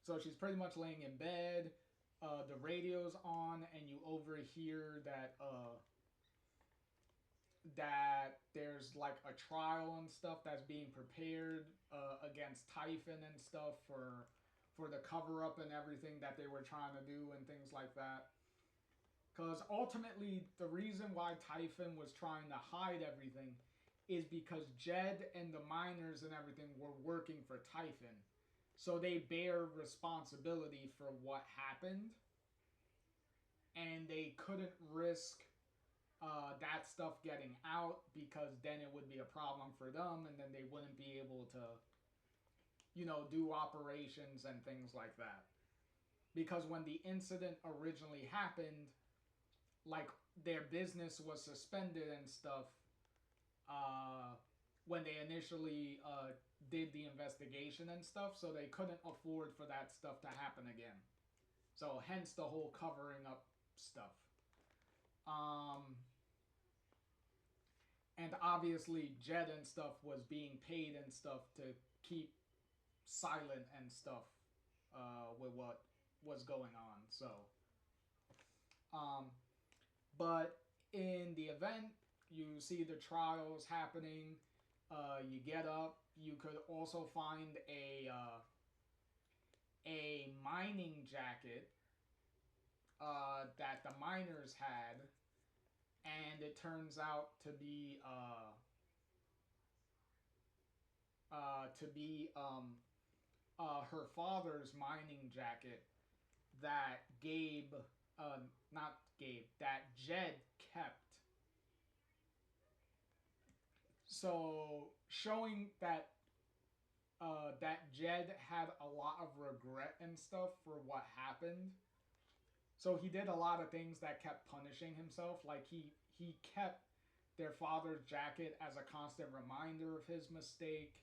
So she's pretty much laying in bed. The radio's on, and you overhear that there's like a trial and stuff that's being prepared against Typhon and stuff for the cover up and everything that they were trying to do and things like that. Because ultimately, the reason why Typhon was trying to hide everything is because Jed and the miners and everything were working for Typhon. So they bear responsibility for what happened. And they couldn't risk that stuff getting out because then it would be a problem for them and then they wouldn't be able to, do operations and things like that. Because when the incident originally happened, like their business was suspended and stuff when they initially did the investigation and stuff, so they couldn't afford for that stuff to happen again. So hence the whole covering up stuff. And obviously Jed and stuff was being paid and stuff to keep silent and stuff with what was going on. So, but in the event, you see the trials happening. You get up. You could also find a mining jacket that the miners had, and it turns out to be her father's mining jacket that that Jed kept. So showing that that Jed had a lot of regret and stuff for what happened. So he did a lot of things that kept punishing himself. Like he kept their father's jacket as a constant reminder of his mistake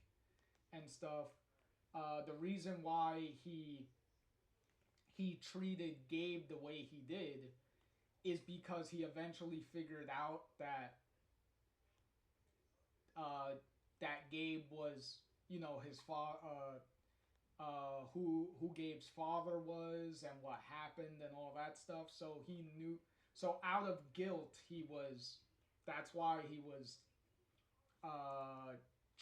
and stuff. The reason why he treated Gabe the way he did is because he eventually figured out that that Gabe was, his who Gabe's father was and what happened and all that stuff. So he knew. So out of guilt, that's why he was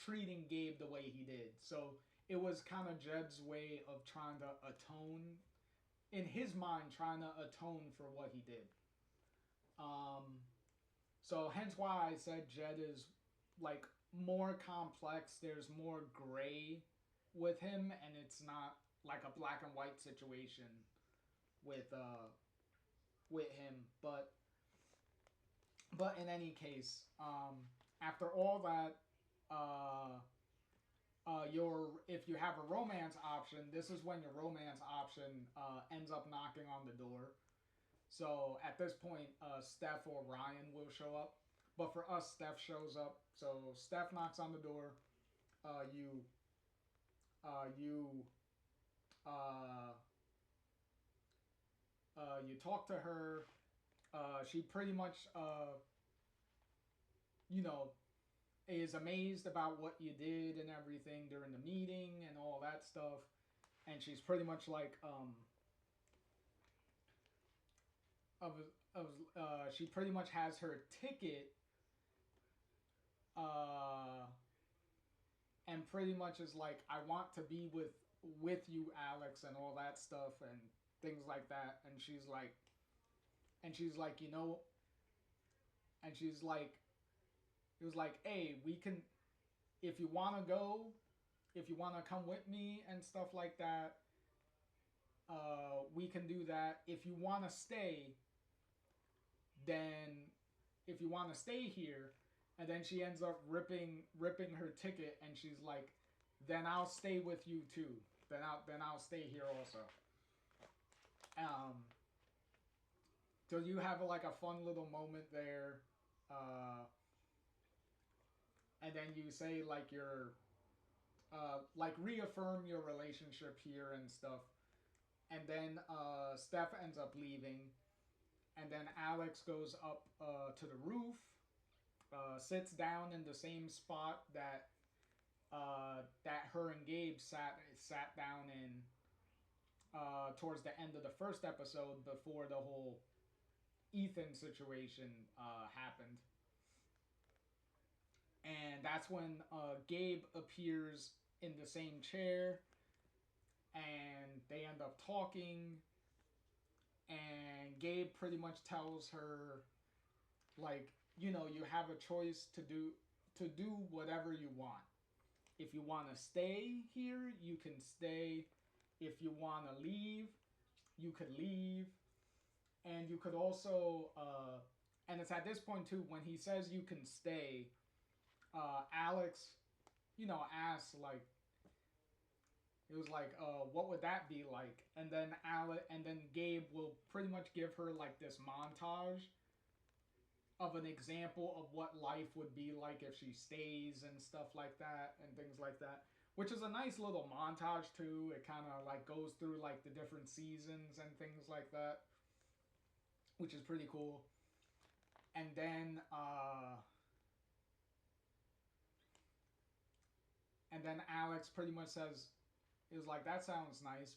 treating Gabe the way he did. So it was kind of Jed's way of trying to atone, in his mind, trying to atone for what he did. So hence why I said Jed is like more complex. There's more gray with him, and it's not like a black and white situation with him. But in any case, after all that, if you have a romance option, this is when your romance option ends up knocking on the door. So at this point, Steph or Ryan will show up. But for us, Steph shows up. So Steph knocks on the door. You talk to her. She pretty much, is amazed about what you did and everything during the meeting and all that stuff. And she's pretty much like, she pretty much has her ticket, and pretty much is like, I want to be with you, Alex, and all that stuff and things like that. And she's like, and she's like, it was like, hey, we can, if you want to go, if you want to come with me and stuff like that, we can do that. If you want to stay, then if you want to stay here, and then she ends up ripping her ticket, and she's like, then I'll stay with you too. Then I'll stay here also. So you have like a fun little moment there, and then you say like reaffirm your relationship here and stuff, and then Steph ends up leaving, and then Alex goes up to the roof, sits down in the same spot that her and Gabe sat down in towards the end of the first episode before the whole Ethan situation happened. And that's when Gabe appears in the same chair, and they end up talking. And Gabe pretty much tells her, like, you know, you have a choice to do whatever you want. If you want to stay here, you can stay. If you want to leave, you could leave. And you could also, and it's at this point too, when he says you can stay, Alex, you know, asks, like, it was like, what would that be like? And then Gabe will pretty much give her like this montage of an example of what life would be like if she stays and stuff like that and things like that. Which is a nice little montage too. It kind of like goes through like the different seasons and things like that, which is pretty cool. And then Alex pretty much says, it was like, that sounds nice,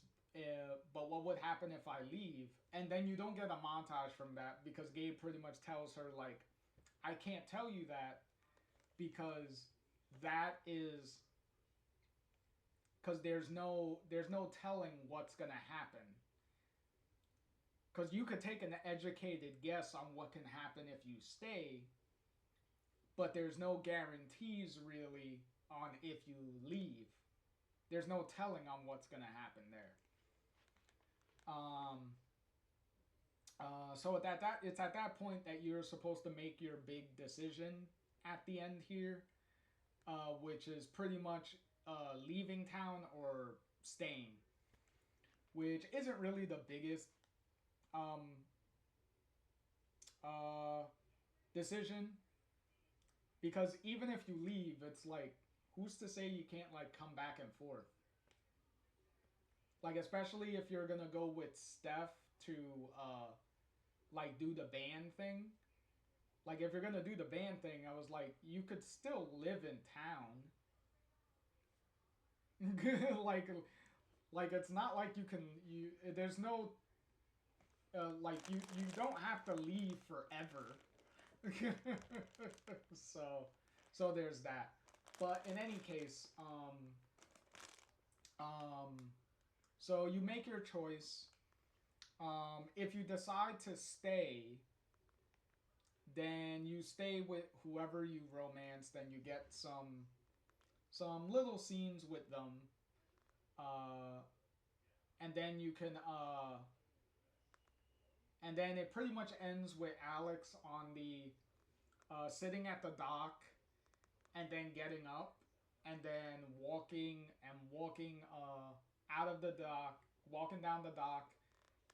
but what would happen if I leave? And then you don't get a montage from that because Gabe pretty much tells her, like, I can't tell you that because that is because there's no telling what's gonna happen. Because you could take an educated guess on what can happen if you stay, but there's no guarantees really on if you leave. There's no telling on what's gonna happen there. So it's at that point that you're supposed to make your big decision at the end here, which is pretty much leaving town or staying, which isn't really the biggest decision, because even if you leave, it's like, who's to say you can't like come back and forth? Like, especially if you're gonna go with Steph to like do the band thing. Like, if you're gonna do the band thing, I was like, you could still live in town. like it's not like there's no like you don't have to leave forever. so there's that. But in any case, so you make your choice. If you decide to stay, then you stay with whoever you romance. Then you get some little scenes with them, and then you can and then it pretty much ends with Alex on the sitting at the dock, and then getting up, and then walking out of the dock, walking down the dock,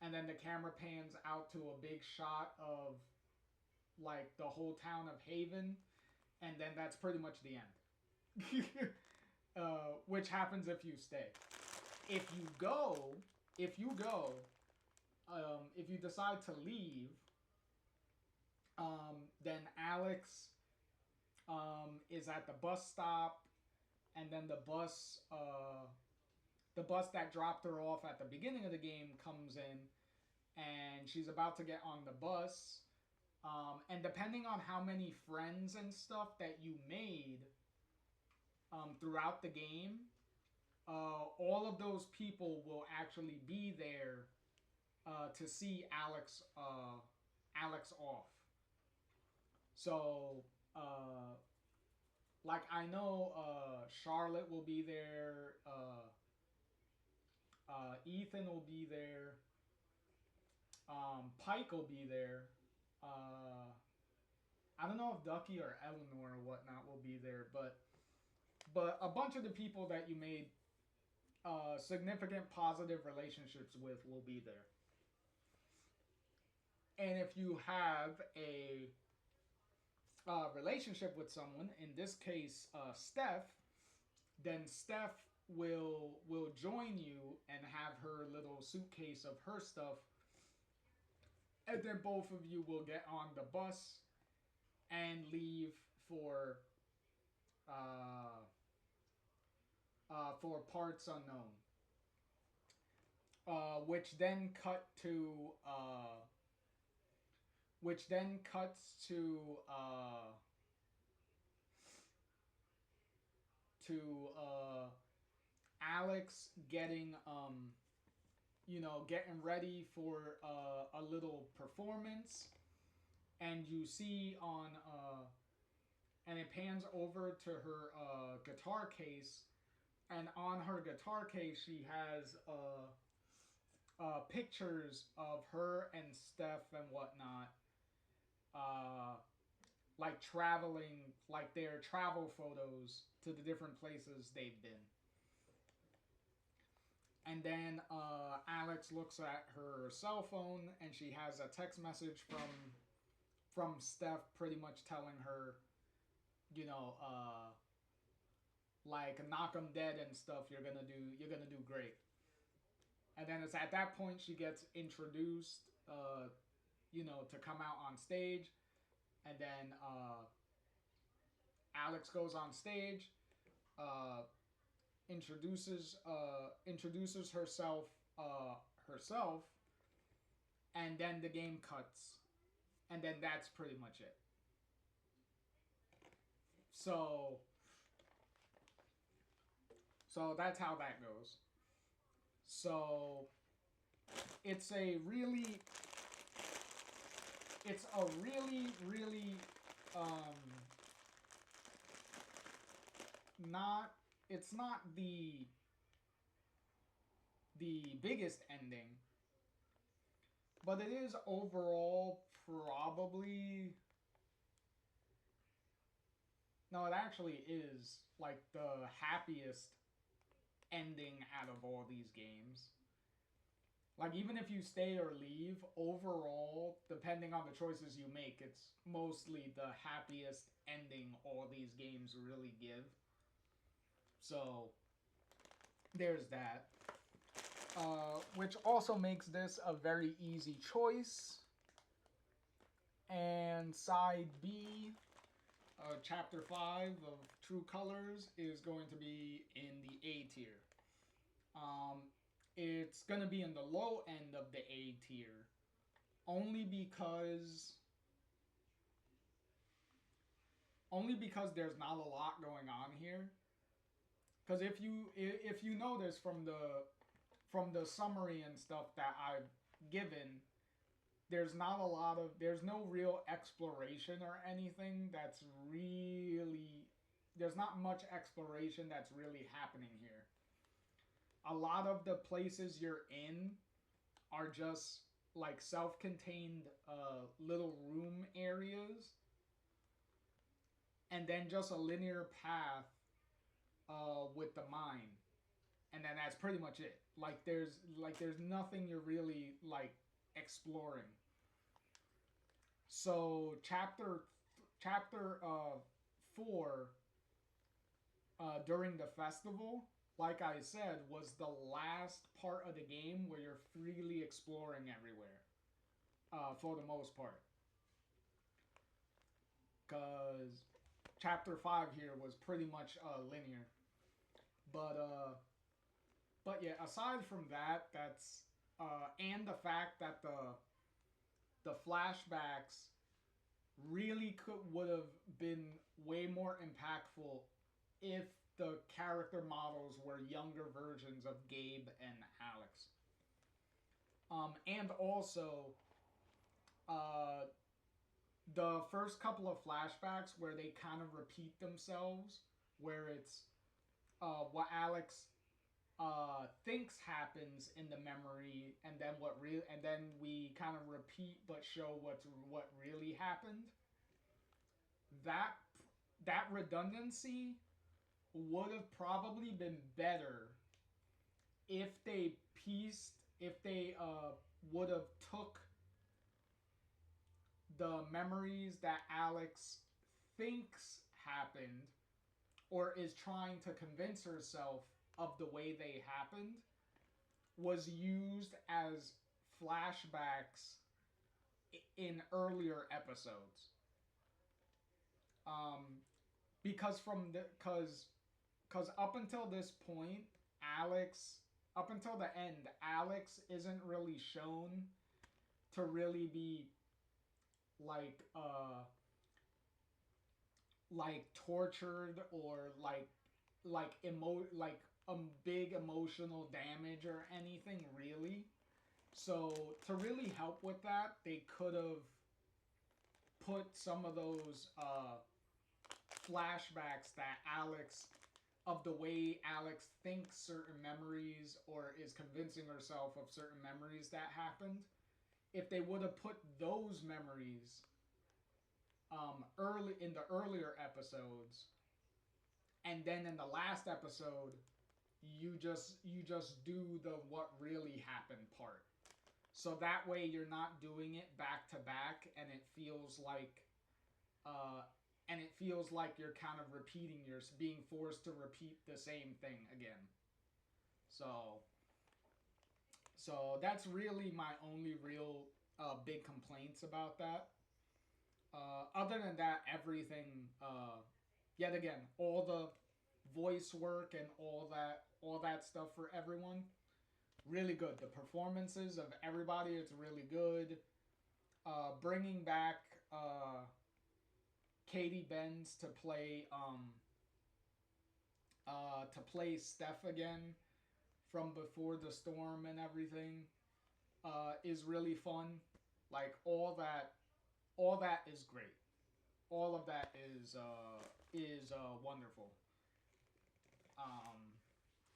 and then the camera pans out to a big shot of like the whole town of Haven, and then that's pretty much the end. Which happens if you stay. If you decide to leave, then Alex is at the bus stop, and then the bus that dropped her off at the beginning of the game comes in, and she's about to get on the bus. And depending on how many friends and stuff that you made throughout the game, all of those people will actually be there to see Alex off. So, like, I know Charlotte will be there, Ethan will be there, Pike will be there. I don't know if Ducky or Eleanor or whatnot will be there, but a bunch of the people that you made significant positive relationships with will be there. And if you have a relationship with someone, in this case Steph, then Steph will join you and have her little suitcase of her stuff, and then both of you will get on the bus and leave for parts unknown. which then cut to which then cuts to Alex getting getting ready for a little performance, and you see on and it pans over to her guitar case, and on her guitar case she has pictures of her and Steph and whatnot, uh, like traveling, like their travel photos to the different places they've been. And then Alex looks at her cell phone and she has a text message from Steph, pretty much telling her, you know, like knock 'em dead and stuff. You're gonna do great. And then it's at that point she gets introduced, to come out on stage, and then Alex goes on stage, uh, introduces herself, and then the game cuts, and then that's pretty much it. So so that's how that goes. So it's a really really um not it's not the biggest ending, but it is overall probably, no, it actually is like the happiest ending out of all these games. Like, even if you stay or leave, overall, depending on the choices you make, it's mostly the happiest ending all these games really give. So there's that. Which also makes this a very easy choice. And side B, chapter 5 of True Colors, is going to be in the A tier. Um, it's going to be in the low end of the A tier, only because there's not a lot going on here. Because if you notice from the summary and stuff that I've given, there's no real exploration or anything that's really, there's not much exploration that's really happening here. A lot of the places you're in are just like self-contained little room areas, and then just a linear path with the mine, and then that's pretty much it. There's nothing you're really like exploring. So chapter 4, during the festival, like I said, was the last part of the game where you're freely exploring everywhere, for the most part. Because chapter 5 here was pretty much linear. But yeah, aside from that, that's and the fact that the flashbacks really would have been way more impactful if the character models were younger versions of Gabe and Alex. And also, uh, the first couple of flashbacks where they kind of repeat themselves, where it's what Alex thinks happens in the memory, and then we kind of repeat but show what really happened. That that redundancy would have probably been better if they would have took the memories that Alex thinks happened, or is trying to convince herself of the way they happened, was used as flashbacks in earlier episodes. Um, because from the because up until this point, Alex up until the end, Alex isn't really shown to really be like like tortured or like big emotional damage or anything really. So to really help with that, they could have put some of those flashbacks that Alex of the way Alex thinks certain memories or is convincing herself of certain memories that happened. If they would have put those memories early in the earlier episodes, and then in the last episode, you just do the what really happened part. So that way you're not doing it back to back, uh, and it feels like you're kind of repeating being forced to repeat the same thing again. So that's really my only real big complaints about that. Other than that, everything. Yet again, all the voice work and all that stuff for everyone, really good. The performances of everybody, it's really good. Bringing back Katie Benz to play Steph again from Before the Storm and everything is really fun. Like all that is great. All of that is wonderful. Um,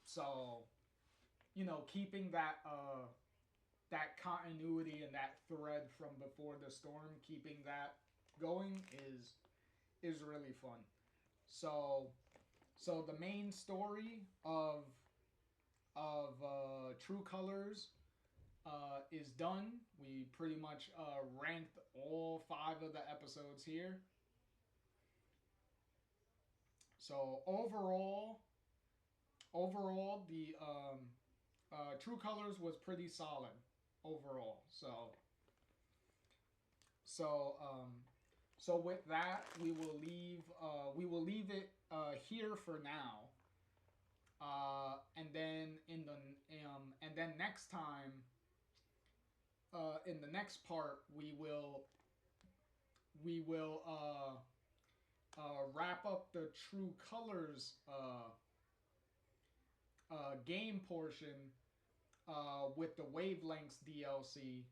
so keeping that continuity and that thread from Before the Storm, keeping that going is really fun. So the main story of True Colors is done. We pretty much ranked all 5 of the episodes here. So overall, the True Colors was pretty solid overall. So so with that, we will leave it here for now. And then next time, in the next part, we will wrap up the True Colors game portion with the Wavelengths DLC,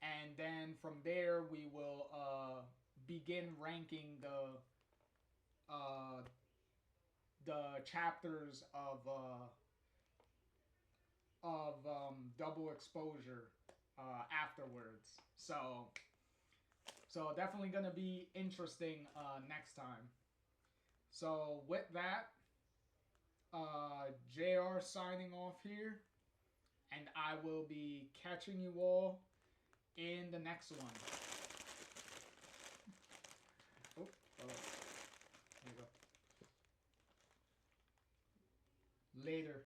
and then from there we will begin ranking the chapters of Double Exposure afterwards. So definitely gonna be interesting next time. So with that, JR signing off here, and I will be catching you all in the next one. Oh, hold on. There you go. Later.